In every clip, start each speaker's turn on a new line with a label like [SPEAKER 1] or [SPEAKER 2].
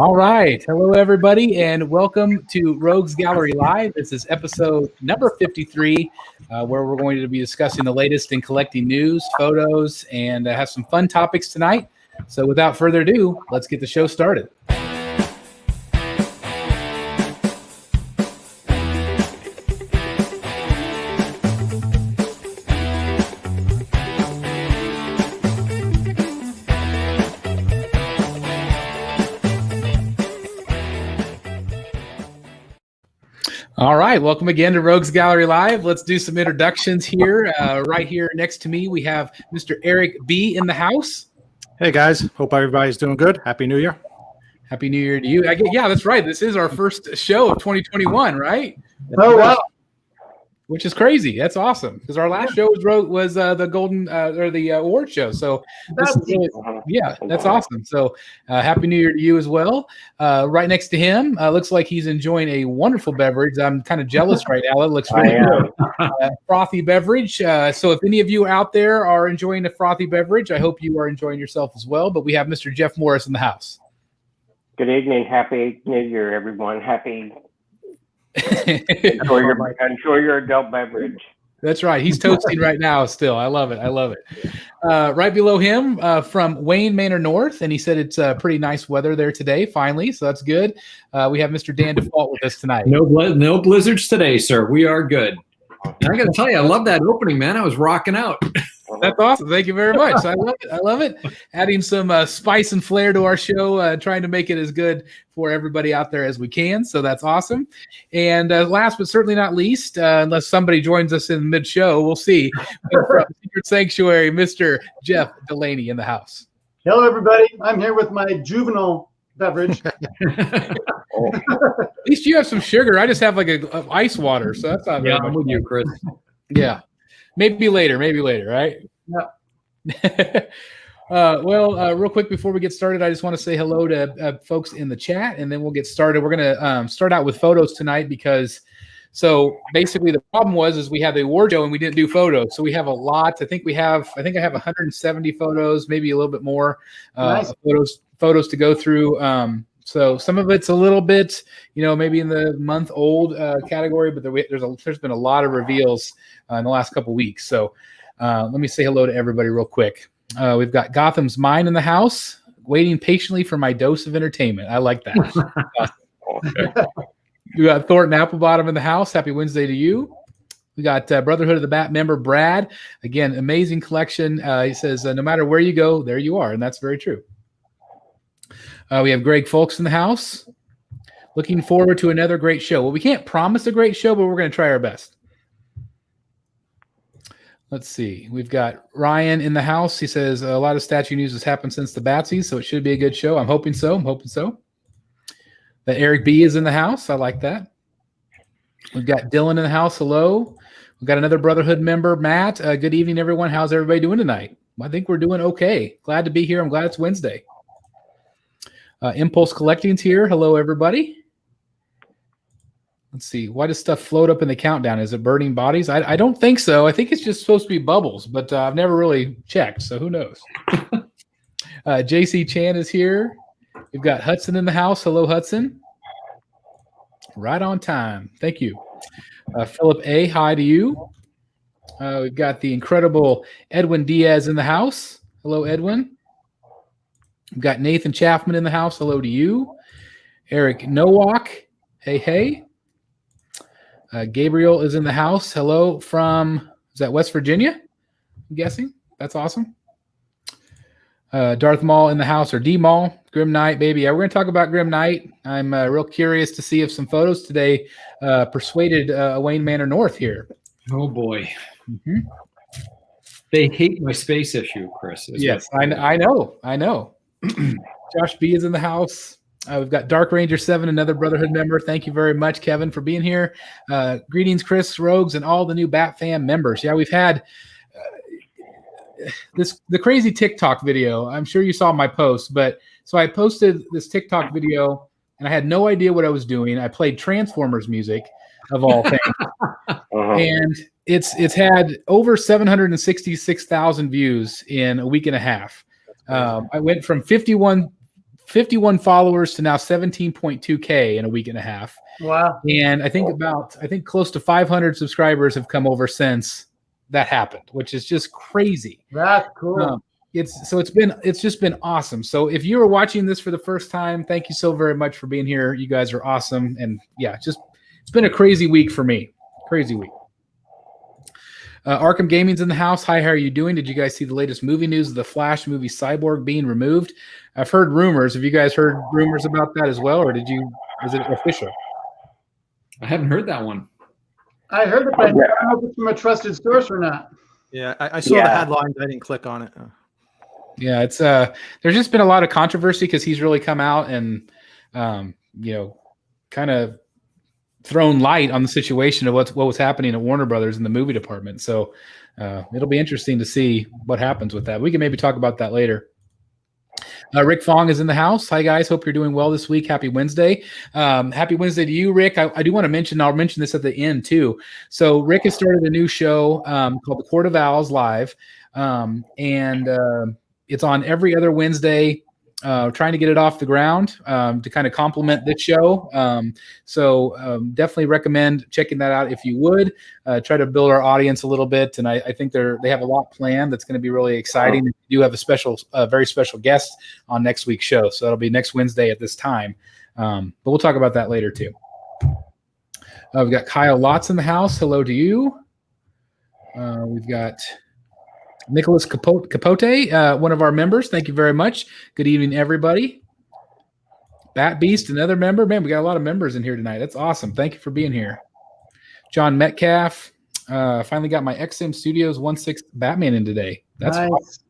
[SPEAKER 1] All right. Hello, everybody, and welcome to Rogues Gallery Live. This is episode number 53, where we're going to be discussing the latest in collecting news, photos, and have some fun topics tonight. So without further ado, let's get the show started. All right, welcome again to Rogues Gallery Live. Let's do some introductions here. Right here next to me, we have Mr. Eric B. in the house.
[SPEAKER 2] Hey guys, hope everybody's doing good. Happy New Year.
[SPEAKER 1] Happy New Year to you. Yeah, that's right. This is our first show of 2021, right?
[SPEAKER 3] Oh, wow.
[SPEAKER 1] Which is crazy. That's awesome because our last show was the Golden or the award show. So that's awesome. So Happy New Year to you as well. Right next to him, looks like he's enjoying a wonderful beverage. I'm kind of jealous right now. It looks really good. Frothy beverage. So if any of you out there are enjoying a frothy beverage, I hope you are enjoying yourself as well. But we have Mr. Jeff Morris in the house.
[SPEAKER 3] Good evening. Happy New Year, everyone. Enjoy your adult beverage.
[SPEAKER 1] That's right. He's toasting right now still. I love it. Right below him from Wayne Manor North, and he said it's pretty nice weather there today, finally, so that's good. We have Mr. Dan Default with us tonight.
[SPEAKER 4] No blizzards today, sir. We are good. And I got to tell you, I love that opening, man. I was rocking out.
[SPEAKER 1] That's awesome. Thank you very much. I love it. Adding some spice and flair to our show, trying to make it as good for everybody out there as we can. So that's awesome. And last but certainly not least, unless somebody joins us in mid-show, we'll see. From Secret Sanctuary, Mr. Jeff Delaney in the house.
[SPEAKER 5] Hello, everybody. I'm here with my juvenile beverage.
[SPEAKER 1] At least you have some sugar. I just have like a ice water, so that's not very much.
[SPEAKER 4] I'm with you, Chris.
[SPEAKER 1] Yeah. Maybe later, right?
[SPEAKER 5] Yeah.
[SPEAKER 1] Real quick before we get started, I just want to say hello to folks in the chat, and then we'll get started. We're going to start out with photos tonight because, so basically the problem is we had the award show and we didn't do photos. So we have a lot. I think I have 170 photos, maybe a little bit more
[SPEAKER 5] Nice.
[SPEAKER 1] photos to go through. So some of it's a little bit, maybe in the month-old category, but there's been a lot of reveals in the last couple weeks. So let me say hello to everybody real quick. We've got Gotham's Mind in the house, waiting patiently for my dose of entertainment. I like that. We got Thornton Applebottom in the house. Happy Wednesday to you. We got Brotherhood of the Bat member Brad. Again, amazing collection. He says, no matter where you go, there you are. And that's very true. We have Greg Folks in the house. Looking forward to another great show. Well, we can't promise a great show, but we're going to try our best. Let's see. We've got Ryan in the house. He says a lot of statue news has happened since the Batsies, so it should be a good show. I'm hoping so. That Eric B is in the house. I like that. We've got Dylan in the house. Hello. We've got another Brotherhood member, Matt. Good evening, everyone. How's everybody doing tonight? I think we're doing okay. Glad to be here. I'm glad it's Wednesday. Impulse Collecting's here. Hello, everybody. Let's see. Why does stuff float up in the countdown? Is it burning bodies? I don't think so. I think it's just supposed to be bubbles, but I've never really checked, so who knows? JC Chan is here. We've got Hudson in the house. Hello, Hudson. Right on time. Thank you. Philip A., hi to you. We've got the incredible Edwin Diaz in the house. Hello, Edwin. We've got Nathan Chaffman in the house. Hello to you. Eric Nowak. Hey. Gabriel is in the house. Hello from, is that West Virginia? I'm guessing. That's awesome. Darth Maul in the house, or D Maul. Grim Knight, baby. Yeah, we're going to talk about Grim Knight. I'm real curious to see if some photos today persuaded Wayne Manor North here.
[SPEAKER 4] Oh, boy.
[SPEAKER 1] Mm-hmm.
[SPEAKER 4] They hate my space issue, Chris.
[SPEAKER 1] Yes, I know. Josh B is in the house. We've got Dark Ranger 7, another Brotherhood member. Thank you very much, Kevin, for being here. Greetings, Chris, Rogues, and all the new Bat Fam members. Yeah, we've had the crazy TikTok video. I'm sure you saw my post, but so I posted this TikTok video, and I had no idea what I was doing. I played Transformers music, of all things, and it's had over 766,000 views in a week and a half. I went from 51 51 followers to now 17.2K in a week and a half.
[SPEAKER 5] Wow.
[SPEAKER 1] And I think close to 500 subscribers have come over since that happened, which is just crazy.
[SPEAKER 5] That's cool.
[SPEAKER 1] It's just been awesome. So if you are watching this for the first time, thank you so very much for being here. You guys are awesome. And yeah, it's been a crazy week for me. Crazy week. Arkham Gaming's in the house. Hi, how are you doing? Did you guys see the latest movie news of the Flash movie Cyborg being removed? I've heard rumors. Have you guys heard rumors about that as well, or is it official?
[SPEAKER 4] I haven't heard that one.
[SPEAKER 5] I heard it, but I don't know if it's from a trusted source or not.
[SPEAKER 2] Yeah, I saw the headline. I didn't click on it.
[SPEAKER 1] Yeah, it's there's just been a lot of controversy because he's really come out and kind of thrown light on the situation of what was happening at Warner Brothers in the movie department. So it'll be interesting to see what happens with that. We can maybe talk about that later. Rick Fong is in the house. Hi, guys. Hope you're doing well this week. Happy Wednesday. Happy Wednesday to you, Rick. I do want to mention, I'll mention this at the end too. So Rick has started a new show called The Court of Owls Live. And it's on every other Wednesday, trying to get it off the ground to kind of complement this show. So definitely recommend checking that out if you would. Try to build our audience a little bit. And I think they have a lot planned that's going to be really exciting. We do have a very special guest on next week's show. So that'll be next Wednesday at this time. But we'll talk about that later too. We've got Kyle Lotz in the house. Hello to you. We've got Nicholas Capote, one of our members. Thank you very much. Good evening, everybody. Bat Beast, another member. Man, we got a lot of members in here tonight. That's awesome. Thank you for being here. John Metcalf. Finally got my XM Studios 1/6 Batman in today. That's
[SPEAKER 5] nice.
[SPEAKER 1] Awesome.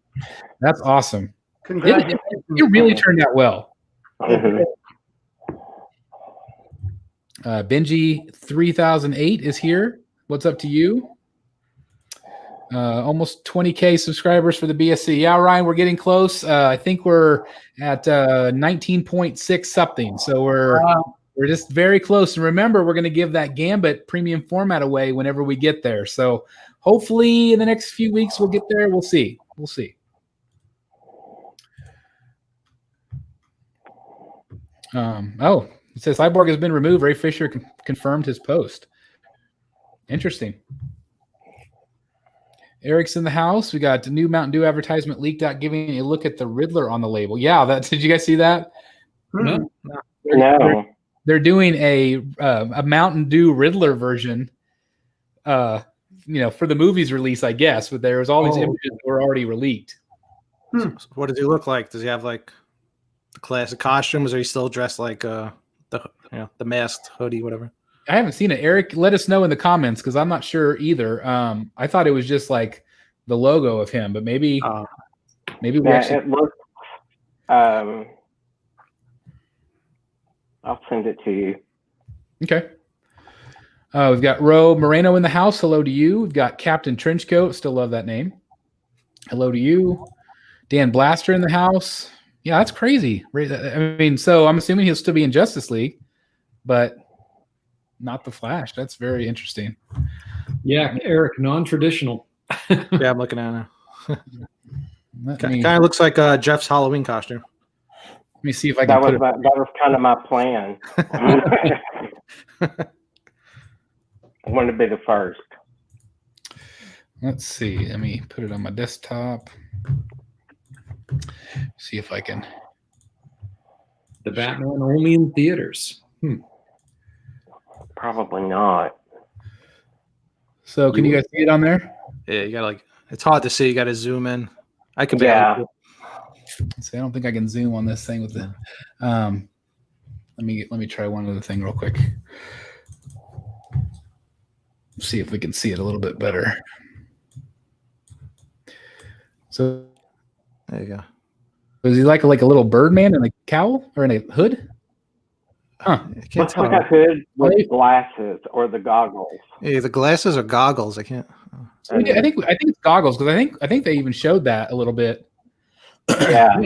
[SPEAKER 1] That's awesome.
[SPEAKER 5] Congratulations.
[SPEAKER 1] It really turned out well.
[SPEAKER 3] Mhm.
[SPEAKER 1] Benji 3008 is here. What's up to you? Almost 20K subscribers for the BSC. Yeah, Ryan, we're getting close. I think we're at 19.6 something. So we're just very close. And remember, we're going to give that Gambit premium format away whenever we get there. So hopefully in the next few weeks we'll get there. We'll see. We'll see. It says Cyborg has been removed. Ray Fisher confirmed his post. Interesting. Eric's in the house. We got the new Mountain Dew advertisement leaked out giving a look at the Riddler on the label. Yeah, did you guys see that?
[SPEAKER 4] No.
[SPEAKER 1] They're doing a Mountain Dew Riddler version, for the movie's release, I guess. But there was all these images that were already leaked.
[SPEAKER 2] So what does he look like? Does he have like the classic costumes, or he still dressed like the masked hoodie, whatever?
[SPEAKER 1] I haven't seen it. Eric, let us know in the comments because I'm not sure either. I thought it was just like the logo of him, but maybe we actually.
[SPEAKER 3] It looks. I'll send it to you.
[SPEAKER 1] Okay. We've got Ro Moreno in the house. Hello to you. We've got Captain Trenchcoat. Still love that name. Hello to you. Dan Blaster in the house. Yeah, that's crazy. I mean, so I'm assuming he'll still be in Justice League, but not the Flash. That's very interesting.
[SPEAKER 4] Yeah, Eric, non-traditional.
[SPEAKER 2] Yeah, I'm looking at it.
[SPEAKER 1] Kind
[SPEAKER 2] of looks like Jeff's Halloween costume.
[SPEAKER 1] Let me see if I can put it.
[SPEAKER 3] That was kind of my plan. I wanted to be the first.
[SPEAKER 1] Let's see. Let me put it on my desktop. See if I can.
[SPEAKER 4] The Batman only in theaters.
[SPEAKER 3] Probably not.
[SPEAKER 1] So can you guys see it on there?
[SPEAKER 2] Yeah, you gotta it's hard to see. You gotta zoom in. I can
[SPEAKER 3] Yeah.
[SPEAKER 1] See, I don't think I can zoom on this thing with the. Let me try one other thing real quick. See if we can see it a little bit better. So
[SPEAKER 2] There you go.
[SPEAKER 1] is he like a little Birdman in a cowl or in a hood? Huh.
[SPEAKER 2] I can't
[SPEAKER 3] Looks
[SPEAKER 2] tell.
[SPEAKER 3] like a hood with glasses or the goggles.
[SPEAKER 2] Yeah, the glasses or goggles. I can't.
[SPEAKER 1] So I think it's goggles because I think they even showed that a little bit.
[SPEAKER 3] Yeah.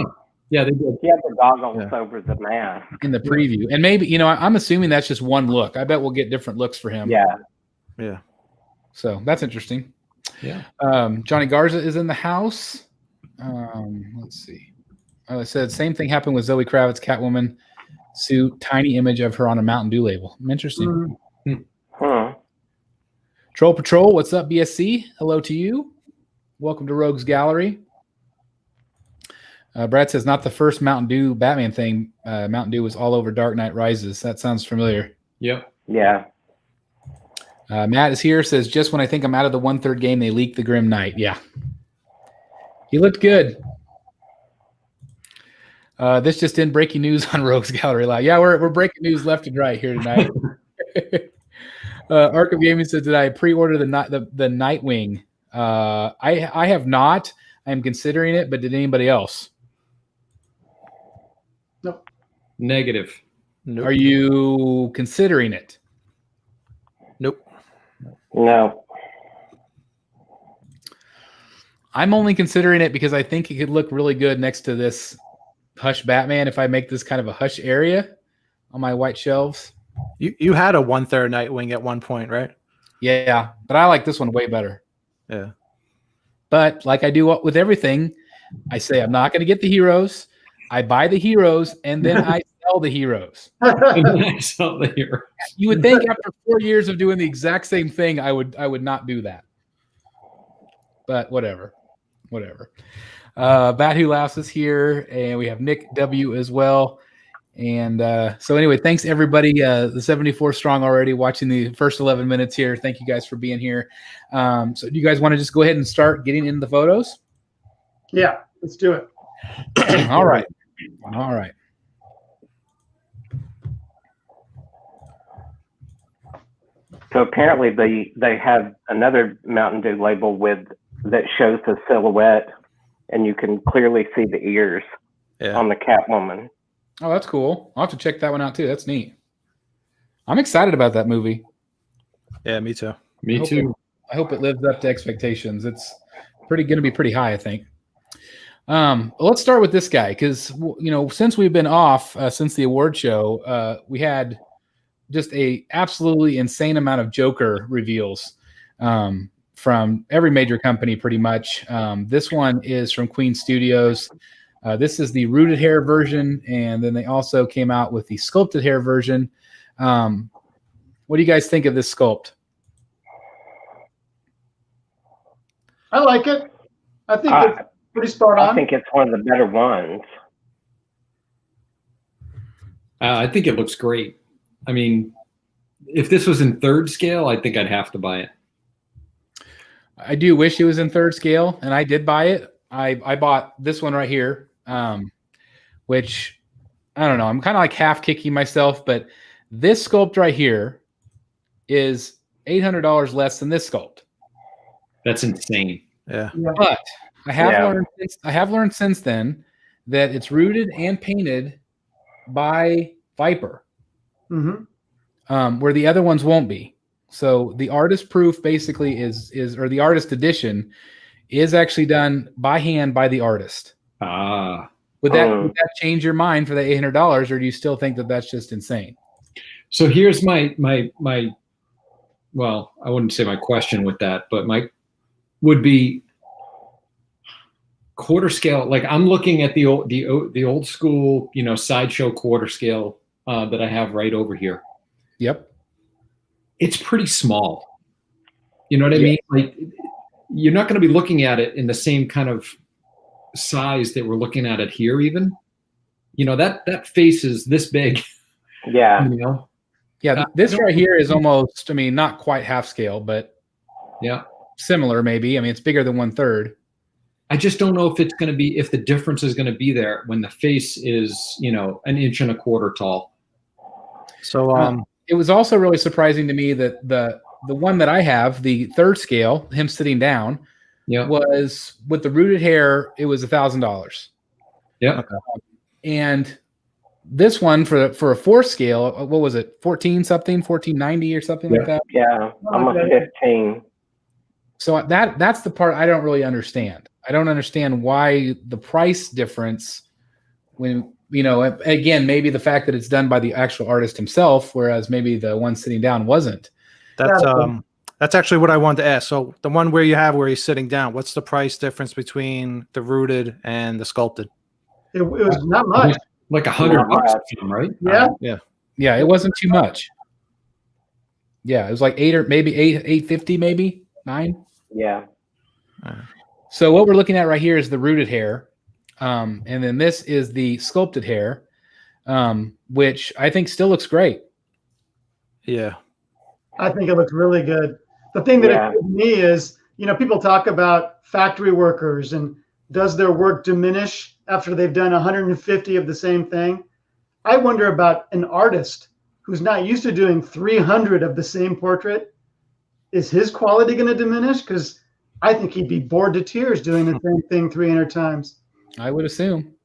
[SPEAKER 4] Yeah, they did.
[SPEAKER 3] He had the goggles over the mask.
[SPEAKER 1] In the preview. And maybe, I'm assuming that's just one look. I bet we'll get different looks for him.
[SPEAKER 2] Yeah.
[SPEAKER 1] So that's interesting.
[SPEAKER 4] Yeah.
[SPEAKER 1] Johnny Garza is in the house. Let's see. I said same thing happened with Zoe Kravitz, Catwoman suit. Tiny image of her on a Mountain Dew label. Interesting.
[SPEAKER 3] Hmm.
[SPEAKER 1] Troll Patrol, what's up, BSC? Hello to you. Welcome to Rogues Gallery. Brad says, not the first Mountain Dew Batman thing. Mountain Dew was all over Dark Knight Rises. That sounds familiar.
[SPEAKER 4] Yep.
[SPEAKER 3] Yeah.
[SPEAKER 1] Matt is here, says, just when I think I'm out of the 1/3 game, they leaked the Grim Knight. Yeah. He looked good. This just in, breaking news on Rogues Gallery Live. Yeah, we're breaking news left and right here tonight. Arkham Gaming said, did I pre-order the Nightwing? I have not. I am considering it, but did anybody else?
[SPEAKER 5] Nope.
[SPEAKER 4] Negative.
[SPEAKER 2] Nope.
[SPEAKER 1] Are you considering it?
[SPEAKER 2] Nope.
[SPEAKER 3] No.
[SPEAKER 1] I'm only considering it because I think it could look really good next to this Hush Batman if I make this kind of a Hush area on my white shelves.
[SPEAKER 2] You had a 1/3 Nightwing at one point, right?
[SPEAKER 1] Yeah, but I like this one way better.
[SPEAKER 2] Yeah.
[SPEAKER 1] But like I do with everything, I say I'm not going to get the heroes. I buy the heroes, and then I sell the heroes. You would think after 4 years of doing the exact same thing, I would not do that. But whatever. Bat Who Laughs is here, and we have Nick W as well. And so anyway, thanks everybody. The 74 strong already watching the first 11 minutes here. Thank you guys for being here. So do you guys want to just go ahead and start getting into the photos?
[SPEAKER 5] Yeah, let's do it.
[SPEAKER 1] All right.
[SPEAKER 3] So apparently they have another Mountain Dew label that shows the silhouette, and you can clearly see the ears on the Catwoman.
[SPEAKER 1] Oh, that's cool. I'll have to check that one out too. That's neat. I'm excited about that movie.
[SPEAKER 2] Yeah, me too.
[SPEAKER 4] Me too.
[SPEAKER 1] I hope it lives up to expectations. It's going to be pretty high, I think. Let's start with this guy because since we've been off since the award show, we had just a absolutely insane amount of Joker reveals from every major company, pretty much. This one is from Queen Studios. This is the rooted hair version, and then they also came out with the sculpted hair version. What do you guys think of this sculpt?
[SPEAKER 5] I like it. I think it's pretty spot on.
[SPEAKER 3] I think it's one of the better ones.
[SPEAKER 4] I think it looks great. I mean, if this was in 3rd scale, I think I'd have to buy it.
[SPEAKER 1] I do wish it was in 3rd scale, and I did buy it. I bought this one right here, which I don't know. I'm kind of like half kicking myself, but this sculpt right here is $800 less than this sculpt.
[SPEAKER 4] That's insane.
[SPEAKER 2] Yeah.
[SPEAKER 1] But I have learned since then that it's rooted and painted by Viper, where the other ones won't be. So the artist proof basically is or the artist edition is actually done by hand by the artist. Would that change your mind for the $800, or do you still think that that's just insane?
[SPEAKER 4] So here's my well, I wouldn't say my question with that, but my would be quarter scale. Like I'm looking at the old school, sideshow quarter scale that I have right over here.
[SPEAKER 1] Yep.
[SPEAKER 4] It's pretty small. You know what I mean? Like you're not going to be looking at it in the same kind of size that we're looking at it here even. That face is this big.
[SPEAKER 3] Yeah.
[SPEAKER 1] Yeah, this right here is almost, not quite half scale, but
[SPEAKER 4] yeah,
[SPEAKER 1] similar maybe. It's bigger than 1/3.
[SPEAKER 4] I just don't know if the difference is going to be there when the face is, 1.25 inches tall.
[SPEAKER 2] So
[SPEAKER 1] it was also really surprising to me that the one that I have, the 3rd scale, him sitting down, was with the rooted hair. It was $1,000.
[SPEAKER 4] Yeah,
[SPEAKER 1] and this one for a 4th scale, what was it? 1490 or something like that.
[SPEAKER 3] Yeah, almost 15.
[SPEAKER 1] So that's the part I don't really understand. I don't understand why the price difference when, again, maybe the fact that it's done by the actual artist himself, whereas maybe the one sitting down wasn't.
[SPEAKER 2] That's actually what I wanted to ask. So the one where he's sitting down, what's the price difference between the rooted and the sculpted?
[SPEAKER 5] It was not much.
[SPEAKER 4] Like $100 or something, right?
[SPEAKER 5] Yeah.
[SPEAKER 1] Yeah, it wasn't too much. Yeah, it was like 8 or maybe 850, maybe 9.
[SPEAKER 3] Yeah.
[SPEAKER 1] So what we're looking at right here is the rooted hair, and then this is the sculpted hair, which I think still looks great.
[SPEAKER 2] Yeah.
[SPEAKER 5] I think it looks really good. The thing that occurred to me is, people talk about factory workers and does their work diminish after they've done 150 of the same thing? I wonder about an artist who's not used to doing 300 of the same portrait. Is his quality going to diminish? Because I think he'd be bored to tears doing the same thing 300 times.
[SPEAKER 1] I would assume,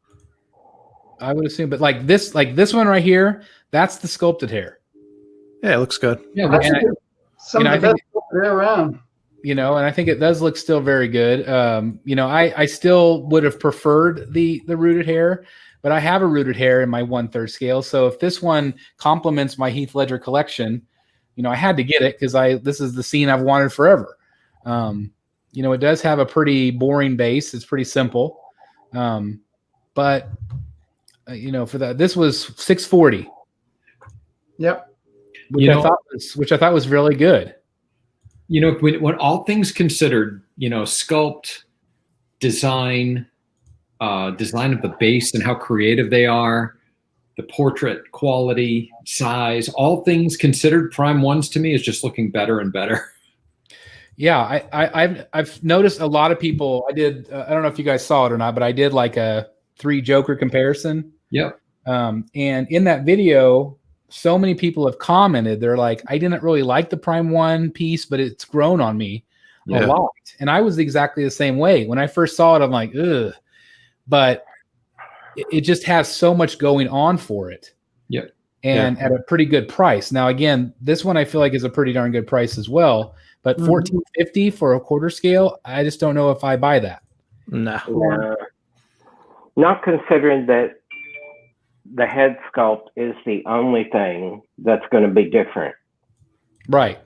[SPEAKER 1] but like this one right here, that's the sculpted hair.
[SPEAKER 2] Yeah, it looks good.
[SPEAKER 4] Yeah,
[SPEAKER 5] Some of the best hair around.
[SPEAKER 1] And I think it does look still very good. I still would have preferred the rooted hair, but I have a rooted hair in my 1/3 scale. So if this one complements my Heath Ledger collection, I had to get it because this is the scene I've wanted forever. It does have a pretty boring base. It's pretty simple. But for that, this was $640.
[SPEAKER 5] Yep.
[SPEAKER 1] Which I thought was really good.
[SPEAKER 4] When all things considered, sculpt, design of the base and how creative they are, the portrait quality, size, all things considered, Prime Ones to me is just looking better and better.
[SPEAKER 1] Yeah, I've noticed a lot of people. I did. I don't know if you guys saw it or not, but I did like a 3 Joker comparison.
[SPEAKER 4] Yep.
[SPEAKER 1] And in that video, so many people have commented. They're like, I didn't really like the Prime 1 piece, but it's grown on me a lot. And I was exactly the same way. When I first saw it, I'm like, ugh. But it just has so much going on for it.
[SPEAKER 4] Yep.
[SPEAKER 1] And at a pretty good price. Now, again, this one I feel like is a pretty darn good price as well. But $14.50 for a 1/4 scale, I just don't know if I buy that.
[SPEAKER 2] No.
[SPEAKER 3] Not considering that the head sculpt is the only thing that's going to be different.
[SPEAKER 1] Right.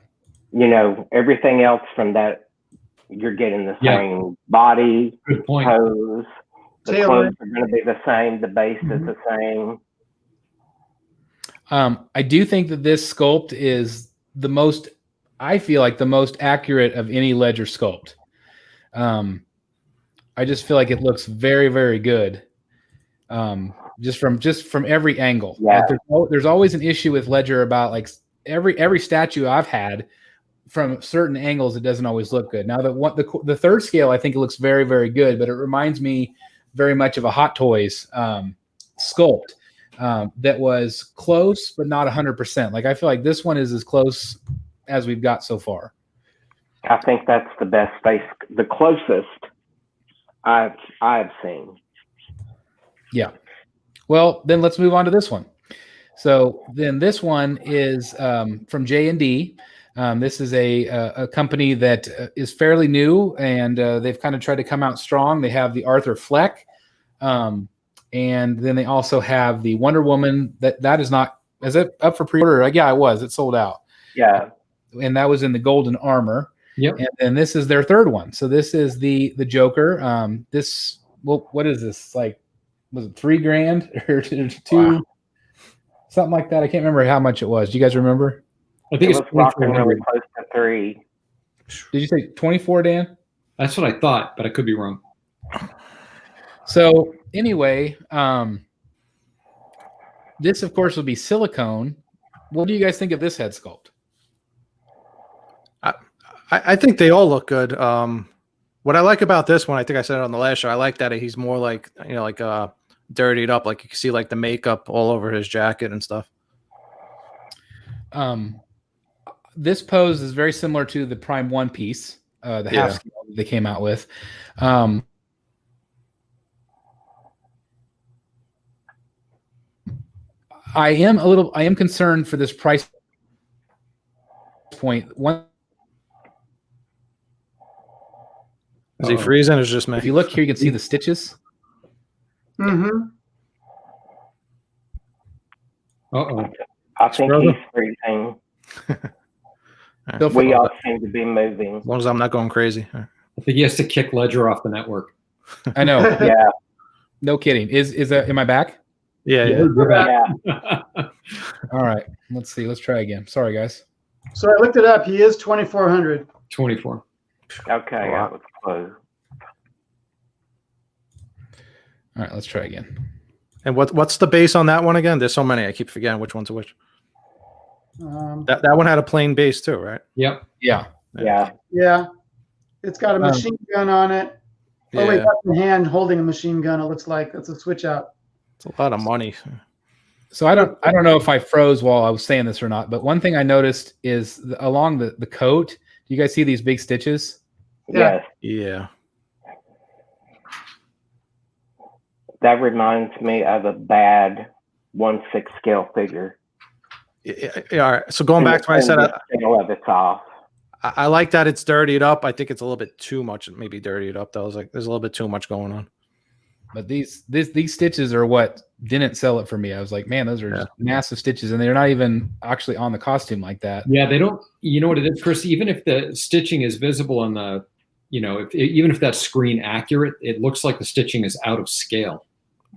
[SPEAKER 3] Everything else from that, you're getting the same body, pose. The clothes are going to be the same. The base is the same.
[SPEAKER 1] I do think that this sculpt is I feel like the most accurate of any Ledger sculpt. I just feel like it looks very, very good. Just from every angle.
[SPEAKER 3] Yeah.
[SPEAKER 1] Like there's always an issue with Ledger about like every statue I've had from certain angles, it doesn't always look good. Now the 1/3 scale, I think it looks very, very good, but it reminds me very much of a Hot Toys sculpt that was close, but not 100%. Like I feel like this one is as close as we've got so far.
[SPEAKER 3] I think that's the best face, the closest I've seen.
[SPEAKER 1] Yeah. Well, then let's move on to this one. So then this one is from J&D. This is a company that is fairly new, and they've kind of tried to come out strong. They have the Arthur Fleck, and then they also have the Wonder Woman. That is not, is it up for pre-order? Yeah, it was. It sold out.
[SPEAKER 3] Yeah.
[SPEAKER 1] And that was in the golden armor.
[SPEAKER 4] Yep.
[SPEAKER 1] And then this is their 3rd one. So this is the Joker. What is this? Like, was it $3,000 or 2? Wow. Something like that. I can't remember how much it was. Do you guys remember?
[SPEAKER 4] I think it's
[SPEAKER 3] rocking really close to 3.
[SPEAKER 1] Did you say 24, Dan?
[SPEAKER 4] That's what I thought, but I could be wrong.
[SPEAKER 1] So anyway, this of course will be silicone. What do you guys think of this head sculpt?
[SPEAKER 2] I think they all look good. What I like about this one, I think I said it on the last show, I like that he's more like, dirtied up. Like you can see like the makeup all over his jacket and stuff.
[SPEAKER 1] This pose is very similar to the Prime 1 piece, the half scale they came out with. I am concerned for this price point.
[SPEAKER 2] Is he freezing? Or is it just me?
[SPEAKER 1] If you look here, you can see the stitches.
[SPEAKER 5] Mm-hmm.
[SPEAKER 3] I think he's freezing. We all seem to be moving.
[SPEAKER 2] As long as I'm not going crazy.
[SPEAKER 4] I think he has to kick Ledger off the network.
[SPEAKER 1] I know.
[SPEAKER 3] Yeah.
[SPEAKER 1] No kidding. Is that, am I back?
[SPEAKER 2] Yeah.
[SPEAKER 4] You're back.
[SPEAKER 3] Yeah.
[SPEAKER 1] All right. Let's see. Let's try again. Sorry, guys.
[SPEAKER 5] So I looked it up. He is 2,400.
[SPEAKER 4] 24.
[SPEAKER 3] Okay.
[SPEAKER 2] Wow.
[SPEAKER 3] That was close.
[SPEAKER 1] All right. Let's try again.
[SPEAKER 2] And what's the base on that one again? There's so many. I keep forgetting which one's which. That one had a plain base too, right?
[SPEAKER 4] Yep.
[SPEAKER 1] Yeah.
[SPEAKER 3] Yeah.
[SPEAKER 5] Yeah. It's got a machine gun on it.
[SPEAKER 2] Yeah.
[SPEAKER 5] Oh, wait, that's the hand holding a machine gun. It looks like that's a switch out.
[SPEAKER 2] It's a lot of money.
[SPEAKER 1] So I don't know if I froze while I was saying this or not, but one thing I noticed is along the coat, do you guys see these big stitches?
[SPEAKER 5] Yeah.
[SPEAKER 3] Yes.
[SPEAKER 2] Yeah.
[SPEAKER 3] That reminds me of a bad 1/6 scale figure.
[SPEAKER 2] Yeah. All right. So going back to what I said,
[SPEAKER 3] the scale of it's off.
[SPEAKER 2] I like that it's dirtied up. I think it's a little bit too much, maybe dirtied up. Though. I was like, there's a little bit too much going on.
[SPEAKER 1] But these stitches are what didn't sell it for me. I was like, man, those are just massive stitches, and they're not even actually on the costume like that.
[SPEAKER 4] Yeah, they don't. You know what it is, Chris? Even if the stitching is visible on the, even if that's screen accurate, it looks like the stitching is out of scale.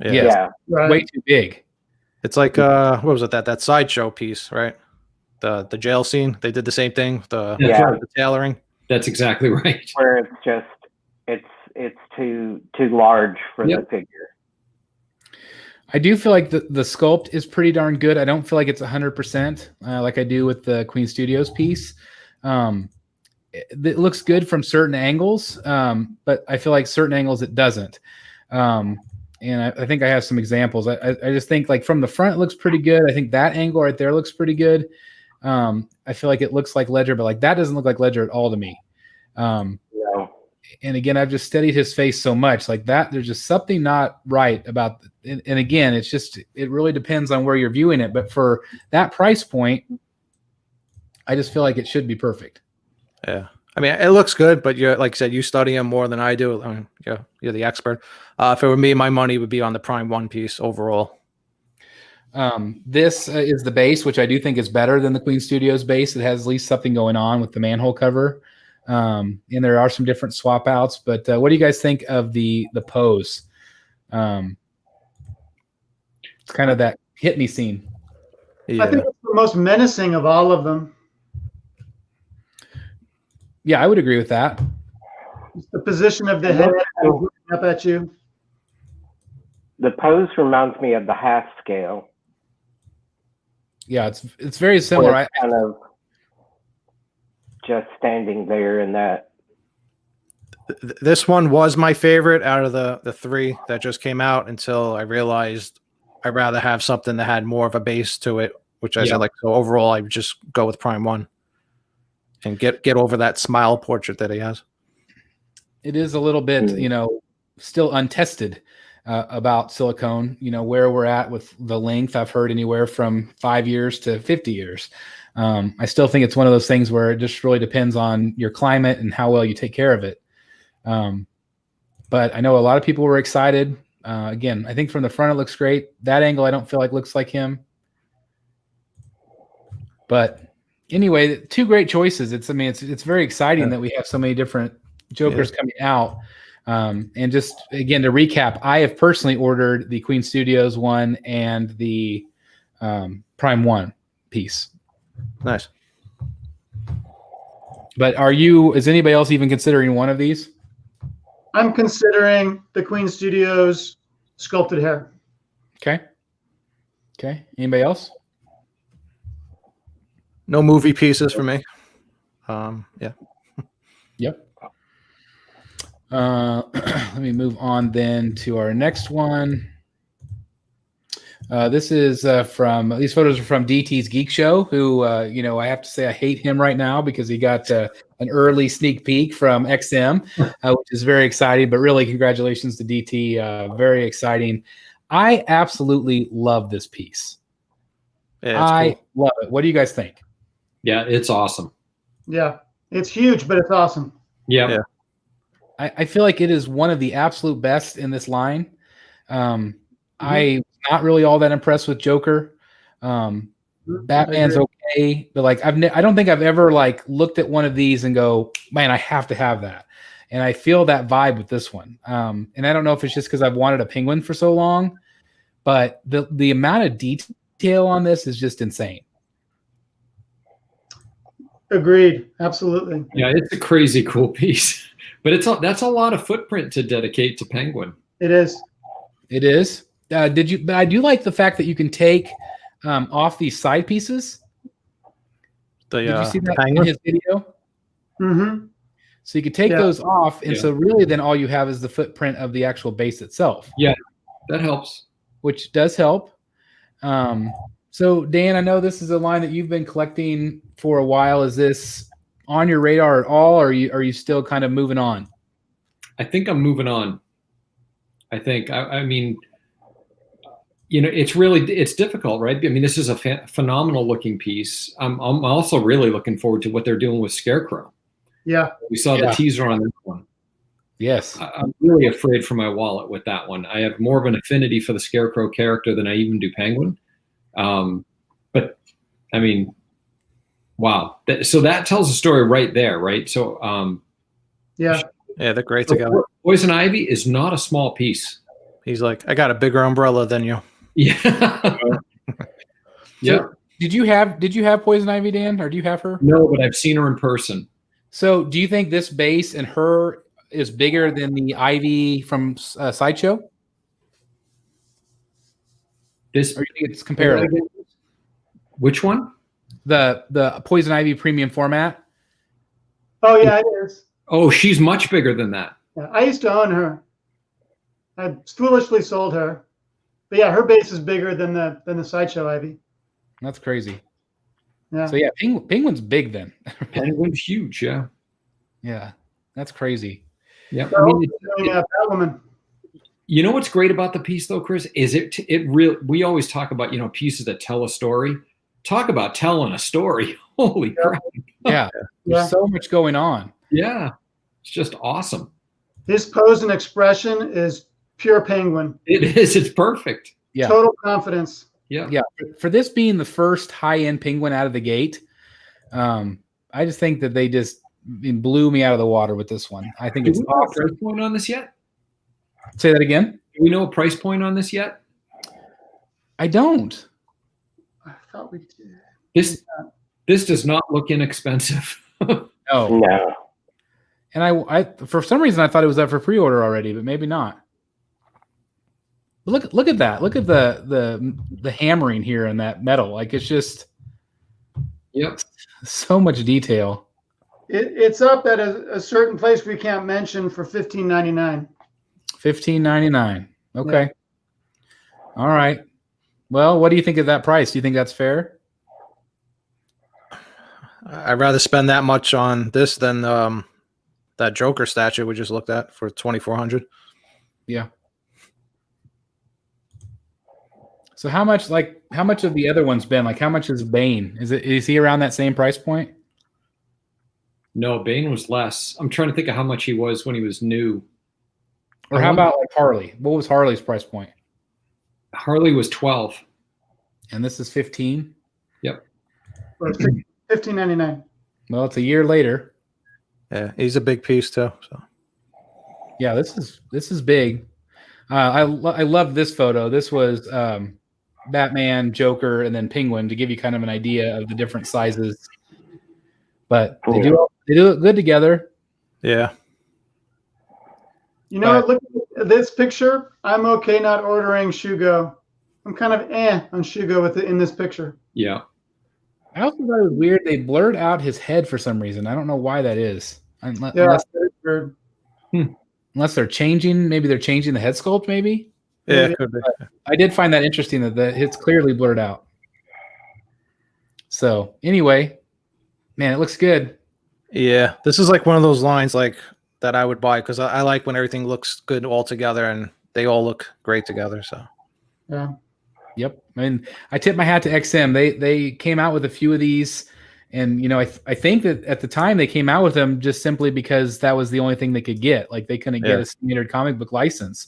[SPEAKER 2] Yeah.
[SPEAKER 1] Yes.
[SPEAKER 3] Yeah.
[SPEAKER 5] Right.
[SPEAKER 1] Way too big.
[SPEAKER 2] It's like what was it? That sideshow piece, right? The jail scene. They did the same thing. The tailoring.
[SPEAKER 4] That's exactly right.
[SPEAKER 3] Where it's just it's too large for the figure.
[SPEAKER 1] I do feel like the sculpt is pretty darn good. I don't feel like it's 100% like I do with the Queen Studios piece. It looks good from certain angles, but I feel like certain angles it doesn't. And I think I have some examples. I just think like from the front it looks pretty good. I think that angle right there looks pretty good. I feel like it looks like Ledger, but like that doesn't look like Ledger at all to me.
[SPEAKER 3] No.
[SPEAKER 1] And again, I've just studied his face so much like that. There's just something not right about it. And again, it really depends on where you're viewing it. But for that price point, I just feel like it should be perfect.
[SPEAKER 2] Yeah. I mean, it looks good, but you're like I said, you study him more than I do. I mean, you're the expert. If it were me, my money would be on the Prime 1 piece overall.
[SPEAKER 1] This is the base, which I do think is better than the Queen Studios base. It has at least something going on with the manhole cover. And there are some different swap outs, but what do you guys think of the pose? It's kind of that hit me scene.
[SPEAKER 2] Yeah.
[SPEAKER 5] I think it's the most menacing of all of them.
[SPEAKER 1] Yeah, I would agree with that.
[SPEAKER 5] It's the position of the head looking up at you.
[SPEAKER 3] The pose reminds me of the half scale.
[SPEAKER 1] Yeah, it's very similar.
[SPEAKER 3] It's kind of just standing there in that.
[SPEAKER 2] This one was my favorite out of the three that just came out until I realized I'd rather have something that had more of a base to it, which I said like, so overall I would just go with Prime 1 and get over that smile portrait that he has.
[SPEAKER 1] It is a little bit, still untested about silicone, where we're at with the length. I've heard anywhere from 5 years to 50 years. I still think it's one of those things where it just really depends on your climate and how well you take care of it. But I know a lot of people were excited. Again, I think from the front, it looks great. That angle, I don't feel like looks like him. But anyway, two great choices. It's very exciting that we have so many different Jokers coming out. And just again, to recap, I have personally ordered the Queen Studios one and the Prime 1 piece.
[SPEAKER 2] Nice.
[SPEAKER 1] But is anybody else even considering one of these?
[SPEAKER 5] I'm considering the Queen Studios sculpted hair.
[SPEAKER 1] Okay. Anybody else?
[SPEAKER 2] No movie pieces for me. Yeah.
[SPEAKER 1] Yep. Let me move on then to our next one. This is these photos are from DT's Geek Show, who, I have to say I hate him right now because he got an early sneak peek from XM, which is very exciting, but really congratulations to DT. Very exciting. I absolutely love this piece.
[SPEAKER 2] Yeah,
[SPEAKER 1] I
[SPEAKER 2] cool.
[SPEAKER 1] love it. What do you guys think?
[SPEAKER 4] Yeah, it's awesome.
[SPEAKER 5] Yeah, it's huge, but it's awesome.
[SPEAKER 4] Yeah.
[SPEAKER 1] I feel like it is one of the absolute best in this line. I'm not really all that impressed with Joker. Batman's okay, but like I don't think I've ever like looked at one of these and go, man, I have to have that. and I feel that vibe with this one. And I don't know if it's just because I've wanted a penguin for so long, but the amount of detail on this is just insane.
[SPEAKER 5] Agreed. Absolutely.
[SPEAKER 4] Yeah, it's a crazy cool piece, but that's a lot of footprint to dedicate to penguin.
[SPEAKER 5] It is.
[SPEAKER 1] It is. But I do like the fact that you can take off these side pieces. Did you see that in his video?
[SPEAKER 5] Mm-hmm.
[SPEAKER 1] So you could take those off, and so really then all you have is the footprint of the actual base itself.
[SPEAKER 4] Yeah, that helps.
[SPEAKER 1] Which does help. So Dan, I know this is a line that you've been collecting for a while. Is this on your radar at all, or are you still kind of moving on?
[SPEAKER 4] I think I'm moving on. I think I mean, it's difficult, right? I mean, this is a phenomenal looking piece. I'm also really looking forward to what they're doing with Scarecrow.
[SPEAKER 5] Yeah,
[SPEAKER 4] we saw the teaser on that one.
[SPEAKER 1] Yes,
[SPEAKER 4] I'm really afraid for my wallet with that one. I have more of an affinity for the Scarecrow character than I even do Penguin. But I mean, wow. So that tells a story right there, right? So
[SPEAKER 5] yeah,
[SPEAKER 2] they're great together.
[SPEAKER 4] Poison Ivy is not a small piece.
[SPEAKER 2] He's like, I got a bigger umbrella than you.
[SPEAKER 4] Yeah. Yeah.
[SPEAKER 1] Did you have Poison Ivy, Dan, or do you have her?
[SPEAKER 4] No, but I've seen her in person.
[SPEAKER 1] So do you think this base and her is bigger than the Ivy from Sideshow? Or do you think it's comparable?
[SPEAKER 4] Which one?
[SPEAKER 1] The Poison Ivy premium format.
[SPEAKER 5] Oh yeah, it is.
[SPEAKER 4] Oh, she's much bigger than that.
[SPEAKER 5] Yeah, I used to own her. I foolishly sold her, but yeah, her base is bigger than the Sideshow Ivy.
[SPEAKER 1] That's crazy.
[SPEAKER 5] Yeah.
[SPEAKER 1] So yeah, Penguin's big then.
[SPEAKER 4] Penguin's huge. Yeah.
[SPEAKER 1] Yeah, that's crazy.
[SPEAKER 4] Yeah.
[SPEAKER 5] So,
[SPEAKER 4] I mean,
[SPEAKER 5] Batwoman.
[SPEAKER 4] You know what's great about the piece though, Chris? Is we always talk about, pieces that tell a story. Talk about telling a story. Holy crap.
[SPEAKER 1] Yeah. There's so much going on.
[SPEAKER 4] Yeah. It's just awesome.
[SPEAKER 5] His pose and expression is pure Penguin.
[SPEAKER 4] It is. It's perfect.
[SPEAKER 1] Yeah.
[SPEAKER 5] Total confidence.
[SPEAKER 4] Yeah.
[SPEAKER 1] Yeah. For this being the first high-end Penguin out of the gate, I just think that they just blew me out of the water with this one. I think it's awesome.
[SPEAKER 4] Price point on this yet?
[SPEAKER 1] Say that again.
[SPEAKER 4] Do we know a price point on this yet?
[SPEAKER 1] I don't.
[SPEAKER 5] I thought we did.
[SPEAKER 4] This does not look inexpensive.
[SPEAKER 3] No.
[SPEAKER 1] And I for some reason I thought it was up for pre-order already, but maybe not. Look at that. Look at the hammering here in that metal. Like it's just so much detail.
[SPEAKER 5] It's up at a certain place we can't mention for $15.99.
[SPEAKER 1] $15.99. Okay. Yeah. All right. Well, what do you think of that price? Do you think that's fair?
[SPEAKER 2] I'd rather spend that much on this than that Joker statue we just looked at for $2,400.
[SPEAKER 1] Yeah. So how much of the other one's been? Like how much is Bane? Is he around that same price point?
[SPEAKER 4] No, Bane was less. I'm trying to think of how much he was when he was new.
[SPEAKER 1] Or how about like Harley? What was Harley's price point?
[SPEAKER 4] Harley was 12.
[SPEAKER 1] And this is 15?
[SPEAKER 4] Yep.
[SPEAKER 5] $15.99.
[SPEAKER 1] Well, it's a year later.
[SPEAKER 2] Yeah, he's a big piece too. So
[SPEAKER 1] yeah, this is big. I love this photo. This was Batman, Joker, and then Penguin to give you kind of an idea of the different sizes. But they do it good together.
[SPEAKER 2] Yeah.
[SPEAKER 5] Look at this picture. I'm okay not ordering Shugo. I'm kind of on Shugo in this picture.
[SPEAKER 4] Yeah.
[SPEAKER 1] I also thought it was weird. They blurred out his head for some reason. I don't know why that is. Unless they're changing, maybe they're changing the head sculpt. Maybe.
[SPEAKER 2] Yeah, it could be.
[SPEAKER 1] I did find that interesting that it's clearly blurred out. So anyway, man, it looks good.
[SPEAKER 2] Yeah, this is like one of those lines like that I would buy because I like when everything looks good all together and they all look great together. So
[SPEAKER 5] yeah.
[SPEAKER 1] Yep. I mean, I tip my hat to XM. They came out with a few of these, and I think that at the time they came out with them just simply because that was the only thing they could get. Like they couldn't get a standard comic book license.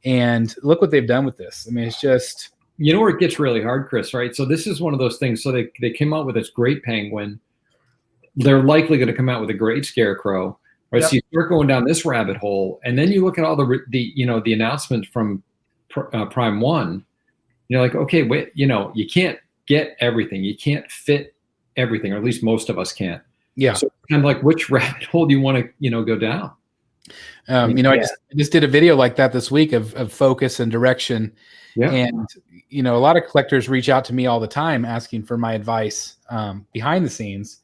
[SPEAKER 1] And look what they've done with this. I mean, it's just
[SPEAKER 4] where it gets really hard, Chris, right? So this is one of those things. So they came out with this great Penguin. They're likely going to come out with a great Scarecrow. Right. So you start going down this rabbit hole, and then you look at all the announcement from Prime One. You're like, okay, wait, you can't get everything. You can't fit everything, or at least most of us can't.
[SPEAKER 1] Yeah.
[SPEAKER 4] So kind of like, which rabbit hole do you want to, go down?
[SPEAKER 1] I just did a video like that this week of focus and direction. Yeah. And, a lot of collectors reach out to me all the time asking for my advice behind the scenes.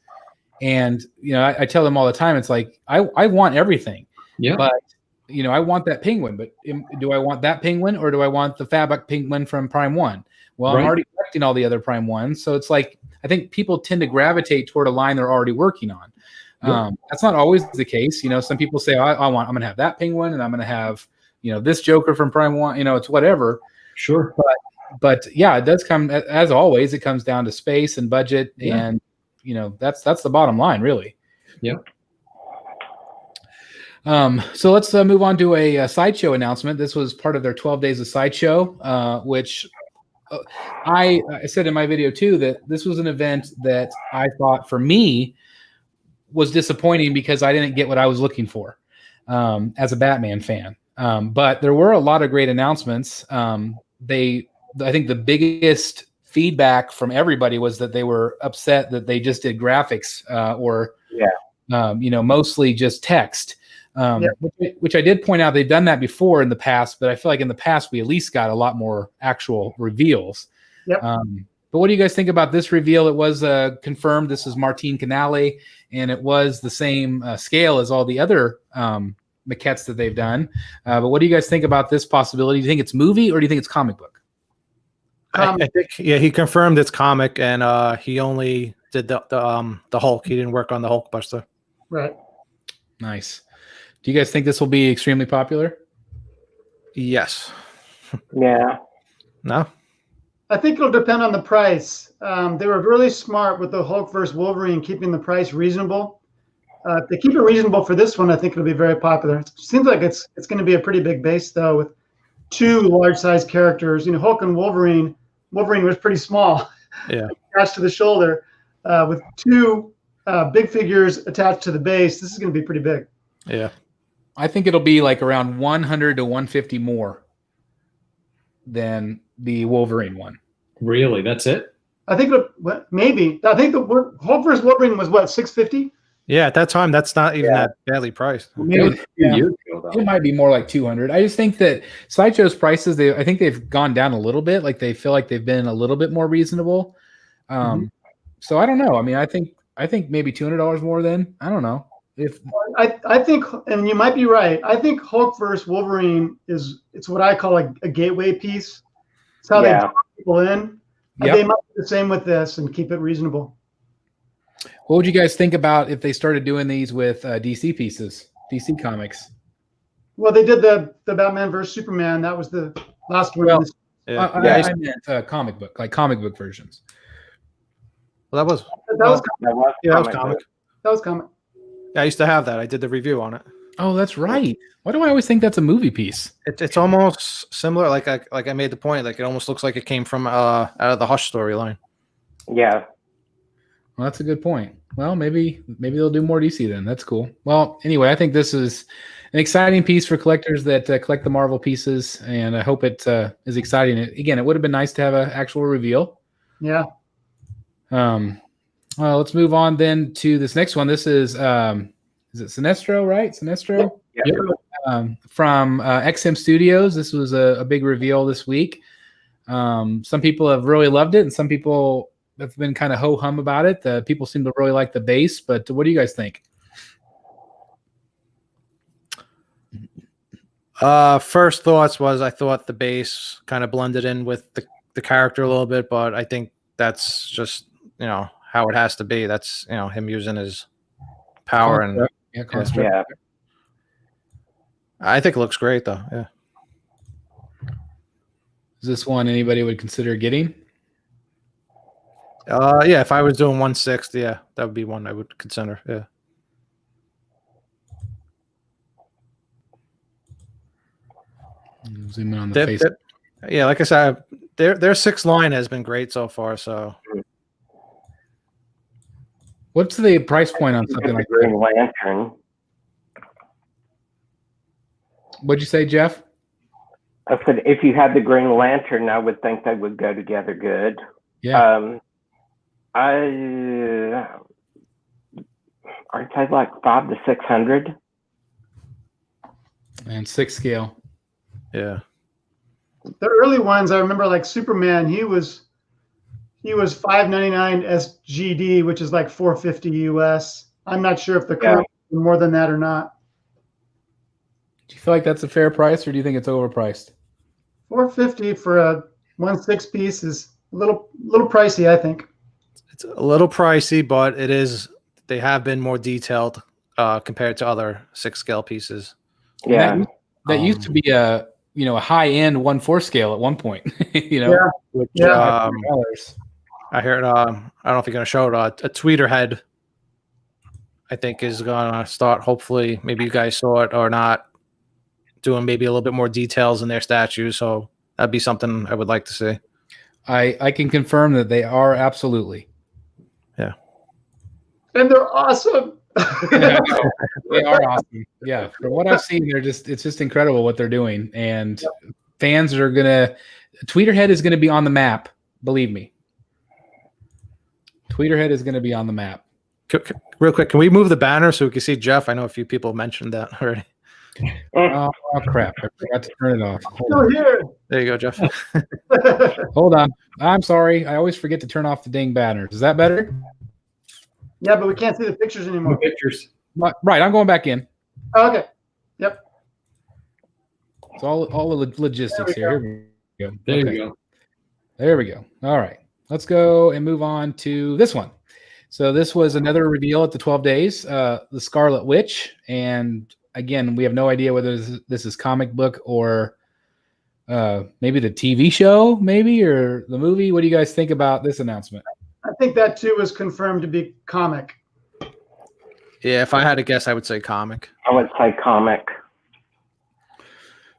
[SPEAKER 1] And, I tell them all the time, it's like, I want everything. Yeah. But, I want that penguin, but do I want that penguin or do I want the fabric penguin from Prime One? Well, right. I'm already collecting all the other Prime Ones. So it's like, I think people tend to gravitate toward a line they're already working on. Yeah. That's not always the case. I'm going to have that penguin and I'm going to have, this Joker from Prime One, it's whatever.
[SPEAKER 4] Sure.
[SPEAKER 1] But yeah, it does come, as always, it comes down to space and budget. Yeah. And, that's the bottom line, really.
[SPEAKER 4] Yeah.
[SPEAKER 1] So let's move on to a sideshow announcement. This was part of their 12 days of sideshow, which I said in my video too, that this was an event that I thought for me was disappointing because I didn't get what I was looking for as a Batman fan. But there were a lot of great announcements. I think the biggest feedback from everybody was that they were upset that they just did graphics mostly just text. Which I did point out they've done that before in the past, but I feel like in the past we at least got a lot more actual reveals.
[SPEAKER 5] Yep.
[SPEAKER 1] But what do you guys think about this reveal? It was confirmed this is Martin Canale, and it was the same scale as all the other maquettes that they've done. But what do you guys think about this possibility? Do you think it's movie or do you think it's comic book?
[SPEAKER 2] I think he confirmed it's comic, and he only did the Hulk. He didn't work on the Hulk Buster.
[SPEAKER 5] Right.
[SPEAKER 1] Nice. Do you guys think this will be extremely popular?
[SPEAKER 2] Yes.
[SPEAKER 3] Yeah.
[SPEAKER 2] No?
[SPEAKER 5] I think it'll depend on the price. They were really smart with the Hulk versus Wolverine, keeping the price reasonable. If they keep it reasonable for this one, I think it'll be very popular. It seems like it's going to be a pretty big base, though, with two large-sized characters. Hulk and Wolverine. Wolverine was pretty small.
[SPEAKER 2] Yeah.
[SPEAKER 5] Attached to the shoulder. With two big figures attached to the base, this is going to be pretty big.
[SPEAKER 2] Yeah.
[SPEAKER 1] I think it'll be like around 100 to 150 more than the Wolverine one.
[SPEAKER 4] Really? That's it?
[SPEAKER 5] I think maybe. I think the Hulk vs. Wolverine was what, 650?
[SPEAKER 2] Yeah, at that time, that's not even that badly priced.
[SPEAKER 1] Maybe, it might be more like 200. I just think that Sideshow's prices, I think they've gone down a little bit. Like they feel like they've been a little bit more reasonable. So I don't know. I mean, I think maybe $200 more then. I don't know.
[SPEAKER 5] I think, and you might be right, I think Hulk vs. Wolverine it's what I call a gateway piece. It's how they draw people in. Yep. They might do the same with this and keep it reasonable.
[SPEAKER 1] What would you guys think about if they started doing these with DC pieces, DC comics?
[SPEAKER 5] Well, they did the Batman vs. Superman. That was the last one.
[SPEAKER 1] Well, I meant comic book versions.
[SPEAKER 2] Well, that was comic.
[SPEAKER 5] That was comic.
[SPEAKER 2] Yeah, I used to have that. I did the review on it.
[SPEAKER 1] Oh, that's right. Why do I always think that's a movie piece?
[SPEAKER 2] It's almost similar. Like I made the point. Like it almost looks like it came from out of the Hush storyline.
[SPEAKER 3] Yeah.
[SPEAKER 1] Well, that's a good point. Well, maybe they'll do more DC then. That's cool. Well, anyway, I think this is an exciting piece for collectors that collect the Marvel pieces, and I hope it is exciting. Again, it would have been nice to have an actual reveal.
[SPEAKER 5] Yeah.
[SPEAKER 1] Well, let's move on then to this next one. This is it Sinestro, right? Sinestro?
[SPEAKER 3] Yeah.
[SPEAKER 1] From XM Studios. This was a big reveal this week. Some people have really loved it, and some people have been kind of ho-hum about it. People seem to really like the base, but what do you guys think?
[SPEAKER 2] First thoughts was I thought the base kind of blended in with the character a little bit, but I think that's just, how it has to be. That's, him using his power and
[SPEAKER 3] yeah.
[SPEAKER 2] I think it looks great though. Yeah.
[SPEAKER 1] Is this one anybody would consider getting?
[SPEAKER 2] Yeah, if I was doing 1/6, yeah, that would be one I would consider. Yeah.
[SPEAKER 1] Zoom in on the face.
[SPEAKER 2] Yeah, like I said, their 6 line has been great so far. So,
[SPEAKER 1] what's the price point on something like
[SPEAKER 3] Green Lantern?
[SPEAKER 1] What'd you say, Jeff?
[SPEAKER 3] I said if you had the Green Lantern, I would think they would go together good.
[SPEAKER 1] Yeah.
[SPEAKER 3] Aren't they like 500 to 600?
[SPEAKER 1] And 6 scale.
[SPEAKER 2] Yeah.
[SPEAKER 5] The early ones, I remember like Superman, he was $5.99 SGD, which is like $4.50 US. I'm not sure if the current is more than that or not.
[SPEAKER 1] Do you feel like that's a fair price, or do you think it's overpriced?
[SPEAKER 5] $4.50 for a 1/6 piece is a little pricey, I think.
[SPEAKER 2] It's a little pricey, but it is. They have been more detailed compared to other 6 scale pieces.
[SPEAKER 3] Yeah,
[SPEAKER 1] that used to be a high end 1/4 scale at one point.
[SPEAKER 5] Yeah.
[SPEAKER 2] Which,
[SPEAKER 5] Yeah.
[SPEAKER 2] I heard. I don't know if you're going to show it. A tweeter head, I think, is going to start. Hopefully, maybe you guys saw it or not. Doing maybe a little bit more details in their statues, so that'd be something I would like to see.
[SPEAKER 1] I can confirm that they are absolutely.
[SPEAKER 2] Yeah.
[SPEAKER 5] And they're awesome.
[SPEAKER 1] Yeah, they are awesome. Yeah, from what I've seen, it's just incredible what they're doing, and fans are gonna. Tweeterhead is gonna be on the map. Believe me, Tweeterhead is gonna be on the map.
[SPEAKER 2] Real quick, can we move the banner so we can see Jeff? I know a few people mentioned that already.
[SPEAKER 1] Oh crap! I forgot to turn it off.
[SPEAKER 5] Still here.
[SPEAKER 2] There you go, Jeff.
[SPEAKER 1] Hold on. I'm sorry. I always forget to turn off the dang banners. Is that better?
[SPEAKER 5] Yeah, but we can't see the pictures anymore.
[SPEAKER 4] Pictures.
[SPEAKER 1] Right. I'm going back in.
[SPEAKER 5] Okay. Yep.
[SPEAKER 1] It's all the logistics here. Here we go.
[SPEAKER 4] There
[SPEAKER 1] Okay.
[SPEAKER 4] you go.
[SPEAKER 1] There we go. All right. Let's go and move on to this one. So this was another reveal at the 12 days, the Scarlet Witch. And again, we have no idea whether this is comic book or maybe the TV show, maybe, or the movie. What do you guys think about this announcement?
[SPEAKER 5] I think that too was confirmed to be comic.
[SPEAKER 2] Yeah, if I had to guess, I would say comic.
[SPEAKER 3] I would say comic.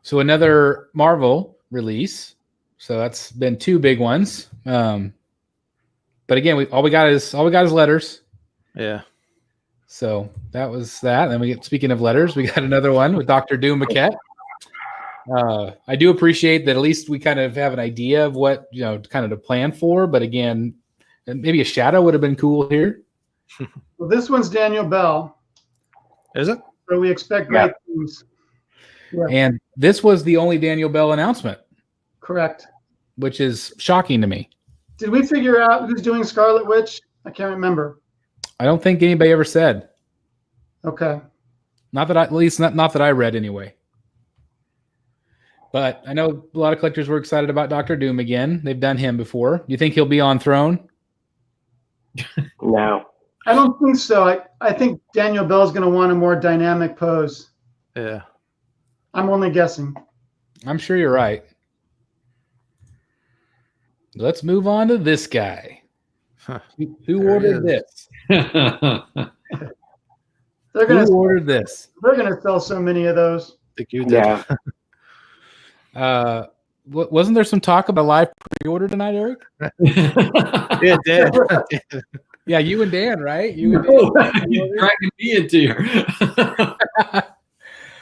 [SPEAKER 1] So another Marvel release. So that's been 2 big ones. But again, all we got is letters.
[SPEAKER 2] Yeah.
[SPEAKER 1] So that was that. Then speaking of letters, we got another one with Dr. Doom Maquette. I do appreciate that at least we kind of have an idea of what kind of to plan for. But again, maybe a shadow would have been cool here.
[SPEAKER 5] Well, this one's Daniel Bell.
[SPEAKER 2] Is it?
[SPEAKER 5] So we expect great things. Yeah.
[SPEAKER 1] And this was the only Daniel Bell announcement.
[SPEAKER 5] Correct.
[SPEAKER 1] Which is shocking to me.
[SPEAKER 5] Did we figure out who's doing Scarlet Witch? I can't remember.
[SPEAKER 1] I don't think anybody ever said.
[SPEAKER 5] Okay.
[SPEAKER 1] Not that I read anyway. But I know a lot of collectors were excited about Dr. Doom again. They've done him before. Do you think he'll be on Throne?
[SPEAKER 3] No.
[SPEAKER 5] I don't think so. I think Daniel Bell's going to want a more dynamic pose.
[SPEAKER 2] Yeah.
[SPEAKER 5] I'm only guessing.
[SPEAKER 1] I'm sure you're right. Let's move on to this guy.
[SPEAKER 2] Huh.
[SPEAKER 1] Who ordered this?
[SPEAKER 5] They're
[SPEAKER 1] Who ordered this?
[SPEAKER 5] They're going to sell so many of those.
[SPEAKER 2] I think you did.
[SPEAKER 3] Yeah.
[SPEAKER 1] Wasn't there some talk about live pre-order tonight, Eric?
[SPEAKER 2] Yeah, it did.
[SPEAKER 1] Yeah, you and Dan, right? You and Dan.
[SPEAKER 4] You're dragging me into here.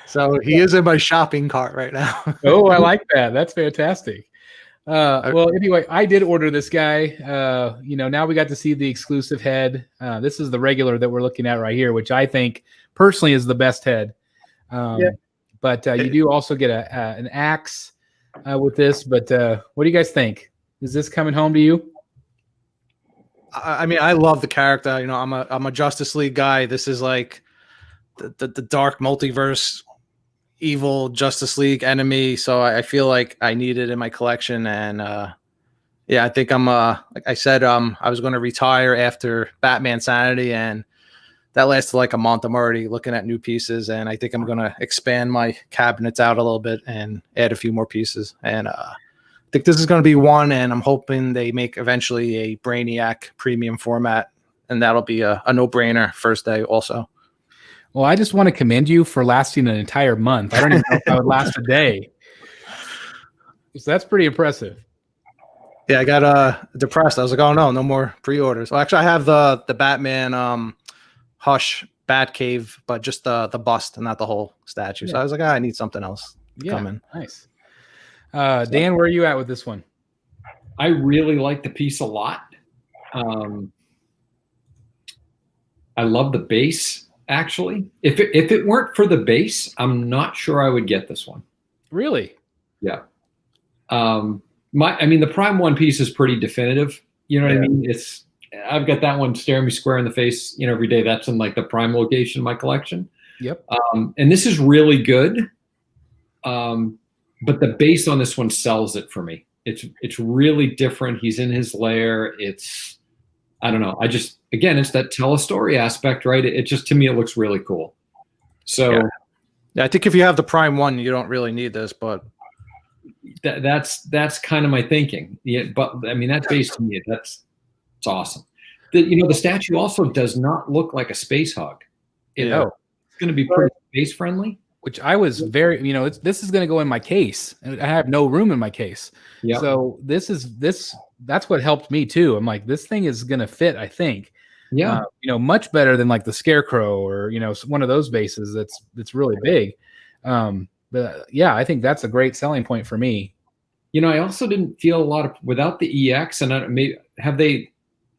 [SPEAKER 2] So he is in my shopping cart right now.
[SPEAKER 1] Oh, I like that. That's fantastic. Well, anyway, I did order this guy. Now we got to see the exclusive head. This is the regular that we're looking at right here, which I think personally is the best head. But you do also get an axe with this. But what do you guys think? Is this coming home to you?
[SPEAKER 2] I mean, I love the character. I'm a Justice League guy. This is like the dark multiverse evil Justice League enemy. So I feel like I need it in my collection. And I think like I said, I was going to retire after Batman Sanity, and that lasted like a month. I'm already looking at new pieces, and I think I'm going to expand my cabinets out a little bit and add a few more pieces. And I think this is going to be one, and I'm hoping they make eventually a Brainiac premium format, and that'll be a no-brainer first day also.
[SPEAKER 1] Well, I just want to commend you for lasting an entire month. I don't even know if I would last a day. So that's pretty impressive.
[SPEAKER 2] Yeah, I got depressed. I was like, oh no more pre-orders. Well, actually, I have the Batman Hush Batcave, but just the bust and not the whole statue. So I was like, I need something else to come in.
[SPEAKER 1] Nice. Dan, where are you at with this one?
[SPEAKER 4] I really like the piece a lot. I love the base, actually. If it weren't for the base, I'm not sure I would get this one.
[SPEAKER 1] Really?
[SPEAKER 4] Yeah. The Prime One piece is pretty definitive. You know what I mean? I've got that one staring me square in the face, every day. That's in like the Prime location in my collection.
[SPEAKER 1] Yep.
[SPEAKER 4] And this is really good. But the base on this one sells it for me. It's really different. He's in his lair. I don't know. It's that tell a story aspect, right? It just, to me, it looks really cool. So
[SPEAKER 2] yeah, I think if you have the Prime One, you don't really need this, but
[SPEAKER 4] that's kind of my thinking. Yeah, but I mean, that base to me, it's awesome. The statue also does not look like a space hog. It's going to be pretty space friendly.
[SPEAKER 1] Which I was very, this is going to go in my case. I have no room in my case.
[SPEAKER 4] Yeah.
[SPEAKER 1] So that's what helped me too. I'm like, this thing is going to fit, I think.
[SPEAKER 4] Yeah.
[SPEAKER 1] Much better than like the Scarecrow or, one of those bases that's really big. But yeah, I think that's a great selling point for me.
[SPEAKER 4] I also didn't feel a lot of, without the EX, and maybe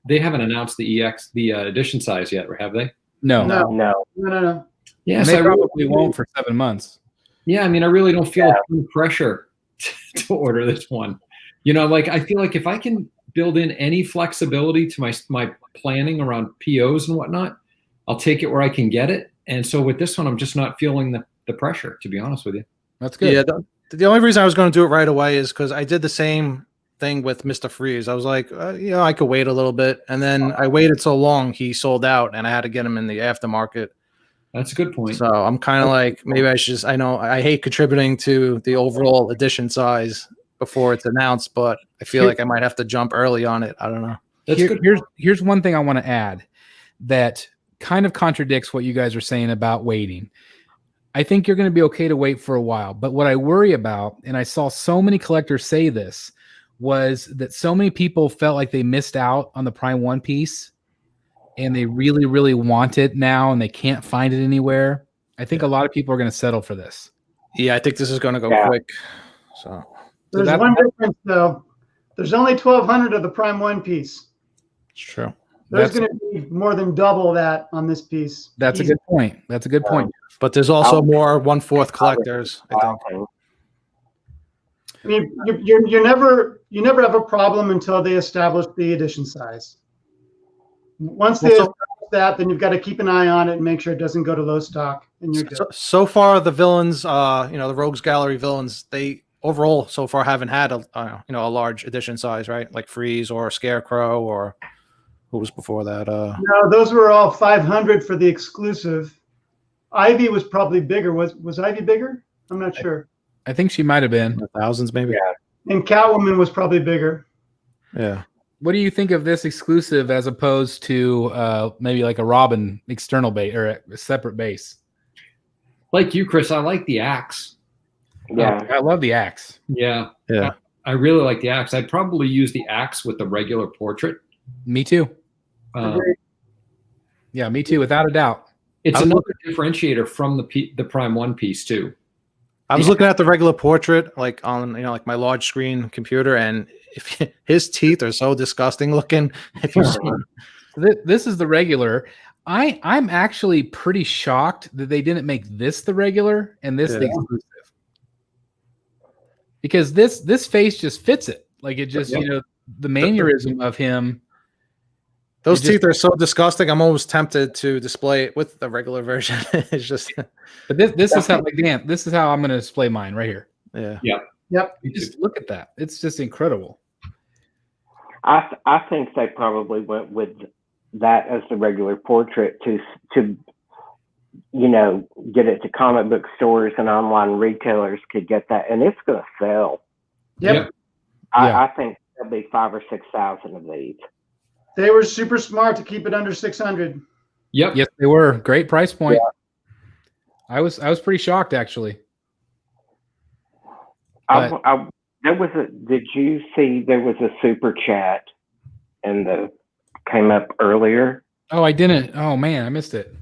[SPEAKER 4] they haven't announced the EX, the edition size yet, or have they?
[SPEAKER 1] No.
[SPEAKER 4] Yeah,
[SPEAKER 1] and they probably won't for 7 months.
[SPEAKER 4] Yeah, I really don't feel any pressure to order this one. I feel like if I can build in any flexibility to my planning around POs and whatnot, I'll take it where I can get it. And so with this one, I'm just not feeling the pressure, to be honest with you.
[SPEAKER 1] That's good.
[SPEAKER 2] Yeah, the only reason I was going to do it right away is because I did the same thing with Mr. Freeze. I was like, I could wait a little bit. And then I waited so long, he sold out, and I had to get him in the aftermarket.
[SPEAKER 4] That's a good point.
[SPEAKER 2] So I'm kind of like, maybe I should I know I hate contributing to the overall edition size before it's announced, but I feel like I might have to jump early on it. I don't know.
[SPEAKER 1] Here's one thing I want to add that kind of contradicts what you guys are saying about waiting. I think you're going to be okay to wait for a while, but what I worry about, and I saw so many collectors say this, was that so many people felt like they missed out on the Prime One piece and they really, really want it now and they can't find it anywhere. I think a lot of people are going to settle for this.
[SPEAKER 2] Yeah, I think this is going to go quick. So
[SPEAKER 5] there's one difference though. There's only 1,200 of the Prime One piece.
[SPEAKER 2] It's true.
[SPEAKER 5] There's going to be more than double that on this piece.
[SPEAKER 1] That's a good point. That's a good point.
[SPEAKER 2] But there's also more 1/4 collectors, I think.
[SPEAKER 5] I mean, you never have a problem until they establish the edition size. Once they establish that, then you've got to keep an eye on it and make sure it doesn't go to low stock. And you're good.
[SPEAKER 2] So far, the villains, the Rogues Gallery villains, they overall so far haven't had a large edition size, right? Like Freeze or Scarecrow or who was before that?
[SPEAKER 5] No, those were all 500 for the exclusive. Ivy was probably bigger. Was Ivy bigger? I'm not sure.
[SPEAKER 1] I think she might have been
[SPEAKER 2] thousands, maybe.
[SPEAKER 5] Yeah. And Catwoman was probably bigger.
[SPEAKER 2] Yeah.
[SPEAKER 1] What do you think of this exclusive as opposed to maybe like a Robin external base or a separate base?
[SPEAKER 4] Like you, Chris, I like the axe.
[SPEAKER 3] Yeah,
[SPEAKER 1] I love the axe.
[SPEAKER 4] Yeah. I really like the axe. I'd probably use the axe with the regular portrait.
[SPEAKER 1] Me too. Yeah, me too, without a doubt.
[SPEAKER 4] It's another differentiator from the Prime One piece too.
[SPEAKER 2] I was looking at the regular portrait, like on like my large screen computer, and if his teeth are so disgusting looking. If you see
[SPEAKER 1] this is the regular. I'm actually pretty shocked that they didn't make this the regular and this the exclusive. Because this face just fits it. Like it just, the mannerism of him.
[SPEAKER 2] Those teeth are so disgusting. I'm almost tempted to display it with the regular version. It's just.
[SPEAKER 1] But this is how, like, Dan, this is how I'm going to display mine right here.
[SPEAKER 2] Yeah.
[SPEAKER 5] Yep.
[SPEAKER 1] Just look at that. It's just incredible.
[SPEAKER 3] I think they probably went with that as the regular portrait to get it to comic book stores and online retailers could get that, and it's going to sell.
[SPEAKER 5] Yep.
[SPEAKER 3] I think there'll be 5,000 or 6,000 of these.
[SPEAKER 5] They were super smart to keep it under 600.
[SPEAKER 4] Yep.
[SPEAKER 1] Yes, they were. Great price point. Yeah. I was pretty shocked actually.
[SPEAKER 3] Did you see there was a super chat came up earlier?
[SPEAKER 1] Oh, I didn't. Oh man, I missed it.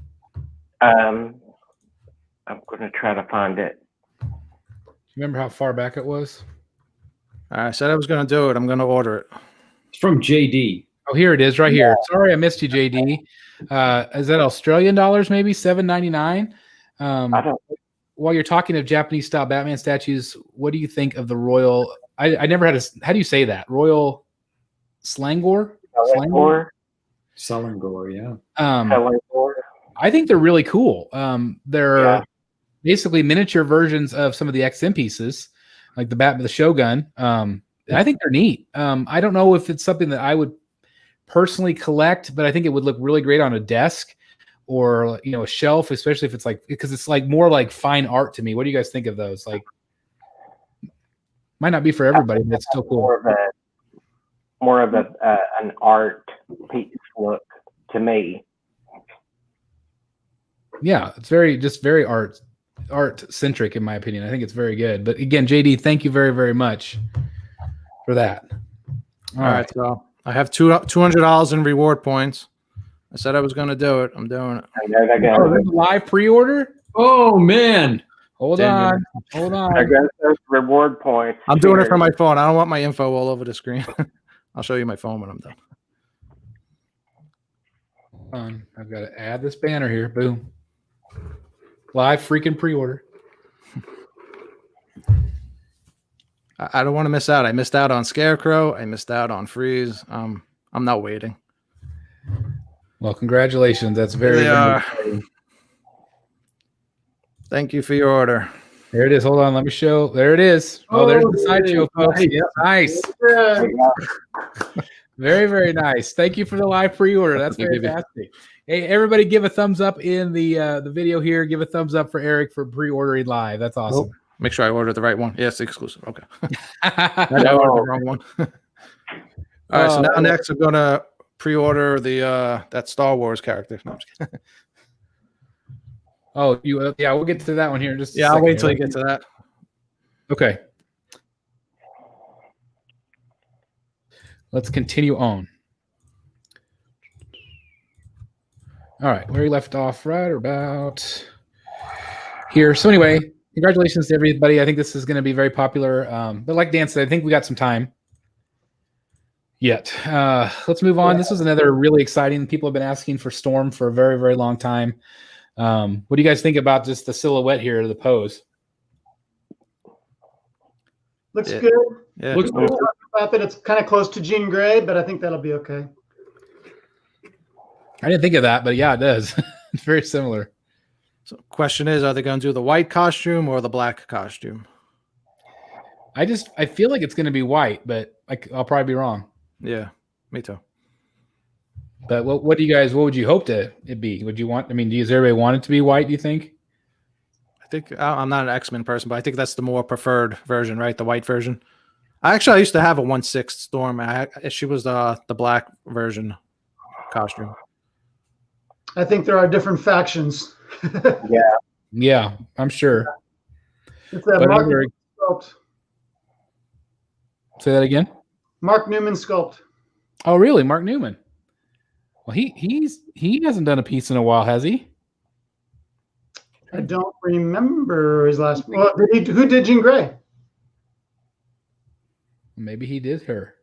[SPEAKER 3] I'm going to try to find it.
[SPEAKER 1] Remember how far back it was?
[SPEAKER 2] I said I was going to do it. I'm going to order it.
[SPEAKER 4] It's from JD.
[SPEAKER 1] Oh, here it is, right here. Sorry, I missed you, JD. Is that Australian dollars? Maybe $7.99.
[SPEAKER 3] I don't.
[SPEAKER 1] While you're talking of Japanese style Batman statues, what do you think of the Royal? I never had a. How do you say that? Royal Selangor?
[SPEAKER 4] Selangor, yeah.
[SPEAKER 3] Selangor.
[SPEAKER 1] I think they're really cool. They're basically miniature versions of some of the XM pieces, like the Shogun. I think they're neat. I don't know if it's something that I would personally collect, but I think it would look really great on a desk or a shelf, especially if it's because it's like more like fine art to me. What do you guys think of those? Like, might not be for everybody, but it's still cool.
[SPEAKER 3] More of an art piece look to me.
[SPEAKER 1] Yeah, it's very art centric in my opinion. I think it's very good. But again, JD, thank you very, very much for that.
[SPEAKER 2] All right, so I have $200 in reward points. I said I was going to do it. I'm doing it.
[SPEAKER 1] Oh, there's a live pre-order?
[SPEAKER 4] Oh, man.
[SPEAKER 1] Hold on.
[SPEAKER 3] I got those reward points.
[SPEAKER 2] I'm doing it from my phone. I don't want my info all over the screen. I'll show you my phone when I'm done.
[SPEAKER 1] I've got to add this banner here. Boom. Live freaking pre-order.
[SPEAKER 2] I don't want to miss out. I missed out on Scarecrow. I missed out on Freeze. I'm not waiting.
[SPEAKER 1] Well, congratulations. That's very exciting.
[SPEAKER 2] Thank you for your order.
[SPEAKER 1] There it is. Hold on. Let me show. There it is. Oh, there's the sideshow, folks. Yep. Nice. Very, very nice. Thank you for the live pre-order. That's fantastic. Hey, everybody give a thumbs up in the video here. Give a thumbs up for Eric for pre-ordering live. That's awesome.
[SPEAKER 2] Oh, make sure I order the right one. Yes, exclusive. Okay. I ordered the wrong one. All right, so now next I'm going to pre-order that Star Wars character. No, I'm just kidding.
[SPEAKER 1] Oh, we'll get to that one here in just a
[SPEAKER 2] I'll
[SPEAKER 1] second
[SPEAKER 2] wait till you get to that.
[SPEAKER 1] Okay. Let's continue on. All right, where we left off right about here. So anyway, congratulations to everybody. I think this is going to be very popular. But like Dan said, I think we got some time yet. Let's move on. This was another really exciting. People have been asking for Storm for a very, very long time. What do you guys think about just the silhouette here, the pose?
[SPEAKER 5] Looks good.
[SPEAKER 2] Yeah.
[SPEAKER 5] Looks good. About that it's kind of close to Jean Grey, but I think that'll be okay.
[SPEAKER 1] I didn't think of that, but yeah, it does. It's very similar.
[SPEAKER 2] So question is, are they going to do the white costume or the black costume?
[SPEAKER 1] I feel like it's going to be white, but I'll probably be wrong.
[SPEAKER 2] Yeah, me too.
[SPEAKER 1] But what would you hope it be? Does everybody want it to be white, do you think?
[SPEAKER 2] I think I'm not an X-Men person, but I think that's the more preferred version, right? The white version. I used to have a 1/6 Storm. She was the black version costume.
[SPEAKER 5] I think there are different factions.
[SPEAKER 1] Yeah, I'm sure.
[SPEAKER 5] It's that Mark Newman sculpt.
[SPEAKER 1] Say that again?
[SPEAKER 5] Mark Newman sculpt.
[SPEAKER 1] Oh, really? Mark Newman. Well, he hasn't done a piece in a while, has he?
[SPEAKER 5] I don't remember his last. Well, who did Jean Grey?
[SPEAKER 1] Maybe he did her.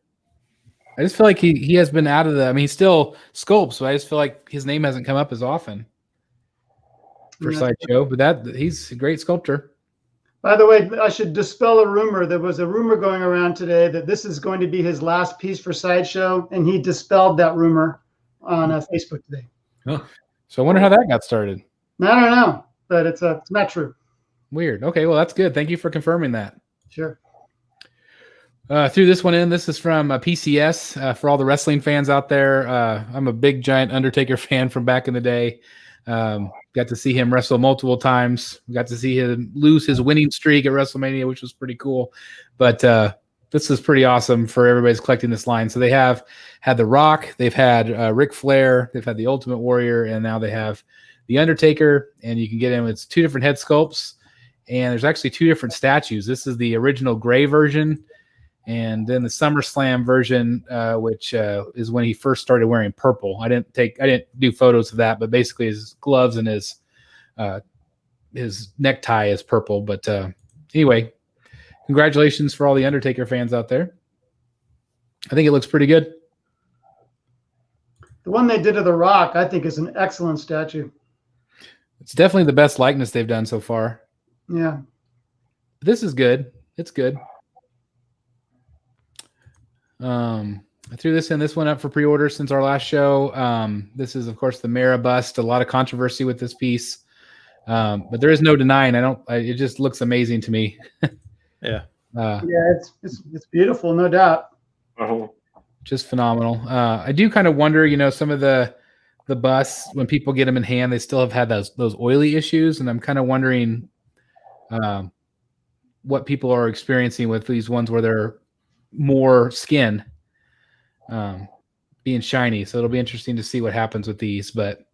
[SPEAKER 1] I just feel like he has been out of the. I mean, he still sculpts, but I just feel like his name hasn't come up as often for Sideshow. But he's a great sculptor.
[SPEAKER 5] By the way, I should dispel a rumor. There was a rumor going around today that this is going to be his last piece for Sideshow, and he dispelled that rumor on Facebook today.
[SPEAKER 1] Oh. So I wonder how that got started.
[SPEAKER 5] I don't know, but it's not true.
[SPEAKER 1] Weird. Okay, well that's good. Thank you for confirming that.
[SPEAKER 5] Sure.
[SPEAKER 1] Threw this one in. This is from PCS for all the wrestling fans out there. I'm a big giant Undertaker fan from back in the day. Got to see him wrestle multiple times. Got to see him lose his winning streak at WrestleMania, which was pretty cool. But this is pretty awesome for everybody's collecting this line. So they have had The Rock, they've had Ric Flair, they've had the Ultimate Warrior, and now they have the Undertaker. And you can get him. It's 2 different head sculpts, and there's actually 2 different statues. This is the original gray version, and then the SummerSlam version, which is when he first started wearing purple. I didn't do photos of that, but basically his gloves and his his necktie is purple. But anyway, congratulations for all the Undertaker fans out there. I think it looks pretty good.
[SPEAKER 5] The one they did of The Rock, I think, is an excellent statue.
[SPEAKER 1] It's definitely the best likeness they've done so far.
[SPEAKER 5] Yeah.
[SPEAKER 1] This is good. It's good. I threw this one up for pre-order since our last show. This is, of course, the Mara bust. A lot of controversy with this piece, but there is no denying. It just looks amazing to me.
[SPEAKER 2] Yeah.
[SPEAKER 5] It's beautiful, no doubt.
[SPEAKER 1] Just phenomenal. I do kind of wonder, some of the busts, when people get them in hand, they still have had those oily issues, and I'm kind of wondering what people are experiencing with these ones where they're more skin being shiny. So it'll be interesting to see what happens with these. But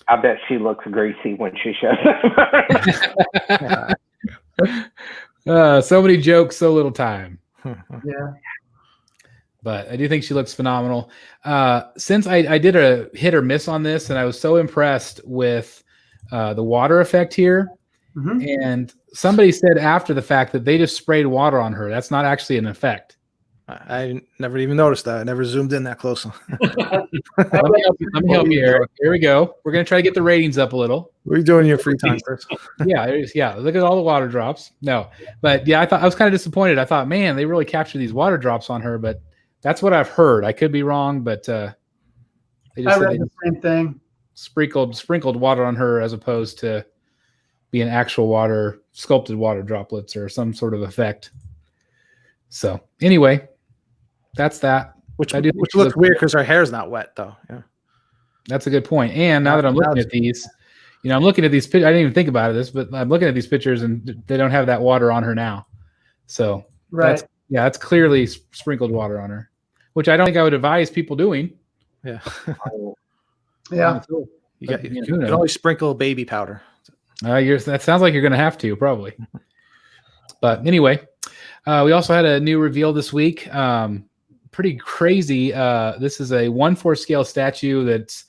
[SPEAKER 3] I bet she looks greasy when she shows up.
[SPEAKER 1] So many jokes, so little time.
[SPEAKER 5] Yeah.
[SPEAKER 1] But I do think she looks phenomenal. Since I did a hit or miss on this, and I was so impressed with the water effect here.
[SPEAKER 5] Mm-hmm.
[SPEAKER 1] And somebody said after the fact that they just sprayed water on her. That's not actually an effect.
[SPEAKER 2] I never even noticed that. I never zoomed in that close.
[SPEAKER 1] Let me help you, Eric. Here we go. We're going to try to get the ratings up a little.
[SPEAKER 2] What are you doing in your free time, Chris?
[SPEAKER 1] Yeah. Look at all the water drops. No, but yeah, I was kind of disappointed. I thought, man, they really captured these water drops on her, but that's what I've heard. I could be wrong, but they just
[SPEAKER 5] I read the same thing.
[SPEAKER 1] Sprinkled water on her as opposed to being actual water, sculpted water droplets or some sort of effect. So anyway, that's that.
[SPEAKER 2] Which looks weird because her hair's not wet though. Yeah,
[SPEAKER 1] that's a good point. And now that I'm looking at these, I'm looking at these pictures. I didn't even think about this, but I'm looking at these pictures and they don't have that water on her now. So
[SPEAKER 5] right.
[SPEAKER 1] That's clearly sprinkled water on her, which I don't think I would advise people doing.
[SPEAKER 2] Yeah.
[SPEAKER 5] Yeah.
[SPEAKER 2] You can always sprinkle baby powder.
[SPEAKER 1] That sounds like you're going to have to probably. But anyway, we also had a new reveal this week. Pretty crazy. This is a 1/4 scale statue that's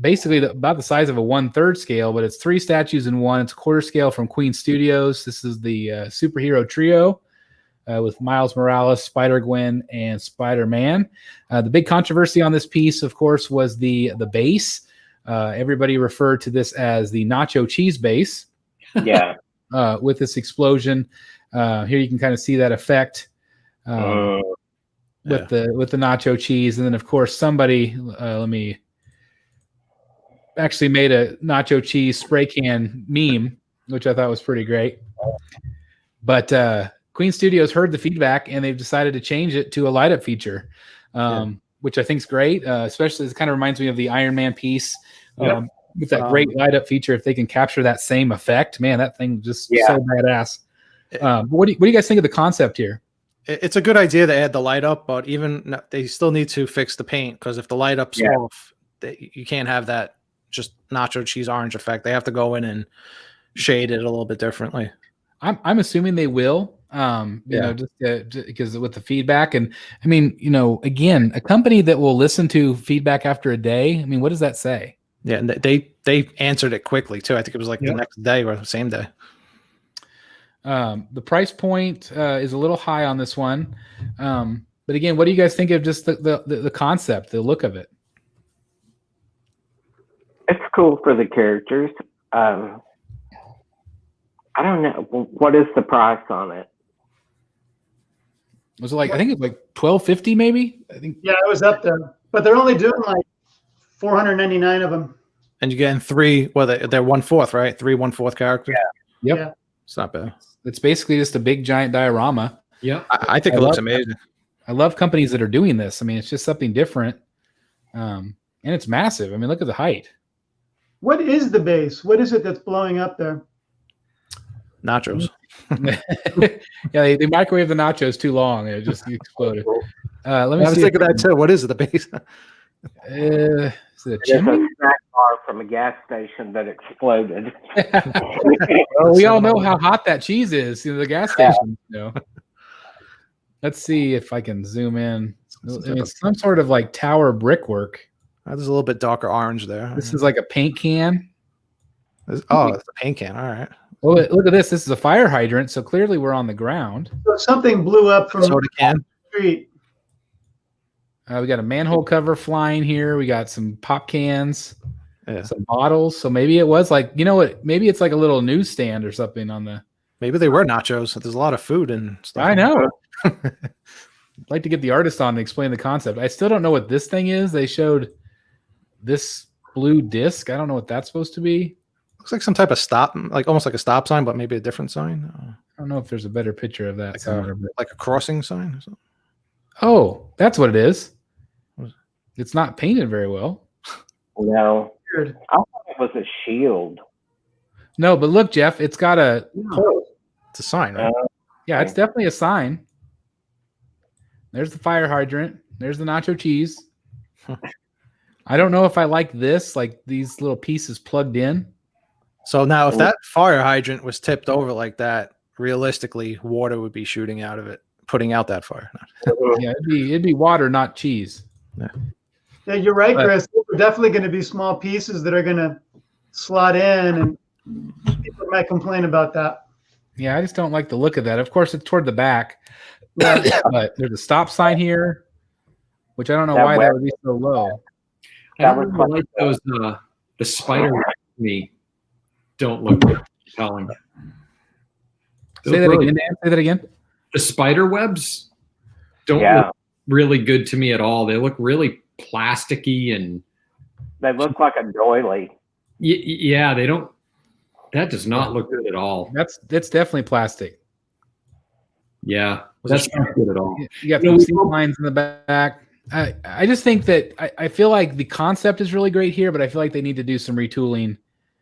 [SPEAKER 1] basically about the size of a 1/3 scale, but it's 3 statues in one. It's a 1/4 scale from Queen Studios. This is the superhero trio with Miles Morales, Spider-Gwen, and Spider-Man. The big controversy on this piece, of course, was the base. Everybody referred to this as the nacho cheese base.
[SPEAKER 3] Yeah.
[SPEAKER 1] With this explosion. Here you can kind of see that effect with the nacho cheese. And then, of course, somebody actually made a nacho cheese spray can meme, which I thought was pretty great. But Queen Studios heard the feedback, and they've decided to change it to a light-up feature, which I think is great. Especially, it kind of reminds me of the Iron Man piece. With that great light-up feature, if they can capture that same effect, man, that thing just so badass. What do you guys think of the concept here?
[SPEAKER 2] It's a good idea to add the light up, but even they still need to fix the paint, because if the light up's off, you can't have that just nacho cheese orange effect. They have to go in and shade it a little bit differently.
[SPEAKER 1] I'm assuming they will. Just because with the feedback, and I mean, again, a company that will listen to feedback after a day. I mean, what does that say?
[SPEAKER 2] Yeah, and they answered it quickly too. I think it was like the next day or the same day.
[SPEAKER 1] The price point is a little high on this one, but again, what do you guys think of just the concept, the look of it?
[SPEAKER 3] It's cool for the characters. I don't know, what is the price on it?
[SPEAKER 1] Was it I think it's like $12.50 maybe? I think.
[SPEAKER 5] Yeah, it was up there, but they're only doing like 499 of them.
[SPEAKER 2] And you're getting 3. Well, they're 1/4, right? 3 1/4 characters.
[SPEAKER 1] Yeah. Yep.
[SPEAKER 5] Yeah.
[SPEAKER 2] It's not bad.
[SPEAKER 1] It's basically just a big giant diorama.
[SPEAKER 4] Yeah.
[SPEAKER 2] I think it looks amazing.
[SPEAKER 1] I love companies that are doing this. I mean, it's just something different. And it's massive. I mean, look at the height.
[SPEAKER 5] What is the base? What is it that's blowing up there?
[SPEAKER 2] Nachos.
[SPEAKER 1] Yeah, they microwave the nachos too long. It just exploded. Let me see.
[SPEAKER 2] I was thinking that too. What is it, the base?
[SPEAKER 1] Is it a
[SPEAKER 3] It's
[SPEAKER 1] chimney?
[SPEAKER 3] a snack bar from a gas station that exploded.
[SPEAKER 1] Well, we all know how hot that cheese is. The gas station. Let's see if I can zoom in. It's some sort of like tower brickwork.
[SPEAKER 2] There's a little bit darker orange there.
[SPEAKER 1] This is like a paint can.
[SPEAKER 2] Oh, it's a paint can. All right.
[SPEAKER 1] Well, look at this. This is a fire hydrant, so clearly we're on the ground.
[SPEAKER 5] So something blew up from
[SPEAKER 2] Soda can.
[SPEAKER 5] the street.
[SPEAKER 1] We got a manhole cover flying here. We got some pop cans,
[SPEAKER 2] Yeah.
[SPEAKER 1] some bottles. So maybe it was like, you know what? Maybe it's like a little newsstand or something on the.
[SPEAKER 2] Maybe they were nachos. There's a lot of food and stuff.
[SPEAKER 1] I know. I'd like to get the artist on to explain the concept. I still don't know what this thing is. They showed this blue disc. I don't know what that's supposed to be.
[SPEAKER 2] Looks like some type of stop, like almost like a stop sign, but maybe a different sign.
[SPEAKER 1] I don't know if there's a better picture of that
[SPEAKER 2] Like,
[SPEAKER 1] somewhere. But...
[SPEAKER 2] like a crossing sign or something.
[SPEAKER 1] Oh, that's what it is.
[SPEAKER 2] What is it?
[SPEAKER 1] It's not painted very well.
[SPEAKER 3] No,
[SPEAKER 5] Weird.
[SPEAKER 3] I thought it was a shield.
[SPEAKER 1] No, but look, Jeff, it's got a pole.
[SPEAKER 2] It's a sign, right?
[SPEAKER 1] Yeah, it's definitely a sign. There's the fire hydrant. There's the nacho cheese. I don't know if I like this, like these little pieces plugged in.
[SPEAKER 2] So now, if that fire hydrant was tipped over like that, realistically, water would be shooting out of it, putting out that fire.
[SPEAKER 1] Yeah, it'd be water, not cheese.
[SPEAKER 5] Yeah, you're right, Chris. They're definitely going to be small pieces that are going to slot in, and people might complain about that.
[SPEAKER 1] Yeah, I just don't like the look of that. Of course, it's toward the back, but there's a stop sign here, which I don't know why that would be so low.
[SPEAKER 4] I don't really like those. The spider to me don't look compelling.
[SPEAKER 1] Say that again, Dan. Say that again.
[SPEAKER 4] The spider webs don't look really good to me at all. They look really plasticky and
[SPEAKER 3] they look like a doily.
[SPEAKER 4] Yeah, they don't. That does not look good at all.
[SPEAKER 1] That's definitely plastic.
[SPEAKER 4] Yeah, that's not good at all.
[SPEAKER 1] You got some seam lines in the back. I just think that I feel like the concept is really great here, but I feel like they need to do some retooling.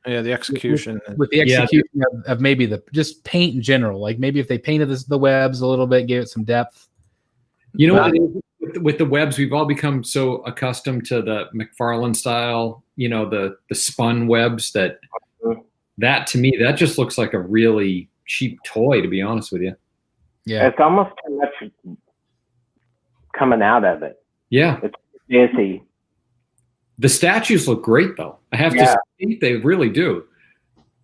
[SPEAKER 2] Yeah, the execution.
[SPEAKER 1] With the execution of maybe just paint in general. Like maybe if they painted the webs a little bit, gave it some depth.
[SPEAKER 4] You know what it is? With the webs, we've all become so accustomed to the McFarlane style, the spun webs that to me, that just looks like a really cheap toy, to be honest with you.
[SPEAKER 3] Yeah. It's almost too much coming out of it.
[SPEAKER 4] Yeah.
[SPEAKER 3] It's busy.
[SPEAKER 4] The statues look great, though. I have to say, they really do.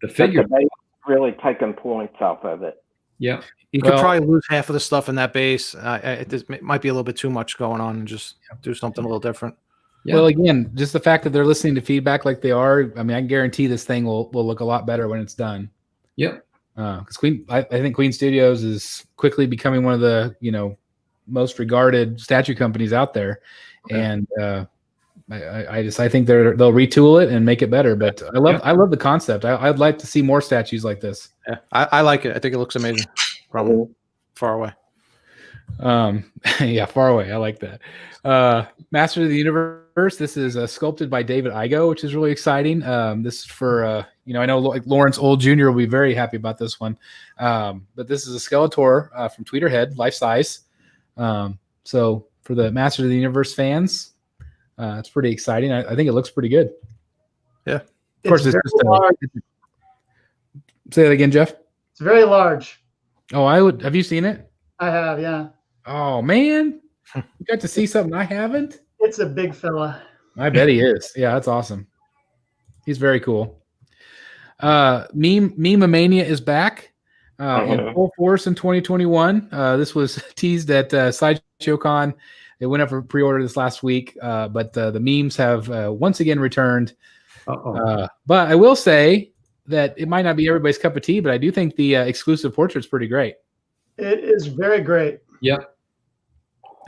[SPEAKER 4] The figure.
[SPEAKER 3] They really taking points off of it.
[SPEAKER 4] Yeah.
[SPEAKER 2] You could probably lose half of the stuff in that base. It might be a little bit too much going on and just do something a little different.
[SPEAKER 1] Yeah. Well, again, just the fact that they're listening to feedback like they are, I mean, I guarantee this thing will look a lot better when it's done.
[SPEAKER 4] Yep.
[SPEAKER 1] Because I think Queen Studios is quickly becoming one of the most regarded statue companies out there, and I think they'll retool it and make it better. But I love the concept. I'd like to see more statues like this.
[SPEAKER 2] Yeah, I like it. I think it looks amazing. Probably far away.
[SPEAKER 1] Yeah, far away. I like that. Masters of the Universe. This is sculpted by David Igo, which is really exciting. This is for I know like Lawrence Old Jr. will be very happy about this one. But this is a Skeletor from Tweeterhead, life size. So for the Masters of the Universe fans, it's pretty exciting. I think it looks pretty good.
[SPEAKER 2] Yeah.
[SPEAKER 1] Of course, it's just say that again, Jeff.
[SPEAKER 5] It's very large.
[SPEAKER 1] Oh, I would. Have you seen it?
[SPEAKER 5] I have, yeah.
[SPEAKER 1] Oh man, you got to see something I haven't.
[SPEAKER 5] It's a big fella.
[SPEAKER 1] I bet he is. Yeah, that's awesome. He's very cool. Meme-mania is back in full force in 2021. This was teased at Sideshow Con. It went up for pre-order this last week, but the memes have once again returned. But I will say that it might not be everybody's cup of tea, but I do think the exclusive portrait's pretty great.
[SPEAKER 5] It is very great.
[SPEAKER 4] Yep.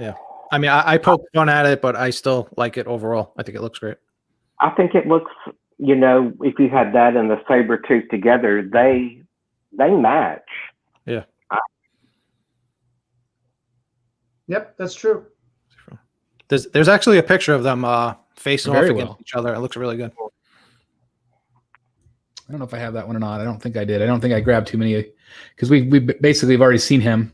[SPEAKER 2] Yeah. I mean, I poked fun at it, but I still like it overall. I think it looks great.
[SPEAKER 3] I think it looks, if you had that and the saber tooth together, they match.
[SPEAKER 2] Yeah.
[SPEAKER 5] Yep, that's true.
[SPEAKER 2] There's actually a picture of them facing off against each other. It looks really good.
[SPEAKER 1] I don't know if I have that one or not. I don't think I did. I don't think I grabbed too many because we basically have already seen him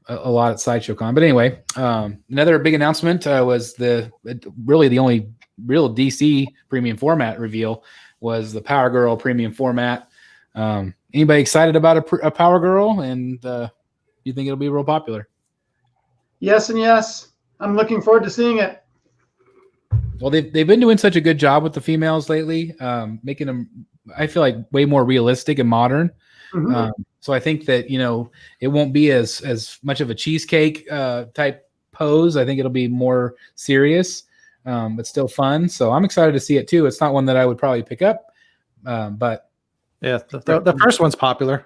[SPEAKER 1] a lot at Sideshow Con. But anyway, another big announcement was the only real DC premium format reveal was the Power Girl premium format. Anybody excited about a Power Girl, and you think it'll be real popular?
[SPEAKER 5] Yes and yes. I'm looking forward to seeing it.
[SPEAKER 1] Well, they've been doing such a good job with the females lately, making them I feel like way more realistic and modern.
[SPEAKER 5] Mhm.
[SPEAKER 1] So I think that, it won't be as much of a cheesecake type pose. I think it'll be more serious, but still fun. So I'm excited to see it too. It's not one that I would probably pick up, but
[SPEAKER 2] yeah, the first one's popular.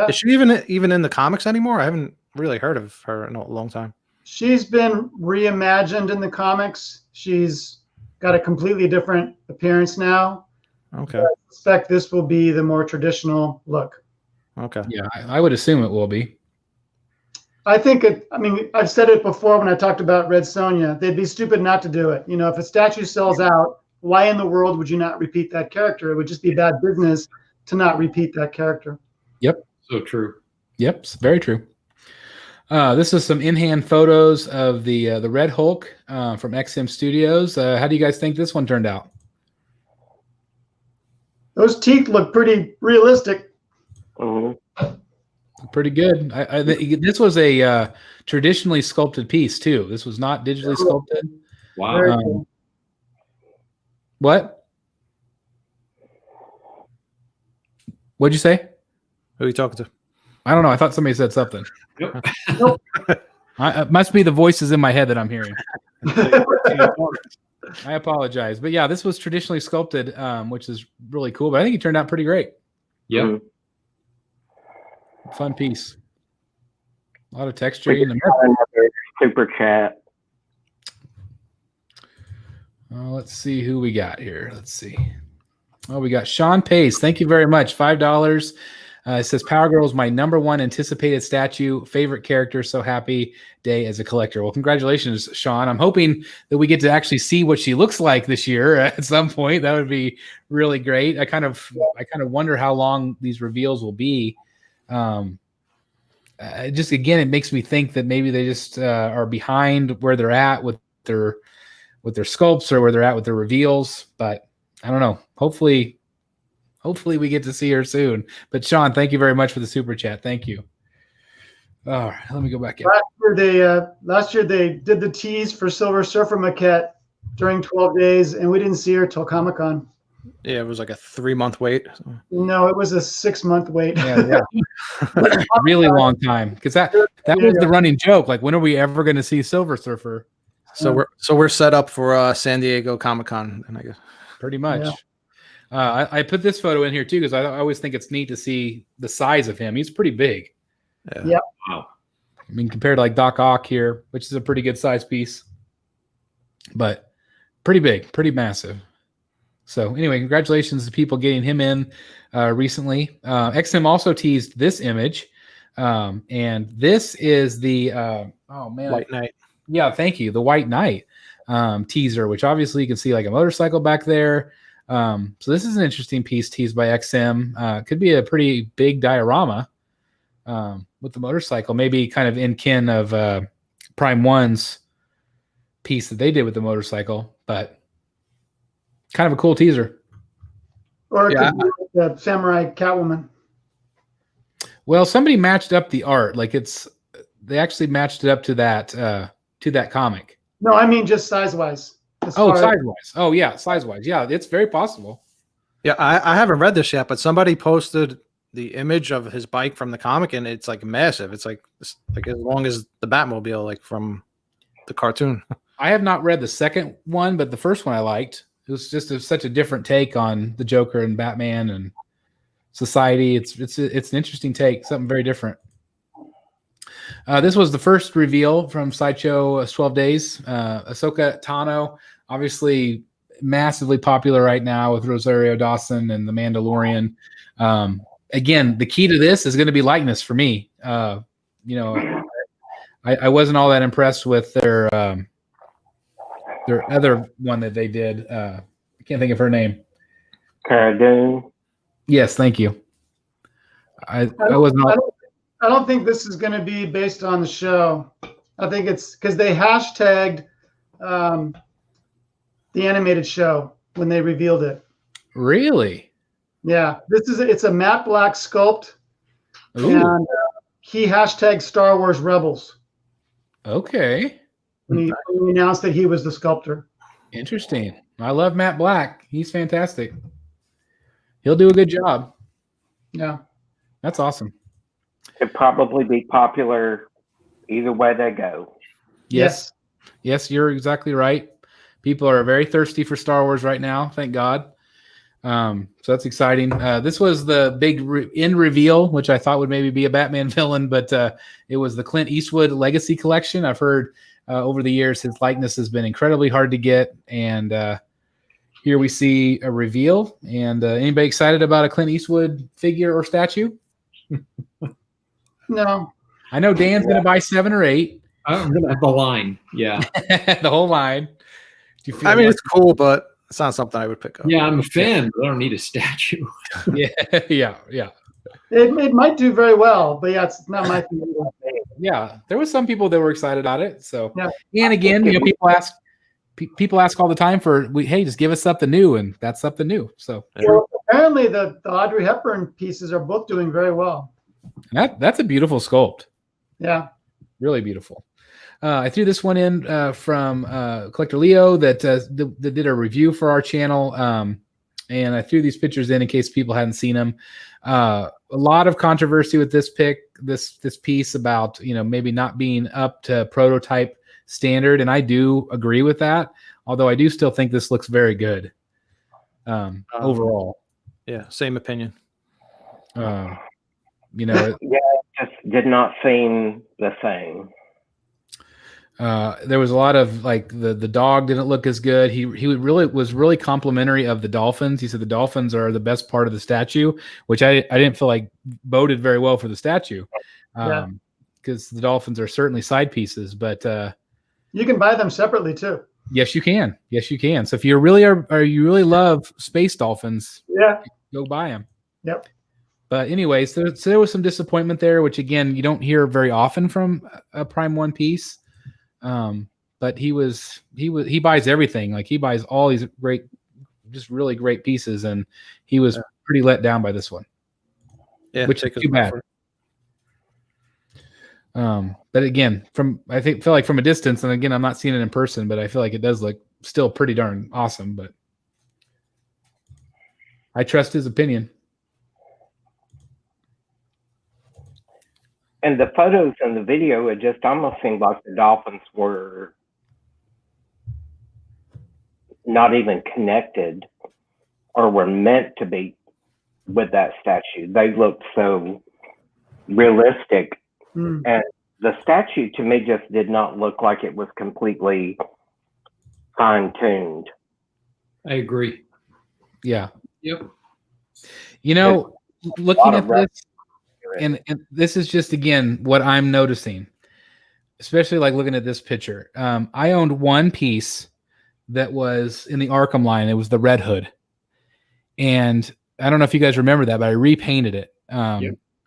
[SPEAKER 2] Is she even in the comics anymore? I haven't really heard of her in a long time.
[SPEAKER 5] She's been reimagined in the comics. She's got a completely different appearance now.
[SPEAKER 2] Okay.
[SPEAKER 5] I suspect this will be the more traditional look.
[SPEAKER 2] Okay.
[SPEAKER 1] Yeah, I would assume it will be.
[SPEAKER 5] I think I've said it before when I talked about Red Sonja. They'd be stupid not to do it. If a statue sells out, why in the world would you not repeat that character? It would just be bad business to not repeat that character.
[SPEAKER 1] Yep.
[SPEAKER 4] So true.
[SPEAKER 1] Yep. Very true. This is some in-hand photos of the Red Hulk from XM Studios. How do you guys think this one turned out?
[SPEAKER 5] Those teeth look pretty realistic.
[SPEAKER 1] Pretty good. This was a traditionally sculpted piece too. This was not digitally sculpted.
[SPEAKER 4] Wow.
[SPEAKER 5] Cool.
[SPEAKER 1] What? What'd you say?
[SPEAKER 2] Who are you talking to?
[SPEAKER 1] I don't know. I thought somebody said something.
[SPEAKER 4] Yep.
[SPEAKER 1] It must be the voices in my head that I'm hearing. I apologize. But yeah, this was traditionally sculpted, which is really cool. But I think it turned out pretty great.
[SPEAKER 4] Yep.
[SPEAKER 1] Fun piece. A lot of texturing.
[SPEAKER 3] Another super chat.
[SPEAKER 1] Let's see who we got here. Let's see. Oh, we got Sean Pace. Thank you very much. $5. It says Power Girl is my #1 anticipated statue, favorite character. So happy day as a collector. Well, congratulations, Sean. I'm hoping that we get to actually see what she looks like this year at some point. That would be really great. I kind of wonder how long these reveals will be. Again, it makes me think that maybe they just are behind where they're at with their sculpts or where they're at with their reveals. But I don't know. Hopefully we get to see her soon. But Sean, thank you very much for the super chat. Thank you. All right, let me go back in.
[SPEAKER 5] Last year they did the tease for Silver Surfer maquette during 12 days, and we didn't see her till Comic-Con.
[SPEAKER 2] Yeah, it was like a 3-month wait.
[SPEAKER 5] No, it was a 6-month wait.
[SPEAKER 1] Yeah. Really long time, because that was the running joke. Like, when are we ever going to see Silver Surfer?
[SPEAKER 2] So we're set up for San Diego Comic-Con, and I guess
[SPEAKER 1] pretty much.
[SPEAKER 5] Yeah.
[SPEAKER 1] I put this photo in here too because I always think it's neat to see the size of him. He's pretty big.
[SPEAKER 5] Yeah.
[SPEAKER 4] Wow.
[SPEAKER 1] I mean, compared to like Doc Ock here, which is a pretty good size piece, but pretty big, pretty massive. So anyway, congratulations to people getting him in recently. XM also teased this image, and this is the
[SPEAKER 2] White Knight.
[SPEAKER 1] Yeah, thank you. The White Knight teaser, which obviously you can see like a motorcycle back there. So this is an interesting piece teased by XM. Could be a pretty big diorama with the motorcycle, maybe kind of in kin of Prime One's piece that they did with the motorcycle, but kind of a cool teaser.
[SPEAKER 5] Or it could be the Samurai Catwoman.
[SPEAKER 1] Well, somebody matched up the art. Like they actually matched it up to that comic.
[SPEAKER 5] No, I mean just size-wise.
[SPEAKER 1] Size-wise. Oh, yeah, size-wise. Yeah, it's very possible.
[SPEAKER 2] Yeah, I haven't read this yet, but somebody posted the image of his bike from the comic, and it's like massive. It's like as long as the Batmobile, like from the cartoon.
[SPEAKER 1] I have not read the second one, but the first one I liked. It was just such a different take on the Joker and Batman and society. It's an interesting take, something very different. This was the first reveal from Sideshow 12 Days. Ahsoka Tano, obviously massively popular right now with Rosario Dawson and The Mandalorian. Again, the key to this is going to be likeness for me. I wasn't all that impressed with their other one that they did. I can't think of her name.
[SPEAKER 3] Cara Dune.
[SPEAKER 1] Yes, thank you. I was not.
[SPEAKER 5] I don't think this is going to be based on the show. I think it's because they hashtagged the animated show when they revealed it.
[SPEAKER 1] Really?
[SPEAKER 5] Yeah, it's a matte black sculpt,
[SPEAKER 1] Ooh.
[SPEAKER 5] and he hashtagged Star Wars Rebels.
[SPEAKER 1] Okay.
[SPEAKER 5] When he announced that he was the sculptor.
[SPEAKER 1] Interesting. I love Matt Black. He's fantastic. he'll do a good job.
[SPEAKER 5] Yeah.
[SPEAKER 1] That's awesome.
[SPEAKER 3] It'd probably be popular either way they go.
[SPEAKER 1] Yes. Yes, you're exactly right. People are very thirsty for Star Wars right now. Thank God. So that's exciting. This was the big end reveal, which I thought would maybe be a Batman villain, but it was the Clint Eastwood Legacy Collection. I've heard over the years his likeness has been incredibly hard to get, and here we see a reveal. And anybody excited about a Clint Eastwood figure or statue?
[SPEAKER 5] No.
[SPEAKER 1] I know Dan's going to buy 7 or 8.
[SPEAKER 4] I'm going to have the line. Yeah.
[SPEAKER 1] The whole line. Do you feel
[SPEAKER 2] it's cool, but it's not something I would pick up.
[SPEAKER 4] Yeah, I'm a fan, but I don't need a statue.
[SPEAKER 1] Yeah.
[SPEAKER 5] It might do very well, but yeah, it's not my thing.
[SPEAKER 1] Yeah, there was some people that were excited about it. So,
[SPEAKER 5] Yeah.
[SPEAKER 1] And again, people ask all the time for, hey, just give us something new, and that's something new. So
[SPEAKER 5] Well, apparently the Audrey Hepburn pieces are both doing very well.
[SPEAKER 1] that's a beautiful sculpt.
[SPEAKER 5] Yeah.
[SPEAKER 1] Really beautiful. I threw this one in from Collector Leo that did a review for our channel, and I threw these pictures in case people hadn't seen them. A lot of controversy with this piece about maybe not being up to prototype standard, and I do agree with that. Although I do still think this looks very good overall.
[SPEAKER 2] Yeah, same opinion.
[SPEAKER 3] Yeah, it just did not seem the same.
[SPEAKER 1] There was a lot of the dog didn't look as good. He was really complimentary of the dolphins. He said the dolphins are the best part of the statue, which I didn't feel like boded very well for the statue, because the dolphins are certainly side pieces. But
[SPEAKER 5] you can buy them separately too.
[SPEAKER 1] Yes, you can. Yes, you can. So if you really you really love space dolphins, go buy them.
[SPEAKER 5] Yep.
[SPEAKER 1] But anyways, so there was some disappointment there, which again you don't hear very often from a Prime 1 piece. But he buys everything. Like he buys all these just really great pieces, and he was pretty let down by this one. Yeah, which is too bad. But again, I feel like from a distance, and again, I'm not seeing it in person, but I feel like it does look still pretty darn awesome. But I trust his opinion.
[SPEAKER 3] And the photos and the video, it just almost seemed like the dolphins were not even connected or were meant to be with that statue. They looked so realistic. And the statue to me just did not look like it was completely fine-tuned.
[SPEAKER 4] I agree.
[SPEAKER 1] Yeah.
[SPEAKER 4] Yep.
[SPEAKER 1] Looking at this, and this is just, again, what I'm noticing, especially looking at this picture. I owned one piece that was in the Arkham line. It was the Red Hood. And I don't know if you guys remember that, but I repainted it.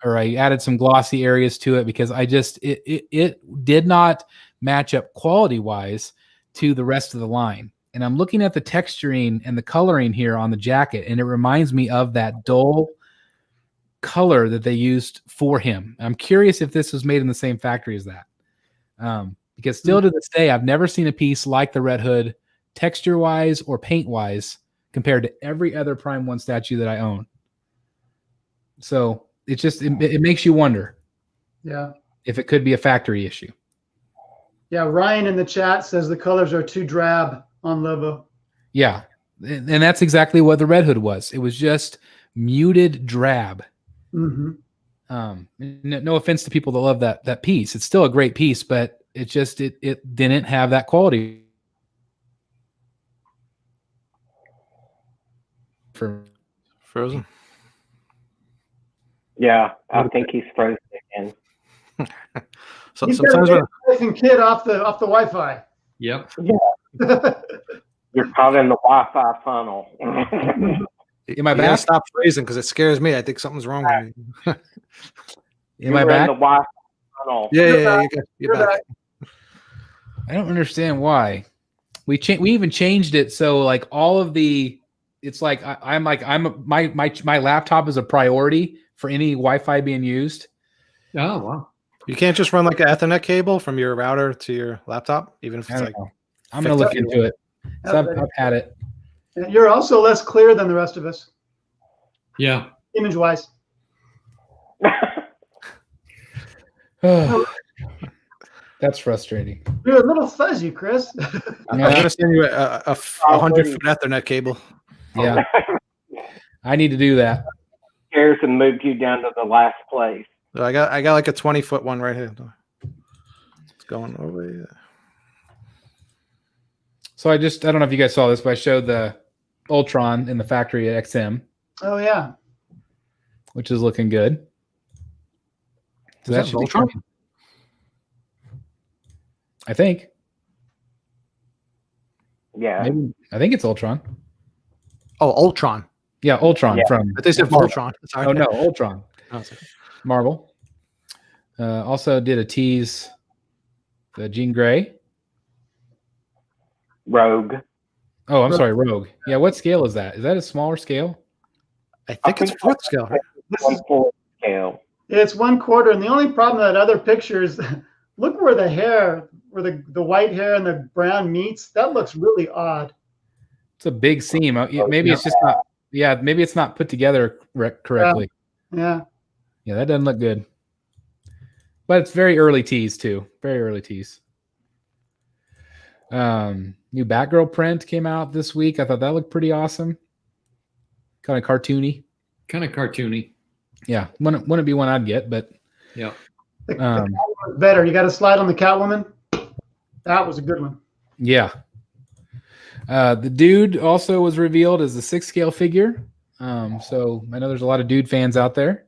[SPEAKER 1] Or I added some glossy areas to it because it did not match up quality-wise to the rest of the line. And I'm looking at the texturing and the coloring here on the jacket, and it reminds me of that dull color that they used for him. I'm curious if this was made in the same factory as that. Because still to this day, I've never seen a piece like the Red Hood texture-wise or paint-wise compared to every other Prime 1 statue that I own. So it makes you wonder if it could be a factory issue.
[SPEAKER 5] Yeah, Ryan in the chat says the colors are too drab on Lobo.
[SPEAKER 1] Yeah, and that's exactly what the Red Hood was. It was just muted drab. No offense to people that love that piece. It's still a great piece, but it didn't have that quality.
[SPEAKER 2] Frozen.
[SPEAKER 3] Yeah, I think he's frozen again.
[SPEAKER 5] So sometimes when kid off the Wi-Fi.
[SPEAKER 4] Yep.
[SPEAKER 3] Yeah. You're caught in the Wi-Fi funnel.
[SPEAKER 2] Am I back? Stop freezing because it scares me. I think something's wrong with me.
[SPEAKER 1] Am I back?
[SPEAKER 3] In the Wi-Fi funnel.
[SPEAKER 2] Yeah. You're back.
[SPEAKER 1] I don't understand why. We even changed it so all of the. It's like my laptop is a priority for any Wi-Fi being used.
[SPEAKER 4] Oh wow!
[SPEAKER 2] You can't just run an Ethernet cable from your router to your laptop, even if it's
[SPEAKER 1] I'm going to look into it. So I've had it.
[SPEAKER 5] You're also less clear than the rest of us.
[SPEAKER 4] Yeah.
[SPEAKER 5] image wise.
[SPEAKER 1] That's frustrating.
[SPEAKER 5] You're a little fuzzy, Chris.
[SPEAKER 2] I'm gonna send you a 100-foot Ethernet cable.
[SPEAKER 1] Yeah, I need to do that.
[SPEAKER 3] Cares and moved you down to the last place.
[SPEAKER 2] So I got like a 20-foot one right here. It's going over here.
[SPEAKER 1] So I don't know if you guys saw this, but I showed the Ultron in the factory at XM,
[SPEAKER 5] Oh yeah.
[SPEAKER 1] which is looking good. So
[SPEAKER 2] Is that
[SPEAKER 1] should be
[SPEAKER 2] Ultron?
[SPEAKER 1] coming. I think.
[SPEAKER 3] Yeah.
[SPEAKER 1] Maybe, I think it's Ultron.
[SPEAKER 2] Oh, Ultron.
[SPEAKER 1] Yeah, Ultron
[SPEAKER 3] Yeah.
[SPEAKER 1] from.
[SPEAKER 2] But they said
[SPEAKER 1] Marvel.
[SPEAKER 2] Voltron. Sorry.
[SPEAKER 1] Oh no, Ultron.
[SPEAKER 2] Oh, it's okay.
[SPEAKER 1] Marvel. Also did a tease. The Jean Grey.
[SPEAKER 3] Rogue.
[SPEAKER 1] Oh, I'm sorry, Rogue. Yeah, what scale is that? Is that a smaller scale?
[SPEAKER 2] I think it's fourth scale. Right?
[SPEAKER 5] This
[SPEAKER 3] On
[SPEAKER 5] is,
[SPEAKER 3] full scale.
[SPEAKER 5] it's 1/4, and the only problem with that other picture is look where the hair, where the white hair and the brown meets. That looks really odd.
[SPEAKER 1] It's a big seam. Maybe it's just not. Yeah, maybe it's not put together correctly.
[SPEAKER 5] Yeah.
[SPEAKER 1] Yeah, that doesn't look good. But it's very early tease too. Very early tease. New Batgirl print came out this week. I thought that looked pretty awesome. Kind of cartoony.
[SPEAKER 4] Kind of cartoony.
[SPEAKER 1] Yeah, wouldn't be one I'd get, but
[SPEAKER 4] Yeah.
[SPEAKER 5] The Catwoman's better. You got to slide on the Catwoman. That was a good one.
[SPEAKER 1] yeah. The dude also was revealed as the 6 scale figure. So I know there's a lot of dude fans out there.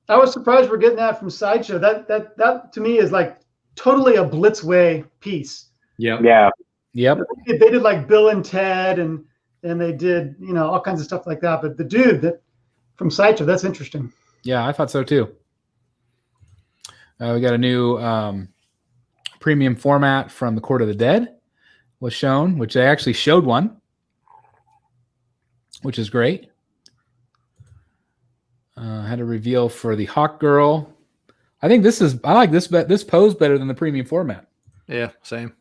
[SPEAKER 5] I was surprised we're getting that from Sideshow. That to me is like totally a Blitzway piece.
[SPEAKER 4] Yeah.
[SPEAKER 3] Yeah.
[SPEAKER 1] Yep.
[SPEAKER 5] They did like Bill and Ted, and they did all kinds of stuff like that. But the dude that from Sideshow, that's interesting.
[SPEAKER 1] Yeah, I thought so too. We got a new premium format from the Court of the Dead was shown, which they actually showed one, which is great. Had a reveal for the Hawk Girl. I like this pose better than the premium format.
[SPEAKER 2] Yeah, same.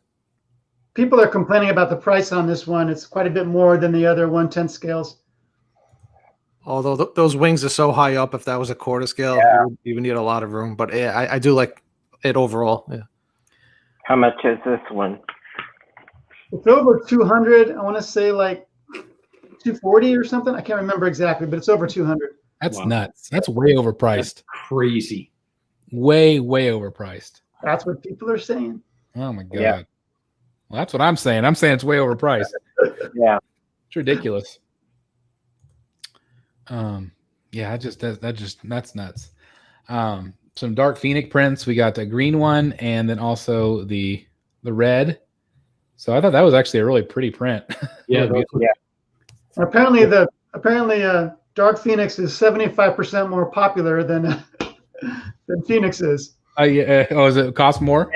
[SPEAKER 5] People are complaining about the price on this one. It's quite a bit more than the other 1/10 scales.
[SPEAKER 2] Although those wings are so high up, if that was a quarter scale, you would need a lot of room. But yeah, I do like it overall. Yeah.
[SPEAKER 3] How much is this one?
[SPEAKER 5] It's over 200. I want to say like 240 or something. I can't remember exactly, but it's over 200.
[SPEAKER 1] That's
[SPEAKER 4] Wow.
[SPEAKER 1] nuts. That's way overpriced.
[SPEAKER 4] Crazy.
[SPEAKER 1] Way overpriced.
[SPEAKER 5] That's what people are saying.
[SPEAKER 1] Oh my god.
[SPEAKER 3] Yeah.
[SPEAKER 1] Well, that's what I'm saying. I'm saying it's way overpriced.
[SPEAKER 3] Yeah.
[SPEAKER 1] It's ridiculous. Yeah, that's nuts. Some Dark Phoenix prints. We got the green one and then also the red. So I thought that was actually a really pretty print.
[SPEAKER 4] Yeah.
[SPEAKER 1] Really beautiful.
[SPEAKER 5] And apparently Dark Phoenix is 75% more popular than Phoenix is.
[SPEAKER 1] Does it cost more?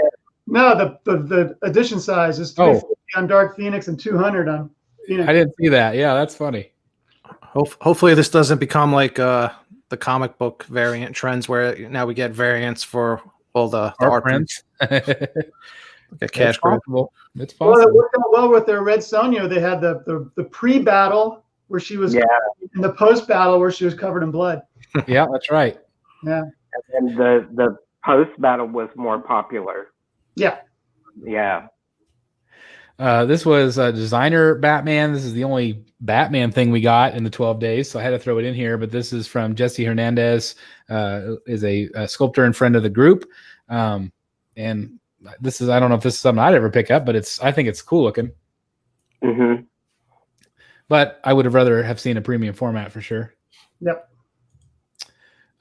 [SPEAKER 5] No, the edition size is 350 on Dark Phoenix and 200 on Phoenix.
[SPEAKER 1] I didn't see that. Yeah, that's funny.
[SPEAKER 2] Hopefully this doesn't become like the comic book variant trends where now we get variants for all the art prints. Like a cash grab.
[SPEAKER 1] It's
[SPEAKER 5] Well, it
[SPEAKER 1] possible.
[SPEAKER 5] worked out well with their Red Sonja. They had the pre-battle where she was in the post-battle where she was covered in blood.
[SPEAKER 1] Yeah, that's right.
[SPEAKER 5] Yeah.
[SPEAKER 3] And the post battle was more popular.
[SPEAKER 5] Yeah.
[SPEAKER 3] Yeah.
[SPEAKER 1] This was a designer Batman. This is the only Batman thing we got in the 12 days, so I had to throw it in here. But this is from Jesse Hernandez, is a sculptor and friend of the group. And this is, I don't know if this is something I'd ever pick up, but I think it's cool looking.
[SPEAKER 3] Mm-hmm.
[SPEAKER 1] But I would have rather have seen a premium format for sure.
[SPEAKER 5] Yep.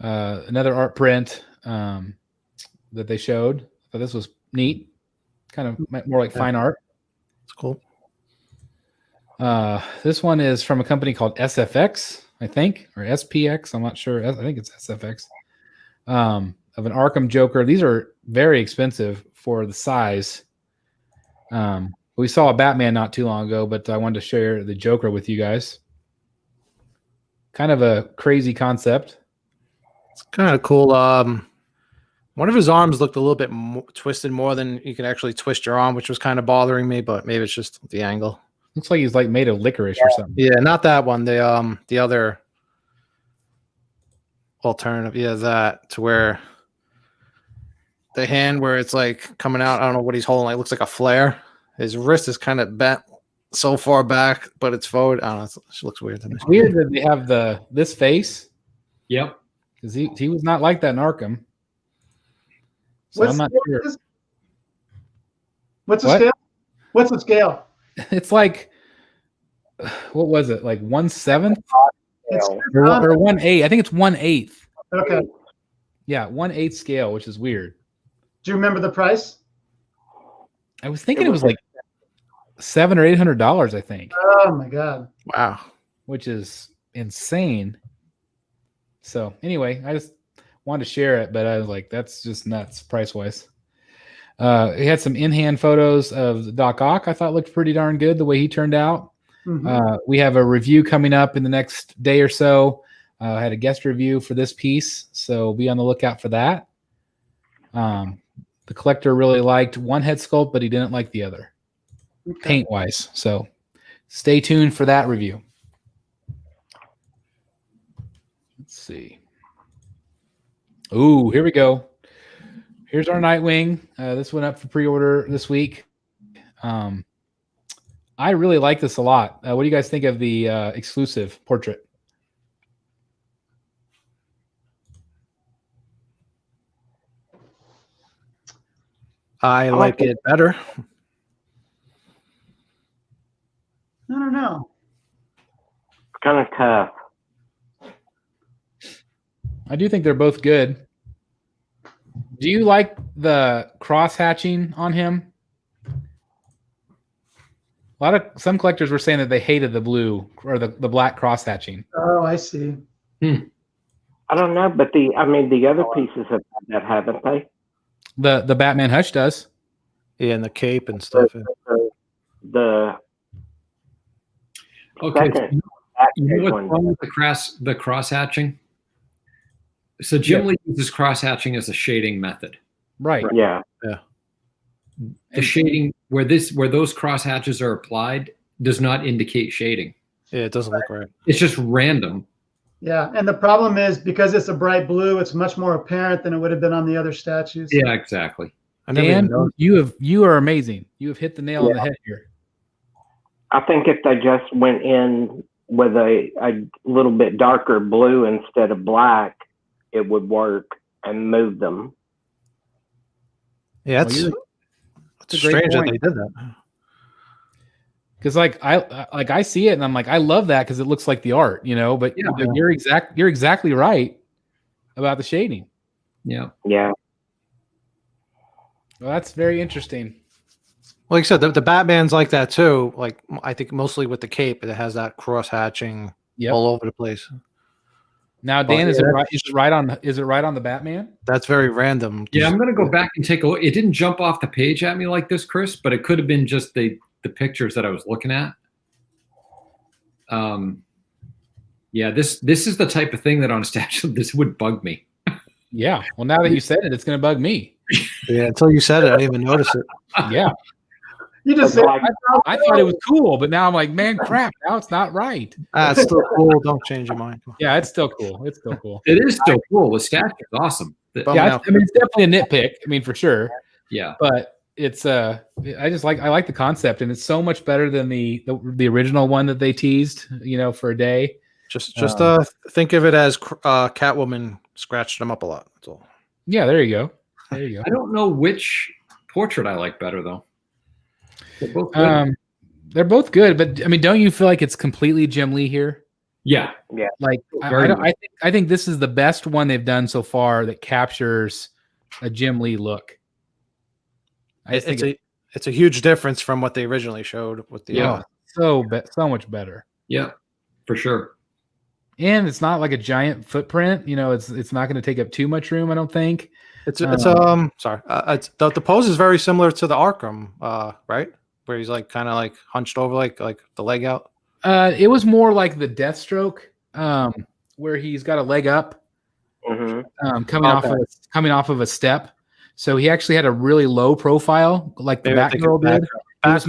[SPEAKER 1] Another art print that they showed. So this was neat. Kind of more like fine art.
[SPEAKER 2] It's cool.
[SPEAKER 1] This one is from a company called SFX, I think, or SPX. I'm not sure. I think it's SFX. Of an Arkham Joker. These are very expensive for the size. We saw a Batman not too long ago, but I wanted to share the Joker with you guys. Kind of a crazy concept.
[SPEAKER 2] It's kind of cool. One of his arms looked a little bit twisted more than you could actually twist your arm, which was kind of bothering me, but maybe it's just the angle.
[SPEAKER 1] Looks like he's like made of licorice or something.
[SPEAKER 2] Yeah, not that one. The other alternative. Yeah, that to where the hand where it's like coming out. I don't know what he's holding. Like, looks like a flare. His wrist is kind of bent so far back, but it's forward. I don't know. It looks weird to me.
[SPEAKER 1] It's weird that they have this face.
[SPEAKER 4] Yep.
[SPEAKER 1] Because he was not like that in Arkham. So I'm not sure.
[SPEAKER 5] What's the scale? What's the scale?
[SPEAKER 1] It's like, what was it? Like 1/7
[SPEAKER 5] It's
[SPEAKER 1] or 1/8. I think it's 1/8.
[SPEAKER 5] okay.
[SPEAKER 1] Yeah, 1/8 scale, which is weird.
[SPEAKER 5] Do you remember the price?
[SPEAKER 1] I was thinking it was like $700 or $800. I think.
[SPEAKER 5] Oh my god!
[SPEAKER 2] Wow.
[SPEAKER 1] Which is insane. So anyway, I just wanted to share it, but I was like, that's just nuts price wise. He had some in-hand photos of Doc Ock. I thought looked pretty darn good the way he turned out.
[SPEAKER 5] Mm-hmm.
[SPEAKER 1] We have a review coming up in the next day or so. I had a guest review for this piece, so be on the lookout for that. The collector really liked one head sculpt, but he didn't like the other, paint-wise. So stay tuned for that review. Let's see. Ooh, here we go. Here's our Nightwing. This went up for pre-order this week. I really like this a lot. What do you guys think of the exclusive portrait?
[SPEAKER 2] I like it better.
[SPEAKER 5] I don't know.
[SPEAKER 3] It's kind of tough.
[SPEAKER 1] I do think they're both good. Do you like the cross hatching on him? Some collectors were saying that they hated the blue or the black cross hatching.
[SPEAKER 5] Oh, I see.
[SPEAKER 3] I don't know, but the other pieces have that, haven't they?
[SPEAKER 1] The Batman Hutch does.
[SPEAKER 2] Yeah, and the cape and stuff.
[SPEAKER 3] The
[SPEAKER 4] Okay.
[SPEAKER 3] second
[SPEAKER 4] You know what's
[SPEAKER 3] one.
[SPEAKER 4] wrong with the cross hatching? So Jim Lee uses cross hatching as a shading method.
[SPEAKER 1] Right.
[SPEAKER 3] Yeah.
[SPEAKER 4] The shading where those cross hatches are applied does not indicate shading.
[SPEAKER 2] Yeah, it doesn't look right.
[SPEAKER 4] It's just random.
[SPEAKER 5] Yeah, and the problem is because it's a bright blue, it's much more apparent than it would have been on the other statues.
[SPEAKER 4] Yeah, exactly.
[SPEAKER 1] Dan, you are amazing. You have hit the nail on the head here.
[SPEAKER 3] I think if they just went in with a little bit darker blue instead of black, it would work and move them.
[SPEAKER 2] Yeah, it's strange that they did that.
[SPEAKER 1] Because I see it and I'm like, I love that because it looks like the art, you know. But you're exactly right about the shading.
[SPEAKER 4] Yeah.
[SPEAKER 3] Yeah.
[SPEAKER 1] Well, that's very interesting.
[SPEAKER 2] Like I said, the Batman's like that too. Like I think mostly with the cape, it has that cross hatching all over the place.
[SPEAKER 1] Now, Dan, is it right on the Batman?
[SPEAKER 2] That's very random.
[SPEAKER 4] Yeah, I'm gonna go back and take a look. It didn't jump off the page at me like this, Chris, but it could have been just the pictures that I was looking at. Yeah, this is the type of thing that on a statue this would bug me.
[SPEAKER 1] Yeah. Well, now that you said it, it's going to bug me.
[SPEAKER 2] Yeah, until you said it, I didn't even notice it.
[SPEAKER 1] Yeah.
[SPEAKER 5] You just said,
[SPEAKER 1] I thought it was cool, but now I'm like, man, crap. Now it's not right.
[SPEAKER 2] It's still cool. Don't change your mind.
[SPEAKER 1] Yeah, it's still cool. It's still cool.
[SPEAKER 4] It is still cool. The statue is awesome.
[SPEAKER 1] Yeah, it's definitely a nitpick. I mean, for sure.
[SPEAKER 4] Yeah.
[SPEAKER 1] But it's I like the concept, and it's so much better than the original one that they teased, you know, for a day.
[SPEAKER 2] Just think of it as Catwoman scratched them up a lot. That's all.
[SPEAKER 1] Yeah, there you go. There you go.
[SPEAKER 4] I don't know which portrait I like better though. They're both good.
[SPEAKER 1] They're both good, but I mean, don't you feel like it's completely Jim Lee here?
[SPEAKER 4] Yeah.
[SPEAKER 3] Yeah.
[SPEAKER 1] Like I think this is the best one they've done so far that captures a Jim Lee look.
[SPEAKER 2] It's a huge difference from what they originally showed with the
[SPEAKER 1] so much better.
[SPEAKER 4] Yeah, for sure.
[SPEAKER 1] And it's not like a giant footprint. You know, it's not going to take up too much room. I don't think.
[SPEAKER 2] The pose is very similar to the Arkham, right? Where he's like kind of like hunched over, like the leg out.
[SPEAKER 1] It was more like the Deathstroke, where he's got a leg up, coming off of a step. So he actually had a really low profile, like the Batgirl did. It was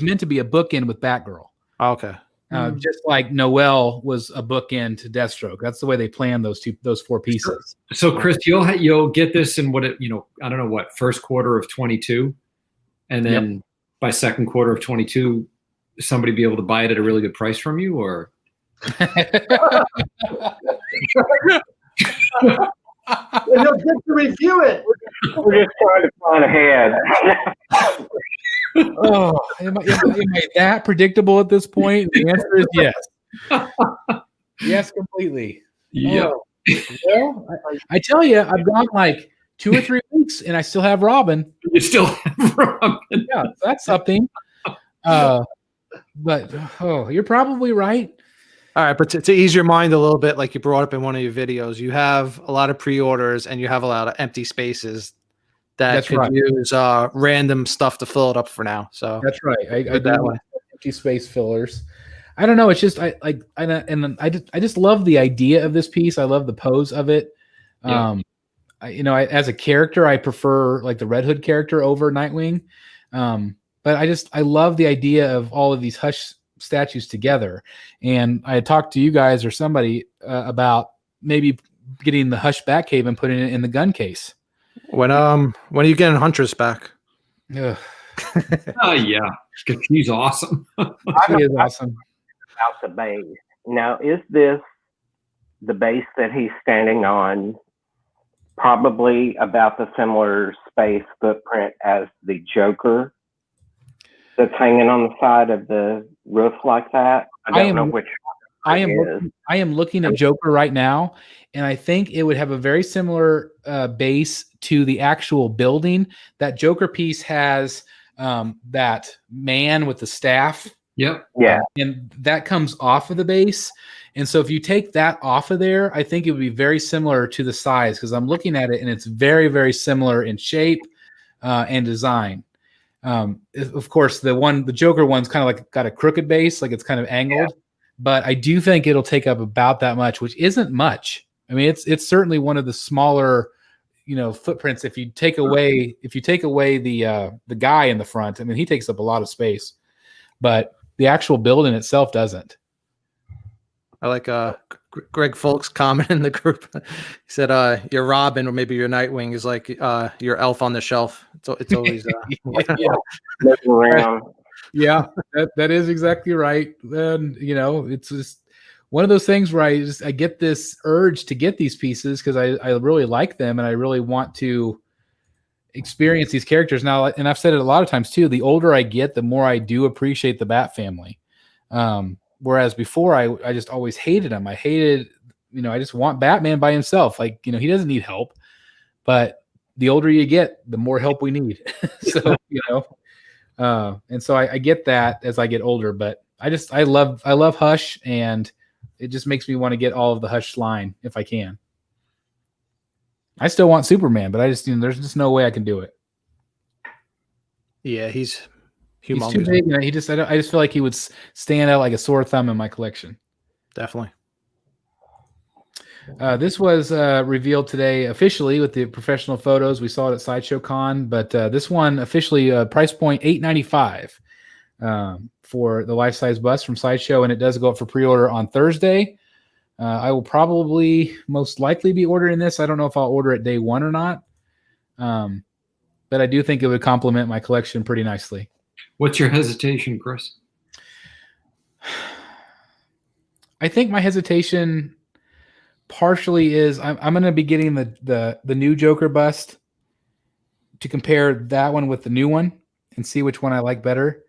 [SPEAKER 1] meant to be a bookend with Batgirl.
[SPEAKER 2] Okay.
[SPEAKER 1] Just like Noel was a bookend to Deathstroke. That's the way they planned those four pieces.
[SPEAKER 4] So Chris, you'll get this in I don't know what, first quarter of 22, and then by second quarter of 22, somebody be able to buy it at a really good price from you, or?
[SPEAKER 5] And they'll get to review it.
[SPEAKER 3] We're just trying to plan ahead.
[SPEAKER 1] Oh, am I that predictable at this point? The answer is yes. Yes, completely.
[SPEAKER 4] Yeah.
[SPEAKER 1] Oh, well, I tell you, I've gone like 2 or 3 weeks, and I still have Robin.
[SPEAKER 4] You still have Robin.
[SPEAKER 1] Yeah, that's something. But you're probably right.
[SPEAKER 2] All right, but to ease your mind a little bit, like you brought up in one of your videos, you have a lot of pre-orders and you have a lot of empty spaces that could use random stuff to fill it up for now. So
[SPEAKER 1] that's right. I do that one. Empty space fillers. I don't know. It's just I just love the idea of this piece. I love the pose of it. Yeah. As a character, I prefer like the Red Hood character over Nightwing. But I love the idea of all of these Hush statues together. And I had talked to you guys or somebody about maybe getting the Hush Batcave and putting it in the gun case.
[SPEAKER 2] When are you getting Huntress back?
[SPEAKER 4] Oh yeah, she's awesome.
[SPEAKER 1] She is awesome.
[SPEAKER 3] About the base. Now, is this the base that he's standing on? Probably about the similar space footprint as the Joker that's hanging on the side of the roof like that. I don't know which one
[SPEAKER 1] I am looking at Joker right now, and I think it would have a very similar base to the actual building. That Joker piece has that man with the staff.
[SPEAKER 4] Yep.
[SPEAKER 3] Yeah.
[SPEAKER 1] And that comes off of the base. And so if you take that off of there, I think it would be very similar to the size, because I'm looking at it and it's very, very similar in shape and design. Of course, the Joker one's kind of like got a crooked base, like it's kind of angled, but I do think it'll take up about that much, which isn't much. I mean, it's certainly one of the smaller, footprints. If you take away the guy in the front, I mean, he takes up a lot of space, but the actual building itself doesn't.
[SPEAKER 2] I like Greg Folk's comment in the group. He said, "Your Robin or maybe your Nightwing is like your Elf on the Shelf." It's always
[SPEAKER 3] looking around.
[SPEAKER 1] Yeah, that is exactly right. And it's just one of those things where I get this urge to get these pieces because I really like them and I really want to experience these characters now. And I've said it a lot of times too. The older I get, the more I do appreciate the Bat family. Whereas before I just always hated him. I hated, I just want Batman by himself. Like, he doesn't need help, but the older you get, the more help we need. So, and so I get that as I get older, but I love Hush, and it just makes me want to get all of the Hush line if I can. I still want Superman, but I just, there's just no way I can do it.
[SPEAKER 2] Yeah, he's
[SPEAKER 1] too big. I just feel like he would stand out like a sore thumb in my collection.
[SPEAKER 2] Definitely.
[SPEAKER 1] This was revealed today officially with the professional photos. We saw it at Sideshow Con, but this one officially price point $895 for the life-size bust from Sideshow, and it does go up for pre-order on Thursday. I will probably most likely be ordering this. I don't know if I'll order it day one or not, but I do think it would complement my collection pretty nicely.
[SPEAKER 4] What's your hesitation, Chris?
[SPEAKER 1] I think my hesitation partially is I'm going to be getting the new Joker bust to compare that one with the new one and see which one I like better.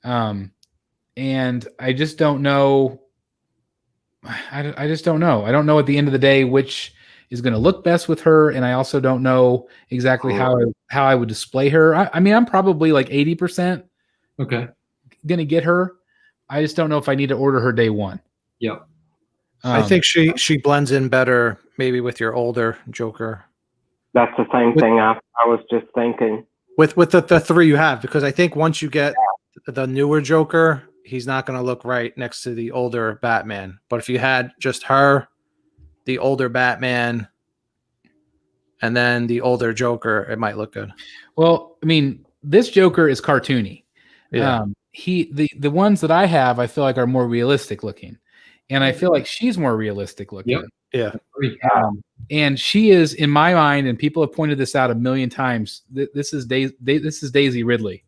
[SPEAKER 1] And I just don't know. I just don't know. I don't know at the end of the day which is going to look best with her, and I also don't know exactly how I would display her. I mean, I'm probably like 80%
[SPEAKER 4] okay
[SPEAKER 1] going to get her. I just don't know if I need to order her day one.
[SPEAKER 4] Yep.
[SPEAKER 2] I think she blends in better maybe with your older Joker.
[SPEAKER 3] That's the same thing I was just thinking.
[SPEAKER 2] With the three you have, because I think once you get the newer Joker, he's not going to look right next to the older Batman. But if you had just her, the older Batman, and then the older Joker, it might look good.
[SPEAKER 1] Well, I mean, this Joker is cartoony.
[SPEAKER 2] Yeah.
[SPEAKER 1] the ones that I have, I feel like are more realistic looking, and I feel like she's more realistic looking.
[SPEAKER 4] Yep.
[SPEAKER 2] Yeah.
[SPEAKER 1] And she is, in my mind, and people have pointed this out a million times. This is Daisy Ridley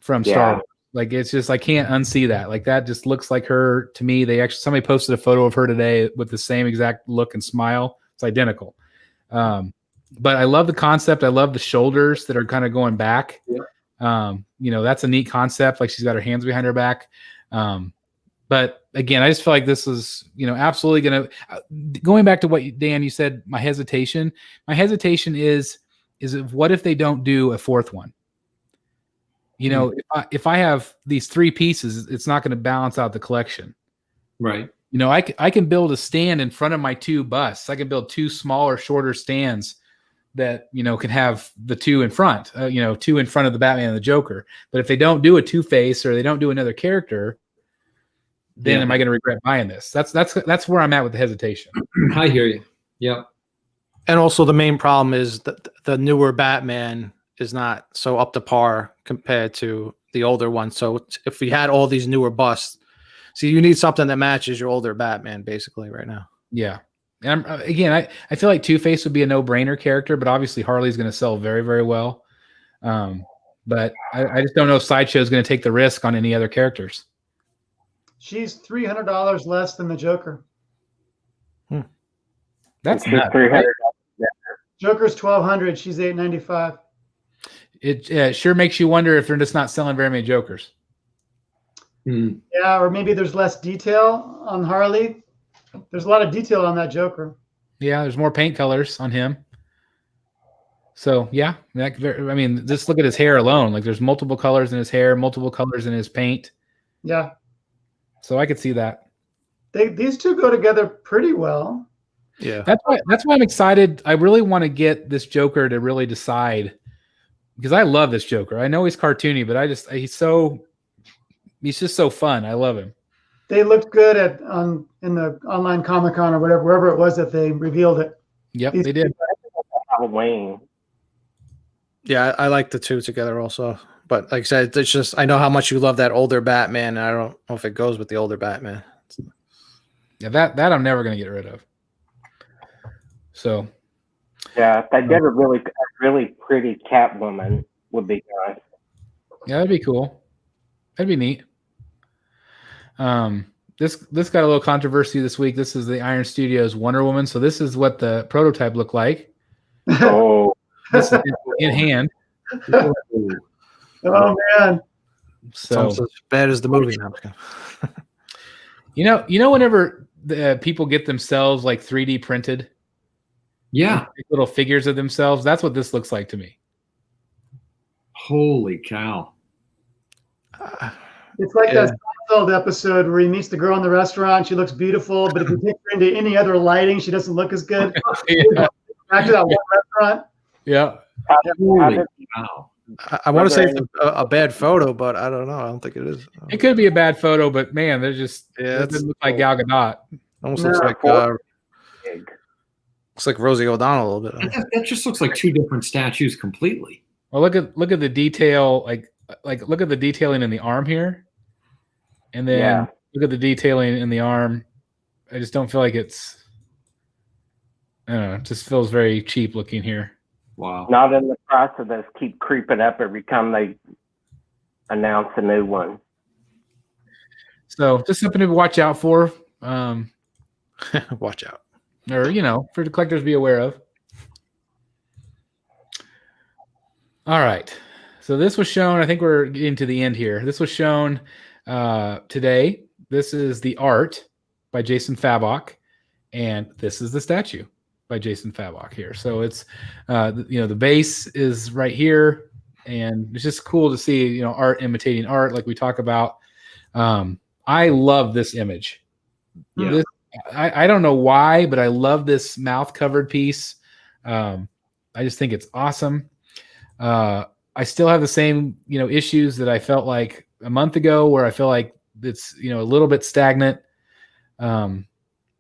[SPEAKER 1] from Star Wars. Like, it's just, I can't unsee that. Like, that just looks like her to me. Somebody posted a photo of her today with the same exact look and smile. It's identical. But I love the concept. I love the shoulders that are kind of going back.
[SPEAKER 4] Yeah.
[SPEAKER 1] That's a neat concept. Like, she's got her hands behind her back. But again, I just feel like this is, absolutely going to, going back to what Dan, you said, my hesitation is what if they don't do a fourth one? If I have these three pieces, it's not going to balance out the collection.
[SPEAKER 4] Right.
[SPEAKER 1] I can build a stand in front of my two busts. I can build two smaller, shorter stands that, can have the two in front, two in front of the Batman and the Joker. But if they don't do a Two-Face or they don't do another character, then am I going to regret buying this? That's where I'm at with the hesitation.
[SPEAKER 4] I hear you. Yeah.
[SPEAKER 2] And also the main problem is that the newer Batman is not so up to par compared to the older one. So if we had all these newer busts, you need something that matches your older Batman basically right now.
[SPEAKER 1] Yeah. And I feel like Two-Face would be a no-brainer character, but obviously Harley's going to sell very, very well. But I just don't know if Sideshow is going to take the risk on any other characters.
[SPEAKER 5] She's $300 less than the Joker.
[SPEAKER 1] That's not $300.
[SPEAKER 5] Right? Joker's $1,200. She's $895.
[SPEAKER 1] It sure makes you wonder if they're just not selling very many Jokers.
[SPEAKER 5] Yeah, or maybe there's less detail on Harley. There's a lot of detail on that Joker.
[SPEAKER 1] Yeah, there's more paint colors on him. So yeah, just look at his hair alone. Like, there's multiple colors in his hair, multiple colors in his paint.
[SPEAKER 5] Yeah.
[SPEAKER 1] So I could see that.
[SPEAKER 5] These two go together pretty well.
[SPEAKER 2] Yeah.
[SPEAKER 1] That's why I'm excited. I really want to get this Joker to really decide, because I love this Joker. I know he's cartoony, but he's just so fun. I love him.
[SPEAKER 5] They looked good in the online Comic-Con or wherever it was that they revealed it.
[SPEAKER 1] Yep, they did.
[SPEAKER 3] Halloween.
[SPEAKER 2] Yeah, I like the two together also. But like I said, it's just, I know how much you love that older Batman, and I don't know if it goes with the older Batman.
[SPEAKER 1] Yeah, that I'm never going to get rid of. So.
[SPEAKER 3] Yeah, if they did a really pretty Catwoman would be nice.
[SPEAKER 1] Yeah, that'd be cool. That'd be neat. This got a little controversy this week. This is the Iron Studios Wonder Woman. So this is what the prototype looked like.
[SPEAKER 3] Oh.
[SPEAKER 1] This is in hand.
[SPEAKER 5] Oh man!
[SPEAKER 2] So almost as bad as the movie now.
[SPEAKER 1] Whenever the people get themselves like 3D printed,
[SPEAKER 4] like
[SPEAKER 1] little figures of themselves, that's what this looks like to me.
[SPEAKER 4] Holy cow!
[SPEAKER 5] It's like that Seinfeld episode where he meets the girl in the restaurant. She looks beautiful, but if you take her into any other lighting, she doesn't look as good. Back to that one restaurant.
[SPEAKER 1] Yeah.
[SPEAKER 4] Holy cow!
[SPEAKER 2] I want to say it's a bad photo, but I don't know. I don't think it is.
[SPEAKER 1] It could be a bad photo, but man, they're just it doesn't look like Gal Gadot.
[SPEAKER 2] Almost looks like Rosie O'Donnell a little bit.
[SPEAKER 4] That just looks like two different statues completely.
[SPEAKER 1] Well, look at the detail, like look at the detailing in the arm here, and then look at the detailing in the arm. I just don't feel like it's. I don't know. It just feels very cheap looking here.
[SPEAKER 4] Wow.
[SPEAKER 3] Not in the price of this keep creeping up every time they announce a new one.
[SPEAKER 1] So just something to watch out for.
[SPEAKER 2] Watch out.
[SPEAKER 1] Or, for the collectors to be aware of. All right. So this was shown, I think we're getting to the end here. This was shown today. This is the art by Jason Fabok, and this is the statue by Jason Fabok here. So it's, the base is right here, and it's just cool to see, art imitating art like we talk about. I love this image. Yeah. I don't know why, but I love this mouth covered piece. I just think it's awesome. I still have the same, issues that I felt like a month ago, where I feel like it's, a little bit stagnant.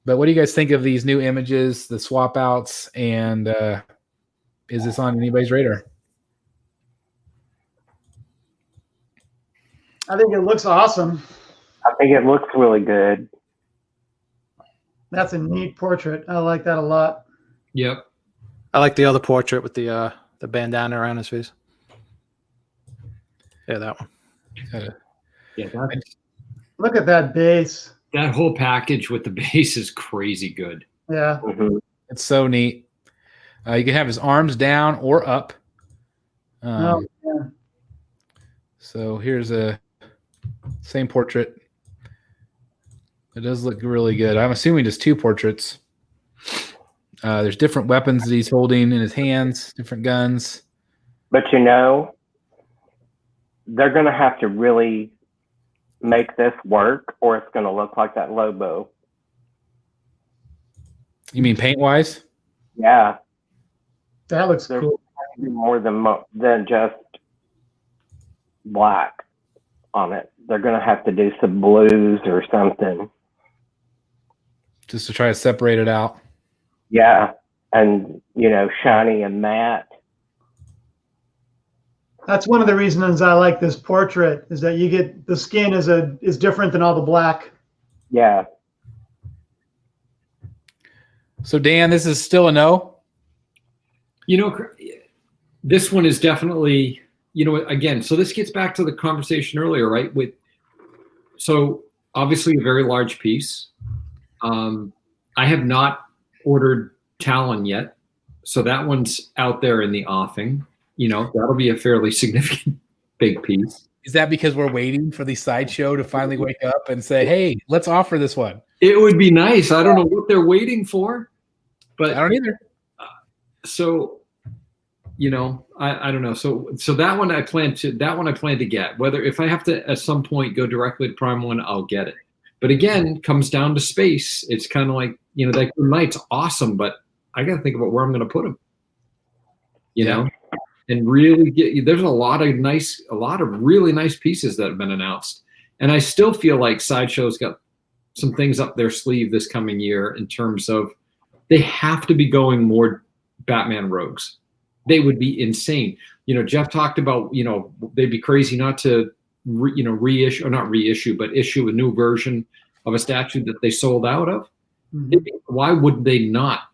[SPEAKER 1] But what do you guys think of these new images, the swap outs, and is this on anybody's radar?
[SPEAKER 5] I think it looks awesome.
[SPEAKER 3] I think it looks really good.
[SPEAKER 5] That's a neat portrait. I like that a lot.
[SPEAKER 4] Yep.
[SPEAKER 2] I like the other portrait with the bandana around his face. Yeah, that one.
[SPEAKER 4] Yeah,
[SPEAKER 5] Look at that base.
[SPEAKER 4] that whole package with the base is crazy good.
[SPEAKER 5] Yeah.
[SPEAKER 3] Mm-hmm.
[SPEAKER 1] It's so neat. You can have his arms down or up.
[SPEAKER 5] Yeah.
[SPEAKER 1] So here's a same portrait. It does look really good. I'm assuming just two portraits. There's different weapons that he's holding in his hands, different guns.
[SPEAKER 3] But they're going to have to really make this work, or it's going to look like that Lobo.
[SPEAKER 1] You mean paint-wise?
[SPEAKER 3] Yeah.
[SPEAKER 5] That looks
[SPEAKER 3] There's
[SPEAKER 5] cool.
[SPEAKER 3] more than just black on it. They're going to have to do some blues or something.
[SPEAKER 1] Just to try to separate it out.
[SPEAKER 3] Yeah. And, shiny and matte.
[SPEAKER 5] That's one of the reasons I like this portrait, is that you get the skin is different than all the black.
[SPEAKER 3] Yeah.
[SPEAKER 1] So Dan, this is still a no?
[SPEAKER 4] This one is definitely, again, so this gets back to the conversation earlier, right? So obviously a very large piece. I have not ordered Talon yet. So that one's out there in the offing. That'll be a fairly significant big piece.
[SPEAKER 1] Is that because we're waiting for the sideshow to finally wake up and say, hey, let's offer this one?
[SPEAKER 4] It would be nice. I don't know what they're waiting for, but
[SPEAKER 1] I don't either.
[SPEAKER 4] So, I don't know. So that one I plan to get. Whether if I have to at some point go directly to Prime One, I'll get it. But again, comes down to space. It's kind of like, that Knight's awesome, but I got to think about where I'm going to put him. And really there's a lot of really nice pieces that have been announced. And I still feel like Sideshow's got some things up their sleeve this coming year in terms of they have to be going more Batman rogues. They would be insane. Jeff talked about, they'd be crazy not to reissue, or not reissue, but issue a new version of a statue that they sold out of. Mm-hmm. Why would they not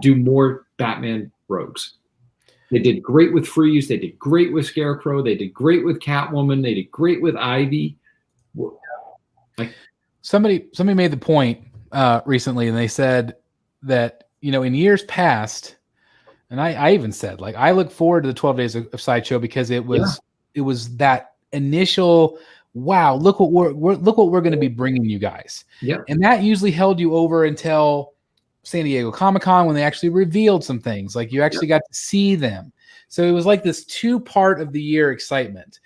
[SPEAKER 4] do more Batman rogues? They did great with Freeze. They did great with Scarecrow. They did great with Catwoman. They did great with Ivy.
[SPEAKER 1] Somebody made the point recently, and they said that, in years past, and I even said, like, I look forward to the 12 days of Sideshow because it was that initial, wow, look what we're going to be bringing you guys.
[SPEAKER 4] Yeah.
[SPEAKER 1] And that usually held you over until San Diego Comic-Con, when they actually revealed some things, like you actually got to see them. So it was like this 2-part of the year excitement.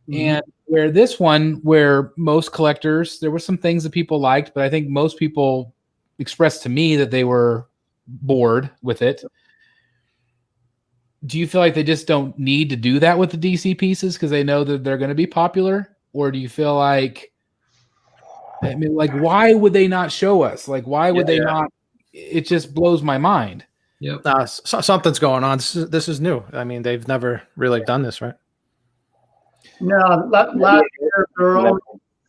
[SPEAKER 1] Mm-hmm. And where this one, where most collectors, there were some things that people liked, but I think most people expressed to me that they were bored with it. Do you feel like they just don't need to do that with the DC pieces because they know that they're going to be popular? Or do you feel like, why would they not show us? Like, why would they not? It just blows my mind.
[SPEAKER 4] Yep.
[SPEAKER 2] Something's going on. This is new. I mean, they've never really done this, right?
[SPEAKER 5] No, last year there were only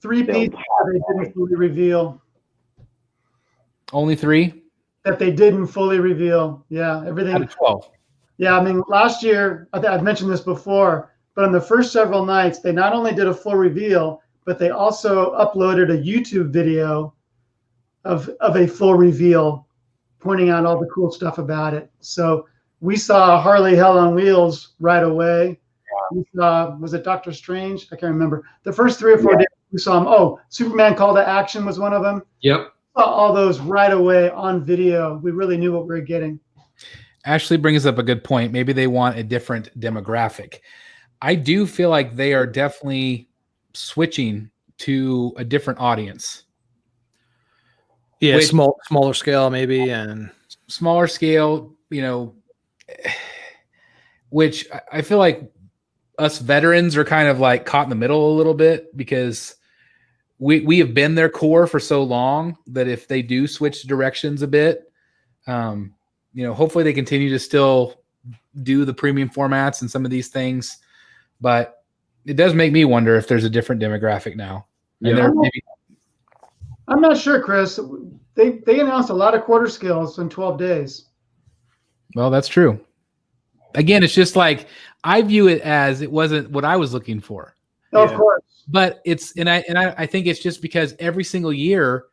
[SPEAKER 5] 3 pieces that they didn't fully reveal.
[SPEAKER 1] Only 3?
[SPEAKER 5] That they didn't fully reveal. Yeah, everything.
[SPEAKER 1] Out of 12.
[SPEAKER 5] Yeah, I mean, last year, I've mentioned this before, but on the first several nights, they not only did a full reveal, but they also uploaded a YouTube video of a full reveal, pointing out all the cool stuff about it. So we saw Harley Hell on Wheels right away. We saw, was it Doctor Strange? I can't remember. The first 3 or 4 days we saw him. Oh, Superman Call to Action was one of them.
[SPEAKER 4] Yep.
[SPEAKER 5] Saw all those right away on video. We really knew what we were getting.
[SPEAKER 1] Ashley brings up a good point. Maybe they want a different demographic. I do feel like they are definitely switching to a different audience.
[SPEAKER 2] Yeah, smaller scale maybe, and
[SPEAKER 1] smaller scale, which I feel like us veterans are kind of like caught in the middle a little bit because we have been their core for so long that if they do switch directions a bit, hopefully they continue to still do the premium formats and some of these things. But, it does make me wonder if there's a different demographic now. And
[SPEAKER 4] Yeah.
[SPEAKER 5] I'm not sure, Chris. They announced a lot of quarter scales in 12 days.
[SPEAKER 1] Well, that's true. Again, it's just like I view it as it wasn't what I was looking for.
[SPEAKER 5] Oh, of course.
[SPEAKER 1] But I think it's just because every single year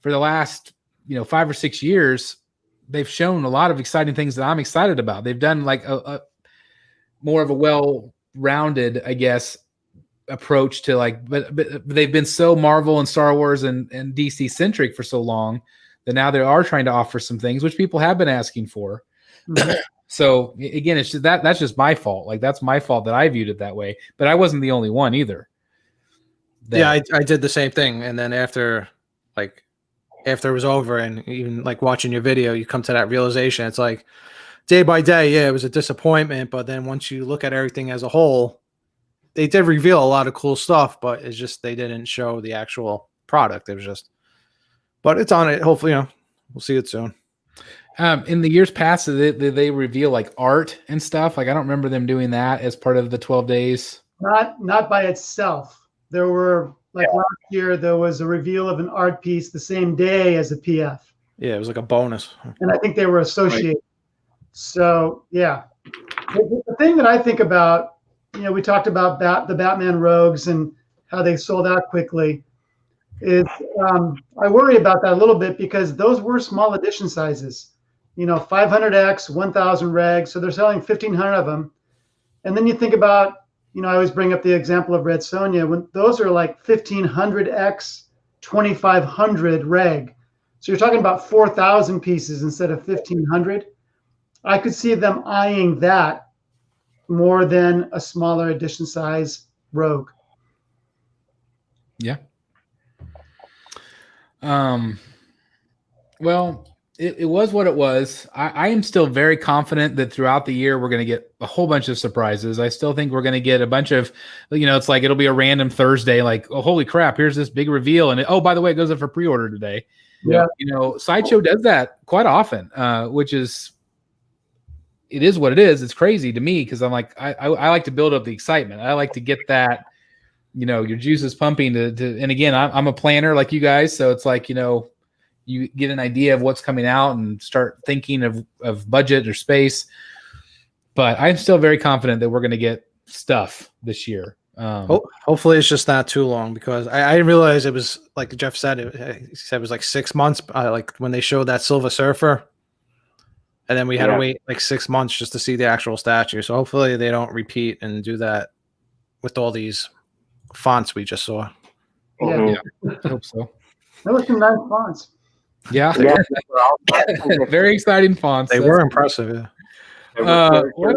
[SPEAKER 1] for the last 5 or 6 years, they've shown a lot of exciting things that I'm excited about. They've done like a more of a well-rounded, I guess, approach to like, but they've been so Marvel and Star Wars and DC centric for so long that now they are trying to offer some things which people have been asking for. Mm-hmm. So again, it's just that's just my fault. Like that's my fault that I viewed it that way, but I wasn't the only one either.
[SPEAKER 2] I did the same thing. And then after it was over and even like watching your video, you come to that realization. It's like day by day, yeah, it was a disappointment. But then once you look at everything as a whole, they did reveal a lot of cool stuff, but it's just they didn't show the actual product. It was just, but it's on it. Hopefully, we'll see it soon.
[SPEAKER 1] In the years past, did they reveal like art and stuff? Like I don't remember them doing that as part of the 12 days.
[SPEAKER 5] Not by itself. There were last year there was a reveal of an art piece the same day as a PF.
[SPEAKER 2] Yeah, it was like a bonus.
[SPEAKER 5] And I think they were associated. Right. So yeah, the thing that I think about, we talked about the Batman Rogues and how they sold out quickly. Is I worry about that a little bit because those were small edition sizes. 500X, 1,000 reg. So they're selling 1,500 of them. And then you think about, I always bring up the example of Red Sonja. When those are like 1,500X, 2,500 reg. So you're talking about 4,000 pieces instead of 1,500. I could see them eyeing that more than a smaller edition size Rogue.
[SPEAKER 1] Yeah. Well, it was what it was. I am still very confident that throughout the year, we're going to get a whole bunch of surprises. I still think we're going to get a bunch of, it's like, it'll be a random Thursday, like, oh, holy crap, here's this big reveal. And by the way, it goes up for pre-order today.
[SPEAKER 5] Yeah.
[SPEAKER 1] Sideshow does that quite often, which is, it is what it is. It's crazy to me because I'm like, I like to build up the excitement. I like to get that, your juices pumping to and again, I'm a planner like you guys. So it's like, you get an idea of what's coming out and start thinking of budget or space. But I'm still very confident that we're going to get stuff this year.
[SPEAKER 2] Hopefully it's just not too long because I didn't realize it was like Jeff said, he said it was like 6 months, like when they showed that Silver Surfer. And then we had to wait like 6 months just to see the actual statue. So hopefully they don't repeat and do that with all these fonts we just saw.
[SPEAKER 5] Yeah.
[SPEAKER 1] I hope so.
[SPEAKER 5] That was some nice fonts.
[SPEAKER 1] Yeah. Very exciting fonts.
[SPEAKER 2] They were impressive.
[SPEAKER 1] Yeah. Why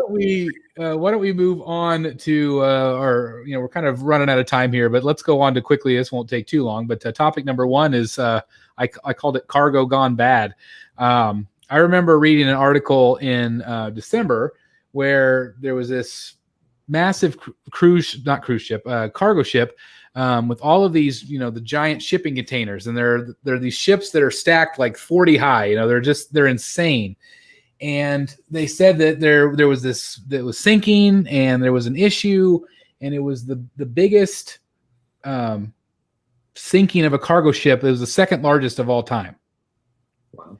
[SPEAKER 1] don't we move on to we're kind of running out of time here, but let's go on to quickly. This won't take too long. But topic number one is I called it cargo gone bad. I remember reading an article in December where there was this massive cargo ship with all of these, the giant shipping containers, and there are these ships that are stacked like 40 high. They're insane. And they said that there was this that was sinking, and there was an issue, and it was the biggest sinking of a cargo ship. It was the second largest of all time.
[SPEAKER 4] Wow.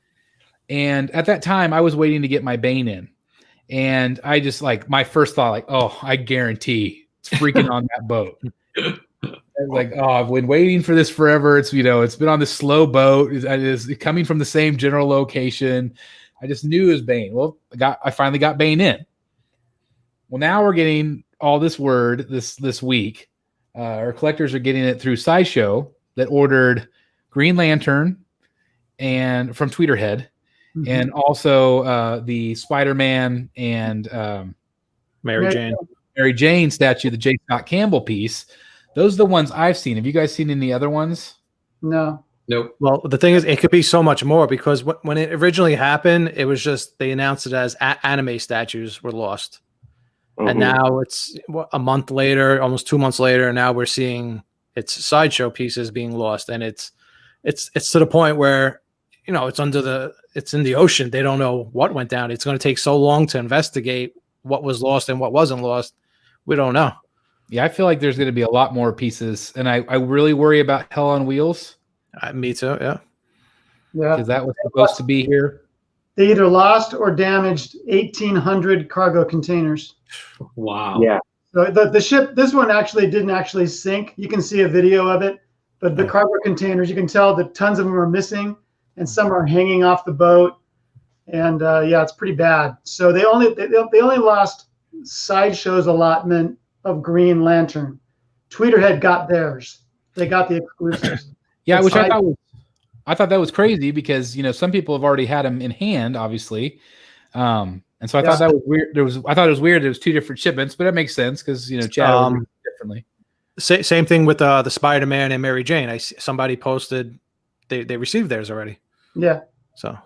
[SPEAKER 1] And at that time, I was waiting to get my Bane in. And I just my first thought, I guarantee it's freaking on that boat. I was like, I've been waiting for this forever. It's, it's been on this slow boat. It's coming from the same general location. I just knew it was Bane. Well, I finally got Bane in. Well, now we're getting all this word this week. Our collectors are getting it through Sideshow that ordered Green Lantern and from Tweeterhead. Mm-hmm. And also the Spider-Man and Mary Jane statue, the J. Scott Campbell piece. Those are the ones I've seen. Have you guys seen any other ones?
[SPEAKER 5] No.
[SPEAKER 4] Nope.
[SPEAKER 2] Well, the thing is, it could be so much more because when it originally happened, it was just they announced it as anime statues were lost. Mm-hmm. And now it's a month later, almost 2 months later, and now we're seeing its Sideshow pieces being lost. And it's to the point where it's in the ocean. They don't know what went down. It's going to take so long to investigate what was lost and what wasn't lost. We don't know.
[SPEAKER 1] Yeah, I feel like there's going to be a lot more pieces, and I really worry about Hell on Wheels.
[SPEAKER 2] Me too. Yeah.
[SPEAKER 5] Yeah.
[SPEAKER 1] Because that was supposed to be here.
[SPEAKER 5] They either lost or damaged 1,800 cargo containers.
[SPEAKER 4] Wow.
[SPEAKER 3] Yeah.
[SPEAKER 5] So the ship, this one actually didn't actually sink. You can see a video of it, but the cargo containers, you can tell that tons of them are missing, and some are hanging off the boat. And yeah, it's pretty bad. So they only lost Sideshow's allotment of Green Lantern. Tweeterhead got theirs. They got the exclusives.
[SPEAKER 1] Yeah,
[SPEAKER 5] But
[SPEAKER 1] which I thought that was crazy because some people have already had them in hand, obviously, and so I thought that was weird. I thought it was weird. It was 2 different shipments, but that makes sense because Chad differently.
[SPEAKER 2] Same thing with the Spider-Man and Mary Jane. Somebody posted they received theirs already.
[SPEAKER 5] Yeah.
[SPEAKER 2] So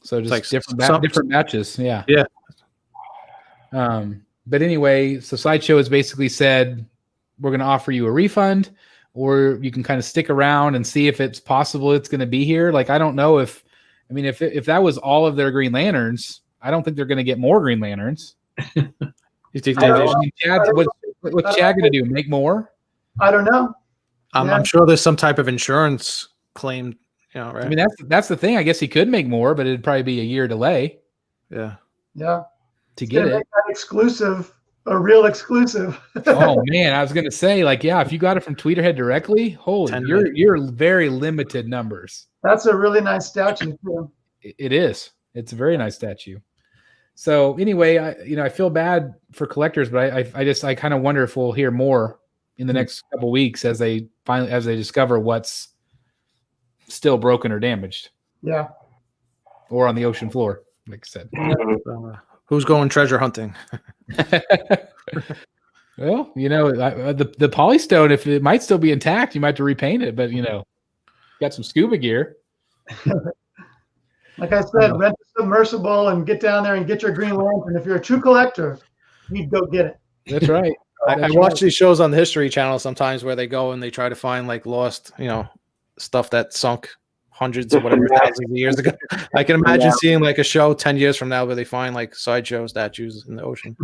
[SPEAKER 1] just
[SPEAKER 2] like
[SPEAKER 1] different matches. Yeah.
[SPEAKER 2] Yeah.
[SPEAKER 1] But anyway, so Sideshow has basically said we're going to offer you a refund, or you can kind of stick around and see if it's possible it's going to be here. Like, I don't know if that was all of their Green Lanterns, I don't think they're going to get more Green Lanterns. You think what's Chad going to do? Make more?
[SPEAKER 5] I don't know.
[SPEAKER 2] I'm sure there's some type of insurance claim, right?
[SPEAKER 1] I mean, that's the thing. I guess he could make more, but it'd probably be a year delay.
[SPEAKER 2] Yeah.
[SPEAKER 5] Yeah.
[SPEAKER 1] To get it.
[SPEAKER 5] Make that exclusive, a real exclusive.
[SPEAKER 1] Oh man, I was gonna say, if you got it from Tweeterhead directly, holy, you're very limited numbers.
[SPEAKER 5] That's a really nice statue too.
[SPEAKER 1] It is. It's a very nice statue. So anyway, I feel bad for collectors, but I kind of wonder if we'll hear more in the next couple weeks as they discover what's still broken or damaged.
[SPEAKER 5] Yeah.
[SPEAKER 1] Or on the ocean floor, like I said.
[SPEAKER 2] Who's going treasure hunting?
[SPEAKER 1] Well, the Polystone, if it might still be intact, you might have to repaint it, but got some scuba gear.
[SPEAKER 5] Like I said, rent a submersible and get down there and get your Green Lantern. If you're a true collector, you'd go get it.
[SPEAKER 1] That's right.
[SPEAKER 2] I watch these shows on the History Channel sometimes where they go and they try to find lost, stuff that sunk hundreds or whatever thousands of years ago. I can imagine seeing a show 10 years from now where they find Sideshow statues in the ocean.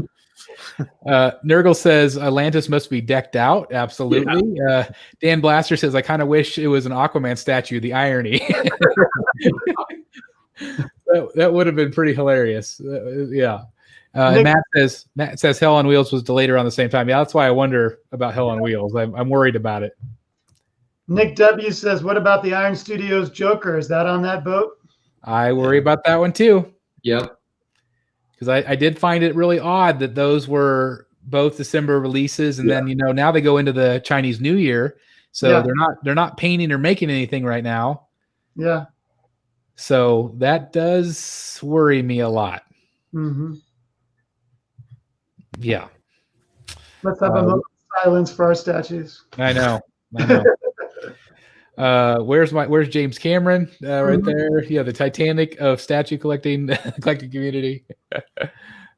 [SPEAKER 1] Nurgle says Atlantis must be decked out. Absolutely. Yeah. Dan Blaster says, I kind of wish it was an Aquaman statue. The irony. that would have been pretty hilarious. Yeah. Matt says Hell on Wheels was delayed around the same time. Yeah, that's why I wonder about Hell on Wheels. I'm worried about it.
[SPEAKER 5] Nick W says, what about the Iron Studios Joker? Is that on that boat?
[SPEAKER 1] I worry about that one too.
[SPEAKER 4] Yep.
[SPEAKER 1] Because I did find it really odd that those were both December releases, and then now they go into the Chinese New Year, so they're not painting or making anything right now.
[SPEAKER 5] Yeah.
[SPEAKER 1] So that does worry me a lot.
[SPEAKER 5] Mm-hmm.
[SPEAKER 1] Yeah.
[SPEAKER 5] Let's have a moment of silence for our statues.
[SPEAKER 1] I know. Where's James Cameron right there? Yeah, the Titanic of statue collecting community.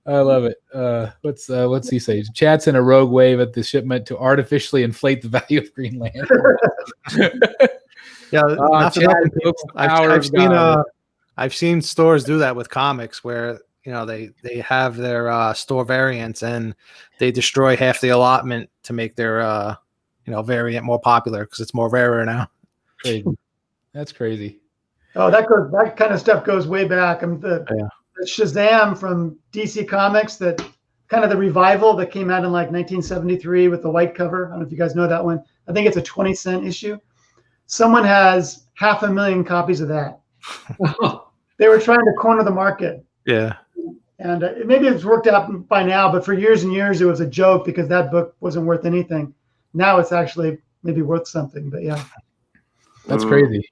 [SPEAKER 1] I love it. What's he say? Chad sent a rogue wave at the shipment to artificially inflate the value of Green Lantern.
[SPEAKER 2] I've seen stores do that with comics where they have their store variants and they destroy half the allotment to make their variant more popular because it's more rarer now.
[SPEAKER 1] Crazy. That's crazy.
[SPEAKER 5] Oh, that kind of stuff goes way back. The Shazam from DC Comics, that kind of the revival that came out in 1973 with the white cover. I don't know if you guys know that one. I think it's a 20-cent issue. Someone has 500,000 copies of that. They were trying to corner the market.
[SPEAKER 2] Yeah.
[SPEAKER 5] And maybe it's worked out by now, but for years and years it was a joke because that book wasn't worth anything. Now it's actually maybe worth something, but yeah.
[SPEAKER 1] That's crazy.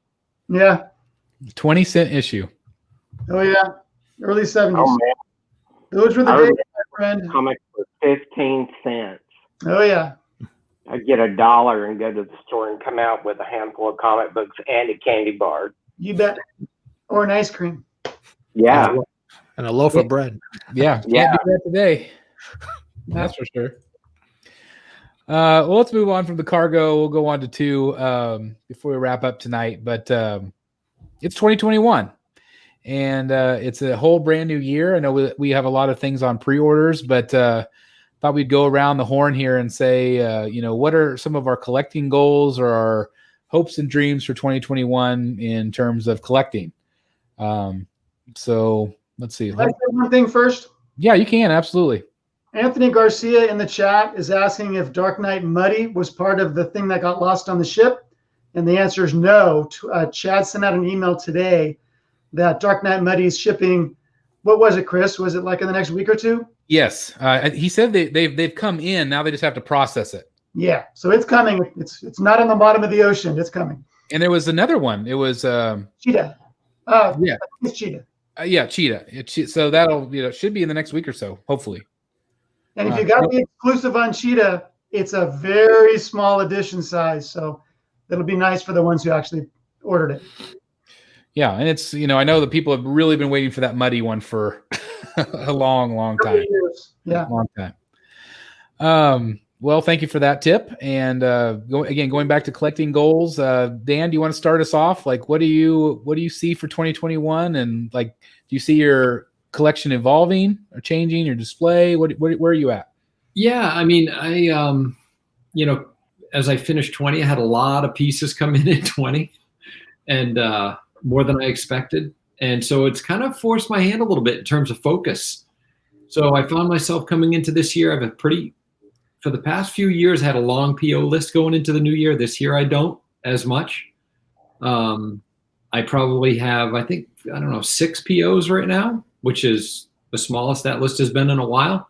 [SPEAKER 5] Yeah.
[SPEAKER 1] 20-cent issue.
[SPEAKER 5] Oh yeah. Early 70s.
[SPEAKER 3] Oh, man.
[SPEAKER 5] Those were the days, my friend.
[SPEAKER 3] Comics were 15 cents.
[SPEAKER 5] Oh yeah.
[SPEAKER 3] I'd get $1 and go to the store and come out with a handful of comic books and a candy bar.
[SPEAKER 5] You bet. Or an ice cream.
[SPEAKER 3] Yeah.
[SPEAKER 2] And a loaf of bread.
[SPEAKER 1] Yeah. Can't do that today. That's for sure. Well, let's move on from the cargo. We'll go on to 2 before we wrap up tonight. But it's 2021, and it's a whole brand new year. I know we have a lot of things on pre-orders, but thought thought we'd go around the horn here and say, what are some of our collecting goals or our hopes and dreams for 2021 in terms of collecting? So let's see.
[SPEAKER 5] Can I say one thing first?
[SPEAKER 1] Yeah, you can. Absolutely.
[SPEAKER 5] Anthony Garcia in the chat is asking if Dark Knight Muddy was part of the thing that got lost on the ship. And the answer is no. Chad sent out an email today that Dark Knight Muddy is shipping. What was it, Chris? Was it like in the next week or two?
[SPEAKER 1] Yes. He said they've come in. Now they just have to process it.
[SPEAKER 5] Yeah. So it's coming. It's not on the bottom of the ocean. It's coming.
[SPEAKER 1] And there was another one. It was
[SPEAKER 5] Cheetah.
[SPEAKER 1] Yeah.
[SPEAKER 5] It's Cheetah.
[SPEAKER 1] Yeah, Cheetah. So that'll should be in the next week or so, hopefully.
[SPEAKER 5] And if you got the exclusive on Cheetah, it's a very small edition size. So that'll be nice for the ones who actually ordered it.
[SPEAKER 1] Yeah, and it's I know that people have really been waiting for that Muddy one for a long time.
[SPEAKER 5] Yeah,
[SPEAKER 1] long time. Well, thank you for that tip. And going back to collecting goals, Dan, do you want to start us off? Like, what do you see for 2021? And like, do you see your collection evolving or changing, your display? Where are you at?
[SPEAKER 4] Yeah, I mean, I as I finished 20, I had a lot of pieces come in 20, and more than I expected. And so it's kind of forced my hand a little bit in terms of focus. So I found myself coming into this year, for the past few years, I had a long PO list going into the new year. This year, I don't as much. I probably have, I think, 6 POs right now, which is the smallest that list has been in a while.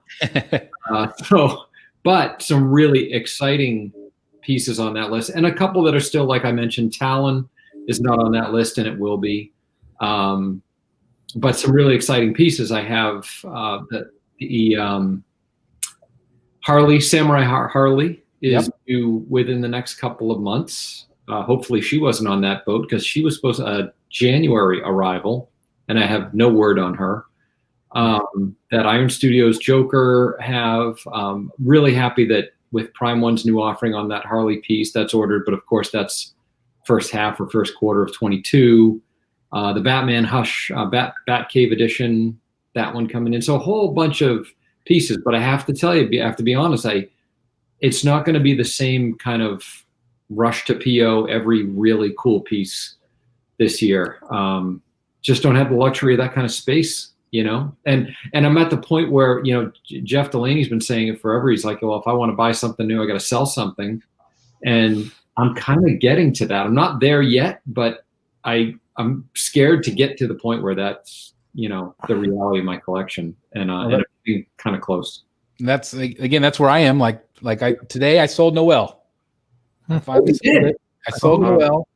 [SPEAKER 4] But some really exciting pieces on that list, and a couple that are still, like I mentioned, Talon is not on that list, and it will be. But some really exciting pieces. I have the Harley, Samurai Harley is due within the next couple of months. Hopefully she wasn't on that boat because she was supposed to January arrival, and I have no word on her. That Iron Studios Joker have. Really happy that with Prime One's new offering on that Harley piece that's ordered, but of course that's first half or first quarter of 22. The Batman Hush Batcave edition, that one coming in. So a whole bunch of pieces, but I have to tell you, I have to be honest, it's not going to be the same kind of rush to PO every really cool piece this year. Just don't have the luxury of that kind of space, and I'm at the point where, Jeff Delaney's been saying it forever. He's like, well, if I want to buy something new, I got to sell something. And I'm kind of getting to that. I'm not there yet, but I'm scared to get to the point where that's, the reality of my collection, and I'm being kind of close.
[SPEAKER 1] That's where I am. Today I sold Noel. I finally sold it. I sold Noel,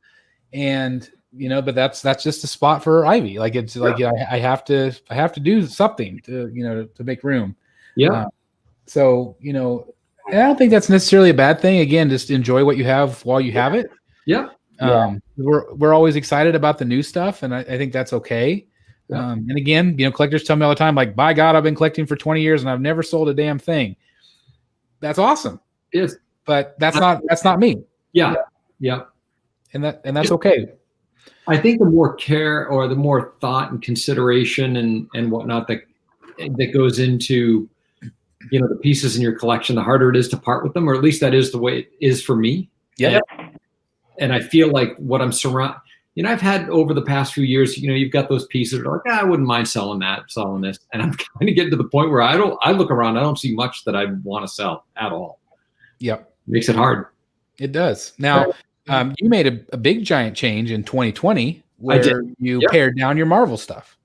[SPEAKER 1] and but that's just a spot for Ivy. I have to do something to make room.
[SPEAKER 4] Yeah.
[SPEAKER 1] So I don't think that's necessarily a bad thing. Again, just enjoy what you have while you have it.
[SPEAKER 4] Yeah.
[SPEAKER 1] We're always excited about the new stuff, and I think that's okay. Yeah. And again, collectors tell me all the time, like, by God, I've been collecting for 20 years and I've never sold a damn thing. That's awesome.
[SPEAKER 4] Yes.
[SPEAKER 1] But that's not me.
[SPEAKER 4] Yeah. Yeah.
[SPEAKER 1] And that's okay.
[SPEAKER 4] I think the more care or the more thought and consideration and whatnot that goes into, the pieces in your collection, the harder it is to part with them, or at least that is the way it is for me.
[SPEAKER 1] Yeah.
[SPEAKER 4] And I feel like what I'm surrounded, I've had over the past few years, you've got those pieces that are like, I wouldn't mind selling this. And I'm kind of getting to the point where I look around, I don't see much that I want to sell at all.
[SPEAKER 1] Yep.
[SPEAKER 4] Makes it hard.
[SPEAKER 1] It does. Now, you made a big giant change in 2020 where you pared down your Marvel stuff.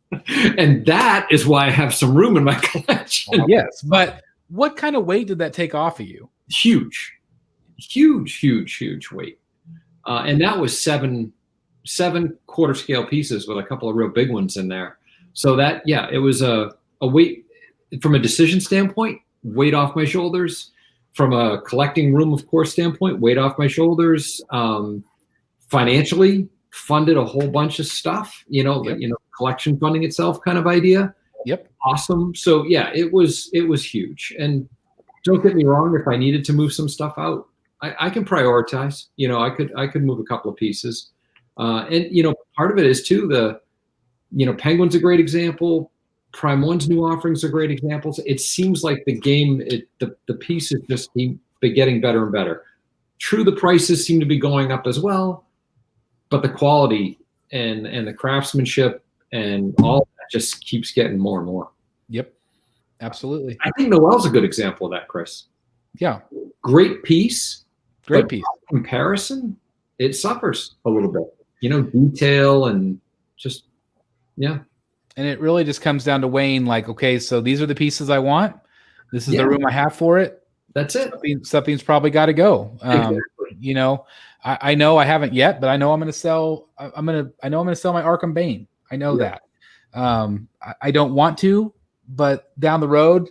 [SPEAKER 4] And that is why I have some room in my collection.
[SPEAKER 1] Yes. But what kind of weight did that take off of you?
[SPEAKER 4] Huge weight. And that was seven quarter scale pieces with a couple of real big ones in there. So that, it was a weight from a decision standpoint, weight off my shoulders. From a collecting room, of course, standpoint, weight off my shoulders. Financially, funded a whole bunch of stuff. Collection funding itself, kind of idea.
[SPEAKER 1] Yep.
[SPEAKER 4] Awesome. So it was huge. And don't get me wrong, if I needed to move some stuff out, I can prioritize. I could move a couple of pieces. And part of it is too Penguin's a great example. Prime One's new offerings are great examples. It seems like the game, the pieces just keep getting better and better. True, the prices seem to be going up as well, but the quality and the craftsmanship and all of that just keeps getting more and more.
[SPEAKER 1] Yep, absolutely.
[SPEAKER 4] I think Noel's a good example of that, Chris.
[SPEAKER 1] Yeah,
[SPEAKER 4] great piece.
[SPEAKER 1] Great piece.
[SPEAKER 4] Comparison, it suffers a little bit. Detail and just, yeah.
[SPEAKER 1] And it really just comes down to weighing, like, okay, so these are the pieces I want. This is the room I have for it.
[SPEAKER 4] That's it.
[SPEAKER 1] Something's probably got to go.
[SPEAKER 4] Exactly.
[SPEAKER 1] I know I haven't yet, but I know I'm going to sell. I know I'm going to sell my Arkham Bane. I know that. I don't want to, but down the road,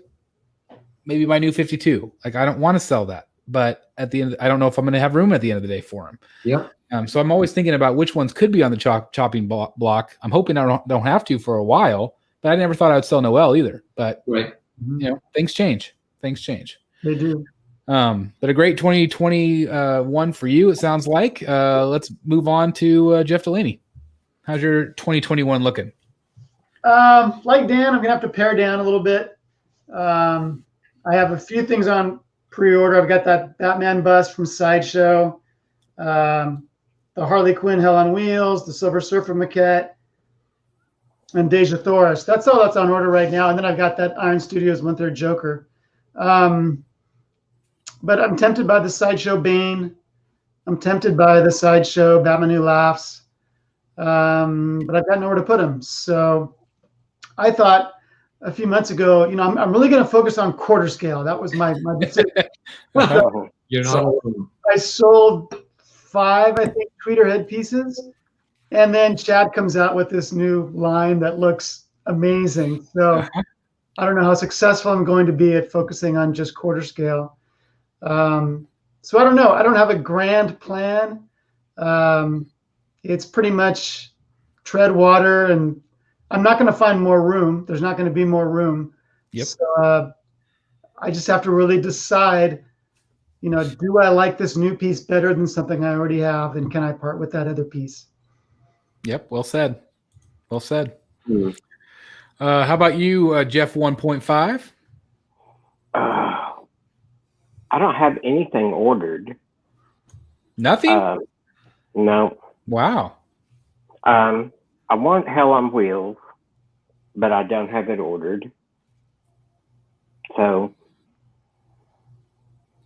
[SPEAKER 1] maybe my new 52. Like, I don't want to sell that, but at the end, I don't know if I'm going to have room at the end of the day for him.
[SPEAKER 4] Yeah.
[SPEAKER 1] So I'm always thinking about which ones could be on the chopping block. I'm hoping I don't have to for a while, but I never thought I would sell Noel either. But things change.
[SPEAKER 5] They do.
[SPEAKER 1] But a great 2021 for you, it sounds like. Let's move on to Jeff Delaney. How's your 2021 looking?
[SPEAKER 5] Like Dan, I'm gonna have to pare down a little bit. I have a few things on pre-order. I've got that Batman bust from Sideshow, the Harley Quinn Hell on Wheels, the Silver Surfer maquette, and Deja Thoris. That's all that's on order right now. And then I've got that Iron Studios 1/3 Joker. But I'm tempted by the Sideshow Bane. I'm tempted by the Sideshow Batman Who Laughs. But I've got nowhere to put them. So I thought a few months ago, I'm really going to focus on quarter scale. That was my decision. I sold 5, I think, tweeter head pieces. And then Chad comes out with this new line that looks amazing. So I don't know how successful I'm going to be at focusing on just quarter scale. So I don't know. I don't have a grand plan. It's pretty much tread water, and I'm not going to find more room. There's not going to be more room.
[SPEAKER 1] Yep.
[SPEAKER 5] So I just have to really decide, do I like this new piece better than something I already have, and can I part with that other piece?
[SPEAKER 1] Yep. Well said. How about you, Jeff 1.5?
[SPEAKER 3] I don't have anything ordered.
[SPEAKER 1] Nothing?
[SPEAKER 3] No.
[SPEAKER 1] Wow.
[SPEAKER 3] I want Hell on Wheels, but I don't have it ordered. So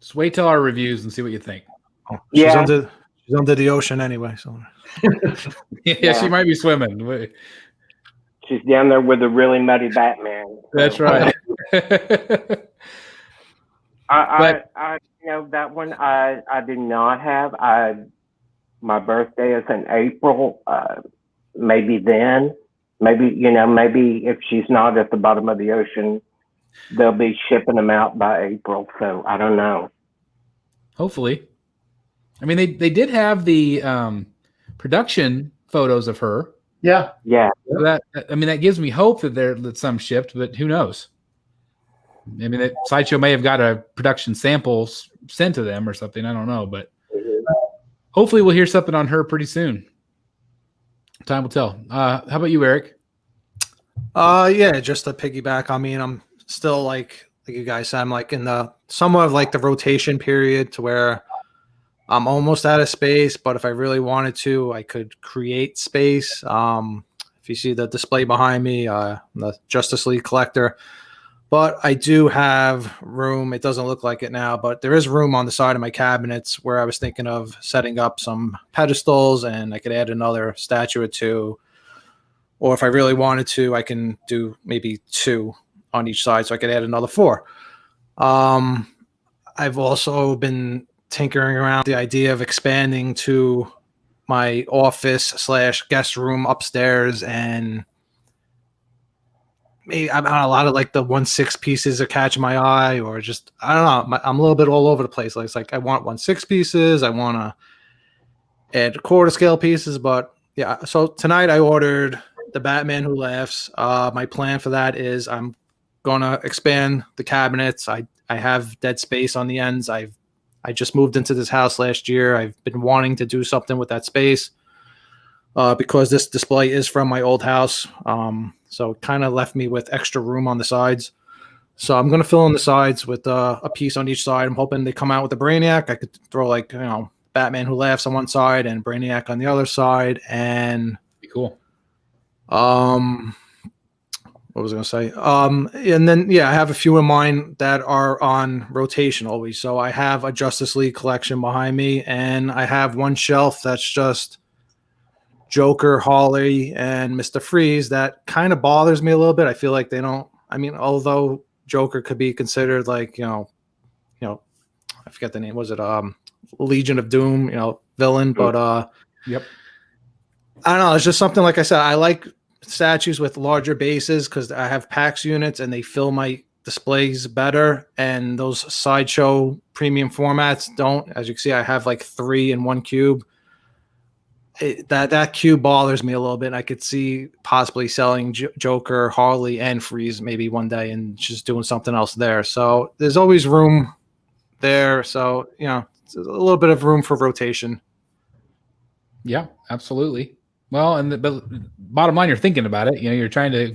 [SPEAKER 1] just wait till our reviews and see what you think.
[SPEAKER 2] She's under the ocean anyway. So
[SPEAKER 1] yeah, she might be swimming.
[SPEAKER 3] She's down there with a really muddy Batman.
[SPEAKER 1] That's right.
[SPEAKER 3] That one I do not have. My birthday is in April. Maybe then. Maybe if she's not at the bottom of the ocean, they'll be shipping them out by April. So I don't know.
[SPEAKER 1] Hopefully. I mean, they did have the production photos of her.
[SPEAKER 5] Yeah.
[SPEAKER 1] So that gives me hope that some shipped, but who knows? I mean, that Sideshow may have got a production sample sent to them or something. I don't know, but hopefully we'll hear something on her pretty soon. Time will tell. How about you, Eric?
[SPEAKER 2] Yeah, just to piggyback on me, and I'm still like you guys said, I'm like in the somewhat of like the rotation period to where I'm almost out of space, but if I really wanted to, I could create space. If you see the display behind me, the Justice League collector. But I do have room. It doesn't look like it now, but there is room on the side of my cabinets where I was thinking of setting up some pedestals, and I could add another statue or two. Or if I really wanted to, I can do maybe 2 on each side, so I could add another 4. I've also been tinkering around the idea of expanding to my office / guest room upstairs, and maybe a lot of like the 1/6 pieces are catching my eye, or just I don't know. I'm a little bit all over the place. Like, it's like I want 1/6 pieces. I want to add quarter scale pieces, but yeah. So tonight I ordered the Batman Who Laughs. My plan for that is I'm gonna expand the cabinets. I have dead space on the ends. I just moved into this house last year. I've been wanting to do something with that space because this display is from my old house. So it kind of left me with extra room on the sides. So I'm going to fill in the sides with a piece on each side. I'm hoping they come out with a Brainiac. I could throw like, Batman Who Laughs on one side and Brainiac on the other side. And
[SPEAKER 1] Be cool.
[SPEAKER 2] what was I going to say? And then, I have a few in mind that are on rotation always. So I have a Justice League collection behind me, and I have one shelf that's just Joker, Harley, and Mr. Freeze. That kind of bothers me a little bit. I feel like they don't, although Joker could be considered like, I forget the name. Was it Legion of Doom, villain? But
[SPEAKER 1] Yep.
[SPEAKER 2] I don't know. It's just something, like I said, I like statues with larger bases because I have PAX units and they fill my displays better. And those sideshow premium formats don't. As you can see, I have like 3 in one cube. That cube bothers me a little bit. I could see possibly selling Joker, Harley, and Freeze maybe one day and just doing something else there. So there's always room there. So, it's a little bit of room for rotation.
[SPEAKER 1] Yeah, absolutely. Well, but bottom line, you're thinking about it. You're trying to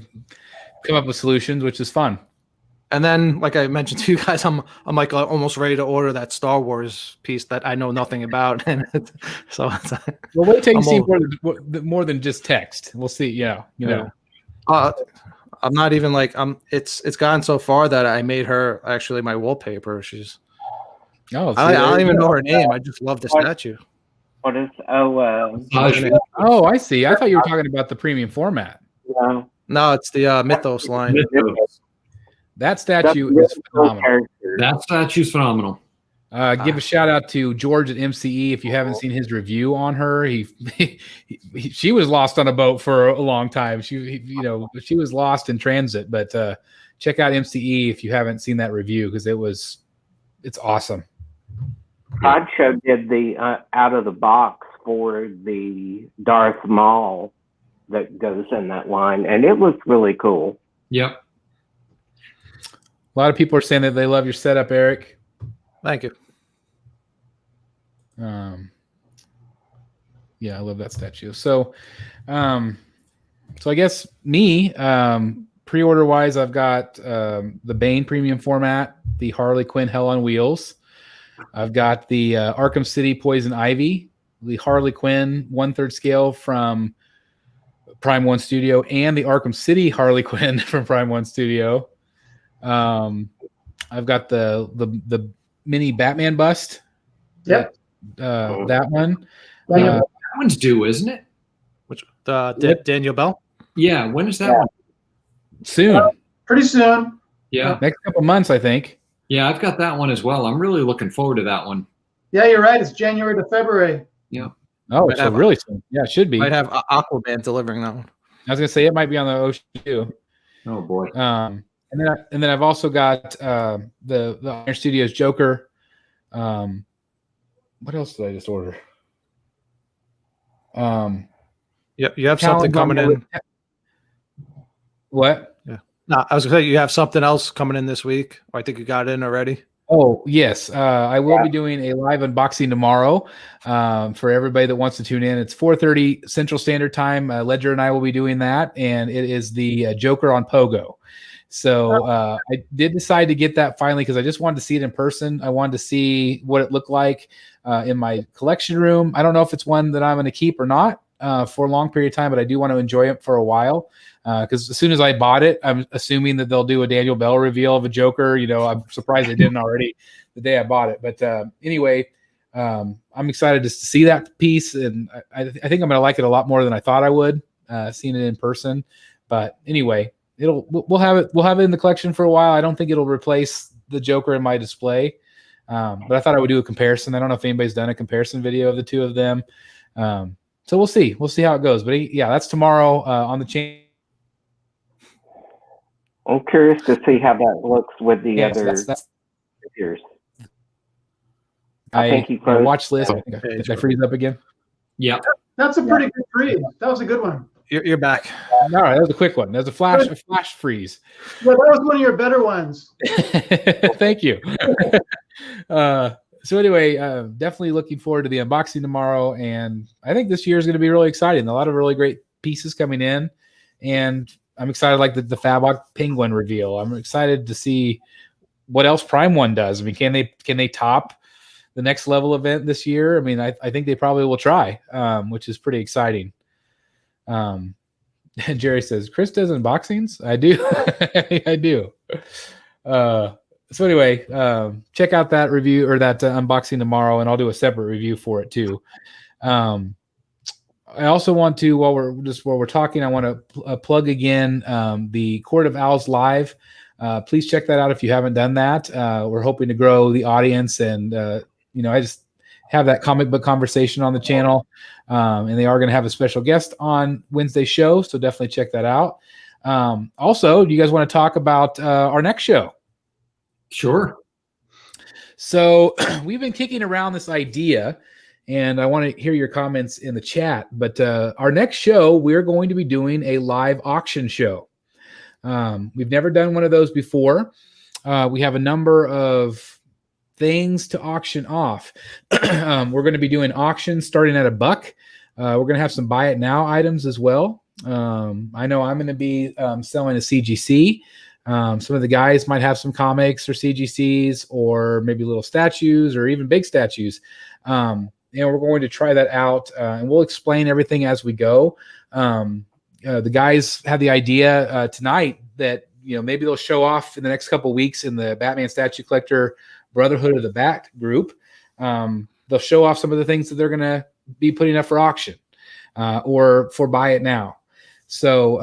[SPEAKER 1] come up with solutions, which is fun.
[SPEAKER 2] And then, like I mentioned to you guys, I'm like almost ready to order that Star Wars piece that I know nothing about. And so
[SPEAKER 1] well, wait till you see more than just text. We'll see. Yeah,
[SPEAKER 2] I'm not even like it's gotten so far that I made her actually my wallpaper. She's I don't even know her name. I just love the statue.
[SPEAKER 3] What is
[SPEAKER 1] Oh, I see. I thought you were talking about the premium format.
[SPEAKER 2] No, it's the Mythos line.
[SPEAKER 1] That statue is phenomenal.
[SPEAKER 4] That statue's phenomenal.
[SPEAKER 1] Give a shout out to George at MCE. If you haven't seen his review on her, she was lost on a boat for a long time. She was lost in transit. But check out MCE if you haven't seen that review because it's awesome.
[SPEAKER 3] Sideshow did the out of the box for the Darth Maul that goes in that line, and it was really cool.
[SPEAKER 4] Yep.
[SPEAKER 1] A lot of people are saying that they love your setup, Eric.
[SPEAKER 2] Thank you.
[SPEAKER 1] I love that statue. So I guess me, pre-order wise, I've got the Bane premium format, the Harley Quinn Hell on Wheels. I've got the Arkham City Poison Ivy, the Harley Quinn 1/3 scale from Prime One Studio, and the Arkham City Harley Quinn from Prime One Studio. I've got the mini Batman bust.
[SPEAKER 5] Yep.
[SPEAKER 1] That one.
[SPEAKER 4] That one's due, isn't it?
[SPEAKER 2] Which Daniel Bell?
[SPEAKER 4] Yeah. When is that one?
[SPEAKER 1] Soon.
[SPEAKER 5] Pretty soon.
[SPEAKER 4] Yeah.
[SPEAKER 1] Next couple months, I think.
[SPEAKER 4] Yeah, I've got that one as well. I'm really looking forward to that one.
[SPEAKER 5] Yeah, you're right. It's January to February.
[SPEAKER 4] Yeah.
[SPEAKER 1] Oh, so really soon. Yeah, it should be.
[SPEAKER 2] Might have Aquaman delivering that one.
[SPEAKER 1] I was gonna say it might be on the ocean too.
[SPEAKER 4] Oh boy.
[SPEAKER 1] And then I've also got the Iron Studios Joker. What else did I just order?
[SPEAKER 2] You have something coming in.
[SPEAKER 1] What?
[SPEAKER 2] Yeah. No, I was gonna say you have something else coming in this week. I think you got it in already.
[SPEAKER 1] Oh yes, I will be doing a live unboxing tomorrow for everybody that wants to tune in. It's 4:30 Central Standard Time. Ledger and I will be doing that, and it is the Joker on Pogo. So I did decide to get that finally because I just wanted to see it in person. I wanted to see what it looked like in my collection room. I don't know if it's one that I'm going to keep or not for a long period of time, but I do want to enjoy it for a while. Because as soon as I bought it, I'm assuming that they'll do a Daniel Bell reveal of a Joker. I'm surprised they didn't already the day I bought it. But anyway, I'm excited just to see that piece, and I think I'm going to like it a lot more than I thought I would, seeing it in person. But anyway, we'll have it in the collection for a while. I don't think it'll replace the Joker in my display, but I thought I would do a comparison. I don't know if anybody's done a comparison video of the two of them. So we'll see. We'll see how it goes. But yeah, that's tomorrow on the channel.
[SPEAKER 3] I'm curious to see how that looks with the other figures. I think
[SPEAKER 1] my watch list. Did I freeze up again?
[SPEAKER 4] Yeah.
[SPEAKER 5] That's a pretty good freeze. That was a good one.
[SPEAKER 2] You're back.
[SPEAKER 1] All right, that was a quick one. That was a flash freeze.
[SPEAKER 5] Yeah, that was one of your better ones.
[SPEAKER 1] Thank you. So anyway, definitely looking forward to the unboxing tomorrow, and I think this year is going to be really exciting. A lot of really great pieces coming in, and I'm excited, like the Fabok Penguin reveal. I'm excited to see what else Prime One does. I mean, can they top the next level event this year? I mean, I think they probably will try, which is pretty exciting. Jerry says, Chris does unboxings? I do. I do. So anyway, check out that review or that unboxing tomorrow, and I'll do a separate review for it too. I also want to, while we're talking, I want to plug again the Court of Owls Live. Please check that out if you haven't done that. We're hoping to grow the audience, and I just have that comic book conversation on the channel, and they are going to have a special guest on Wednesday's show, so definitely check that out. Also, do you guys want to talk about our next show?
[SPEAKER 4] Sure.
[SPEAKER 1] So we've been kicking around this idea, and I want to hear your comments in the chat. But our next show, we're going to be doing a live auction show. We've never done one of those before. We have a number of things to auction off. We're going to be doing auctions starting at $1. We're going to have some buy it now items as well. I know I'm going to be selling a CGC. Some of the guys might have some comics or CGCs, or maybe little statues or even big statues. We're going to try that out, and we'll explain everything as we go. The guys had the idea tonight that maybe they'll show off in the next couple of weeks in the Batman Statue Collector Brotherhood of the Bat group. They'll show off some of the things that they're going to be putting up for auction or for buy it now. So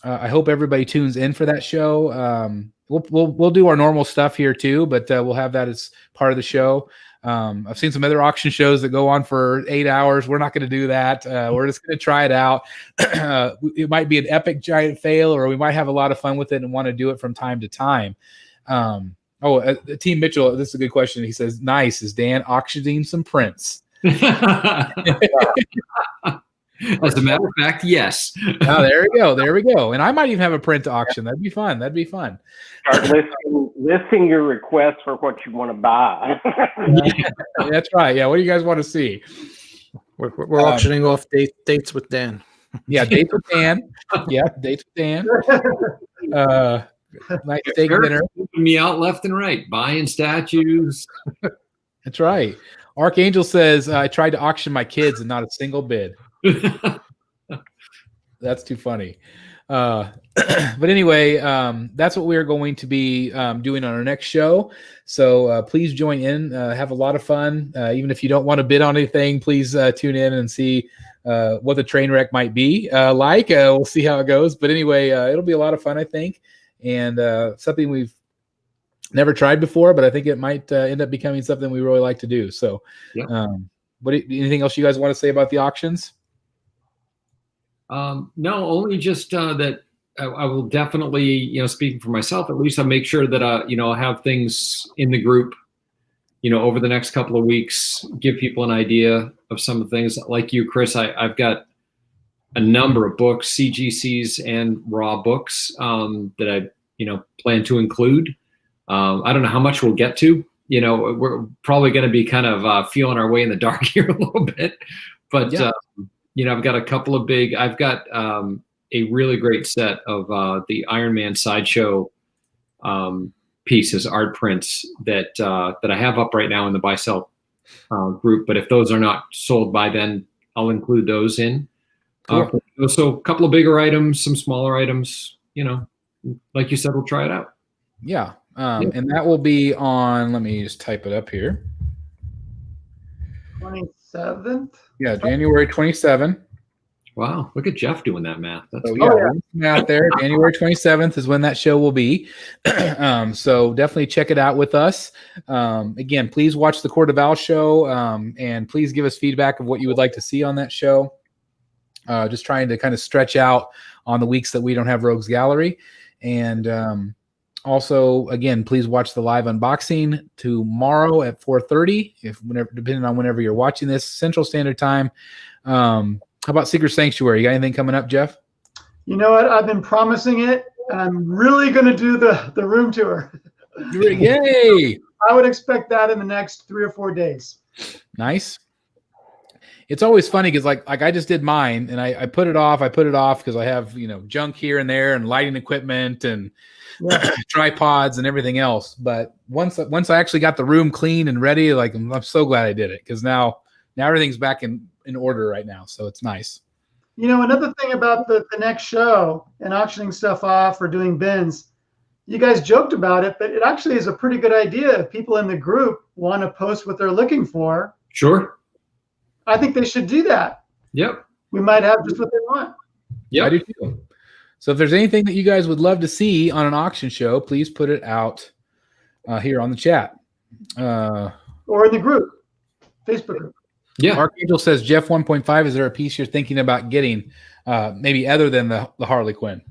[SPEAKER 1] I hope everybody tunes in for that show. We'll do our normal stuff here too, but we'll have that as part of the show. I've seen some other auction shows that go on for 8 hours. We're not going to do that. We're just going to try it out. It might be an epic giant fail, or we might have a lot of fun with it and want to do it from time to time. Team Mitchell, this is a good question. He says, nice. Is Dan auctioning some prints?
[SPEAKER 4] As a matter of fact, yes.
[SPEAKER 1] Oh, there we go. And I might even have a print to auction. That'd be fun.
[SPEAKER 3] Start listing your requests for what you want to buy.
[SPEAKER 1] Yeah, that's right. Yeah. What do you guys want to see?
[SPEAKER 2] We're auctioning off dates with Dan.
[SPEAKER 1] Yeah, dates with Dan. Yeah, dates with Dan. Nice steak dinner.
[SPEAKER 4] Me out left and right, buying statues.
[SPEAKER 1] That's right. Archangel says, I tried to auction my kids and not a single bid. That's too funny. But anyway, that's what we're going to be doing on our next show. So please join in, have a lot of fun. Even if you don't want to bid on anything, please tune in and see what the train wreck might be like. We'll see how it goes. But anyway, it'll be a lot of fun, I think. And something we've never tried before, but I think it might end up becoming something we really like to do. So
[SPEAKER 4] yeah.
[SPEAKER 1] Anything else you guys want to say about the auctions?
[SPEAKER 4] No, only just that I will definitely, speaking for myself, at least I'll make sure that, I'll have things in the group, over the next couple of weeks, give people an idea of some of the things. Like you, Chris, I've got a number of books, CGCs and raw books that I, plan to include. I don't know how much we'll get to. We're probably going to be kind of feeling our way in the dark here a little bit, but yeah. I've got a couple of I've got a really great set of the Iron Man Sideshow pieces, art prints that I have up right now in the buy sell group. But if those are not sold by then, I'll include those in.
[SPEAKER 1] Cool.
[SPEAKER 4] So a couple of bigger items, some smaller items, like you said, we'll try it out.
[SPEAKER 1] Yeah. And that will be on, let me just type it up here.
[SPEAKER 5] 27th?
[SPEAKER 1] Yeah, January 27th.
[SPEAKER 4] Wow, look at Jeff doing that math. That's
[SPEAKER 1] math there. January 27th is when that show will be. So definitely check it out with us. Again, please watch the Court of Owls show, and please give us feedback of what you would like to see on that show. Just trying to kind of stretch out on the weeks that we don't have Rogues Gallery. And also, again, please watch the live unboxing tomorrow at 4:30, depending on whenever you're watching this, Central Standard Time. How about Secret Sanctuary? You got anything coming up, Jeff?
[SPEAKER 5] You know what? I've been promising it, and I'm really going to do the room tour.
[SPEAKER 1] Yay!
[SPEAKER 5] I would expect that in the next 3 or 4 days.
[SPEAKER 1] Nice. it's always funny because like I just did mine and I put it off because I have, junk here and there and lighting equipment and tripods and everything else. But once I actually got the room clean and ready, like I'm so glad I did it, because now everything's back in order right now. So it's nice.
[SPEAKER 5] Another thing about the next show and auctioning stuff off or doing bins, you guys joked about it, but it actually is a pretty good idea if people in the group want to post what they're looking for.
[SPEAKER 4] Sure.
[SPEAKER 5] I think they should do that.
[SPEAKER 4] Yep.
[SPEAKER 5] We might have just what they want.
[SPEAKER 4] Yeah,
[SPEAKER 1] I do too. So if there's anything that you guys would love to see on an auction show, please put it out here on the chat.
[SPEAKER 5] Or in the group, Facebook group.
[SPEAKER 4] Yeah.
[SPEAKER 1] Archangel says, Jeff 1.5, is there a piece you're thinking about getting, maybe other than the Harley Quinn?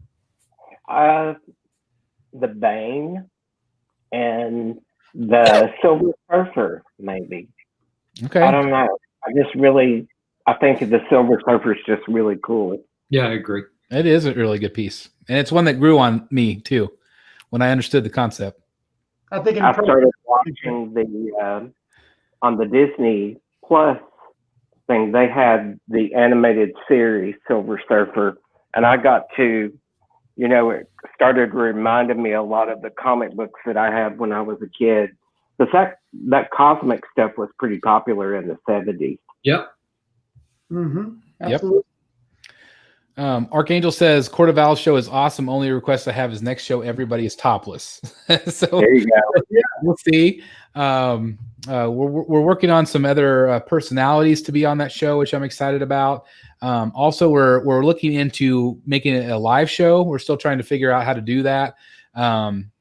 [SPEAKER 3] The Bane and the Silver Surfer, maybe.
[SPEAKER 1] Okay.
[SPEAKER 3] I don't know. I think the Silver Surfer is just really cool.
[SPEAKER 4] Yeah, I agree.
[SPEAKER 1] It is a really good piece. And it's one that grew on me too when I understood the concept.
[SPEAKER 5] I think
[SPEAKER 3] I started watching on the Disney Plus thing, they had the animated series Silver Surfer, and I got to, it started reminding me a lot of the comic books that I had when I was a kid. The fact that cosmic stuff was pretty popular in the 70s.
[SPEAKER 4] Yep.
[SPEAKER 5] Mm-hmm. Absolutely.
[SPEAKER 1] Yep. Archangel says, Court of Owls show is awesome. Only request I have is next show everybody is topless. So
[SPEAKER 3] there you go.
[SPEAKER 1] Yeah, we'll see. We're working on some other personalities to be on that show, which I'm excited about. Also, we're looking into making it a live show. We're still trying to figure out how to do that.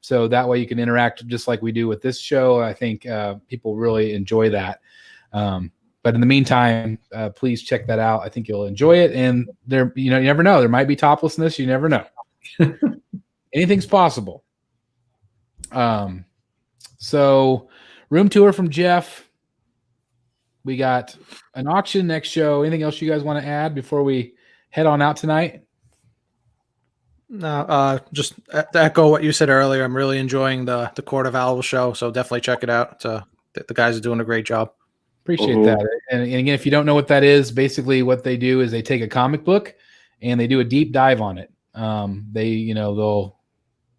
[SPEAKER 1] So that way you can interact just like we do with this show. I think people really enjoy that. But in the meantime, please check that out. I think you'll enjoy it. And there, you never know. There might be toplessness. You never know. Anything's possible. So room tour from Jeff. We got an auction next show. Anything else you guys want to add before we head on out tonight?
[SPEAKER 2] No, just to echo what you said earlier. I'm really enjoying the Court of Owls show. So definitely check it out. The guys are doing a great job.
[SPEAKER 1] Appreciate that. And again, if you don't know what that is, basically what they do is they take a comic book and they do a deep dive on it. They'll,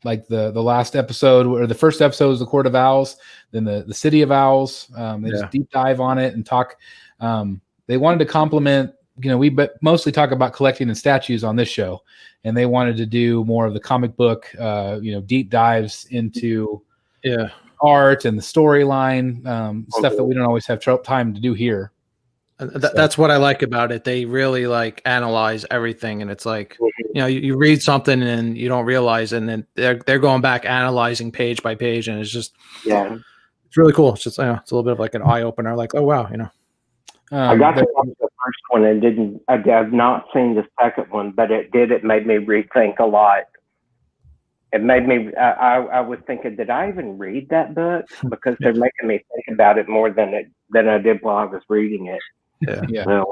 [SPEAKER 1] like the last episode or the first episode is the Court of Owls, then the City of Owls. They just deep dive on it and talk. They wanted to complement, we mostly talk about collecting and statues on this show, and they wanted to do more of the comic book, deep dives into art and the storyline, stuff that we don't always have time to do here.
[SPEAKER 2] That's what I like about it. They really analyze everything, and it's like, you read something and you don't realize, and then they're going back analyzing page by page, and it's just it's really cool. It's just it's a little bit of like an eye opener. Like, oh wow,
[SPEAKER 3] I got to watch the first one and I have not seen the second one, but it made me rethink a lot. It made me. I was thinking, did I even read that book? Because they're making me think about it more than I did while I was reading it.
[SPEAKER 1] Yeah.
[SPEAKER 3] So,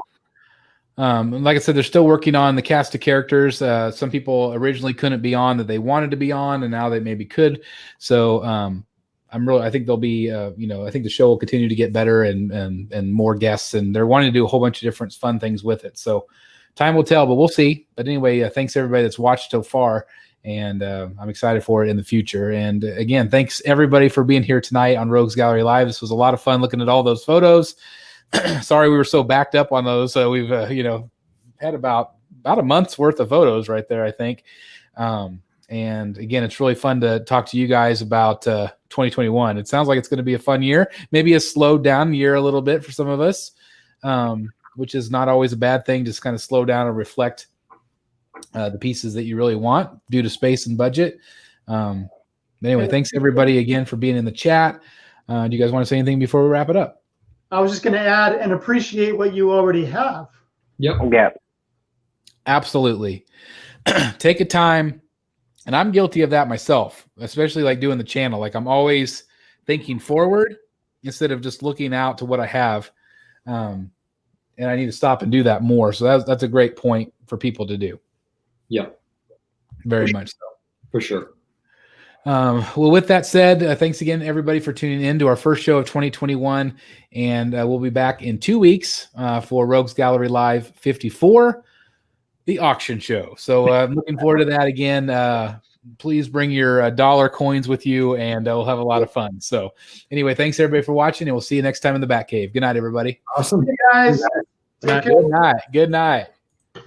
[SPEAKER 1] like I said, they're still working on the cast of characters. Some people originally couldn't be on that they wanted to be on, and now they maybe could. So I think they'll be, I think the show will continue to get better and more guests, and they're wanting to do a whole bunch of different fun things with it. So time will tell, but we'll see. But anyway, thanks everybody that's watched so far. And I'm excited for it in the future. And again, thanks everybody for being here tonight on Rogues Gallery Live. This was a lot of fun looking at all those photos. Sorry we were so backed up on those. So we've had about a month's worth of photos right there, I think. And again, it's really fun to talk to you guys about 2021. It sounds like it's going to be a fun year, maybe a slowed down year a little bit for some of us, which is not always a bad thing. Just kind of slow down and reflect the pieces that you really want due to space and budget. Anyway, thanks everybody again for being in the chat. Do you guys want to say anything before we wrap it up?
[SPEAKER 5] I was just going to add and appreciate what you already have.
[SPEAKER 4] Yep.
[SPEAKER 3] Yeah.
[SPEAKER 1] Absolutely. Take a time. And I'm guilty of that myself, especially like doing the channel. Like I'm always thinking forward instead of just looking out to what I have. And I need to stop and do that more. So that's a great point for people to do.
[SPEAKER 4] Yeah.
[SPEAKER 1] Very much so.
[SPEAKER 4] For sure.
[SPEAKER 1] Well, with that said, thanks again, everybody, for tuning in to our first show of 2021. And we'll be back in 2 weeks for Rogues Gallery Live 54, the auction show. So I'm looking forward to that again. Please bring your dollar coins with you, and we'll have a lot of fun. So anyway, thanks, everybody, for watching, and we'll see you next time in the Batcave. Good night, everybody.
[SPEAKER 4] Awesome.
[SPEAKER 5] Hey, guys. Take care.
[SPEAKER 1] Good night. Good night.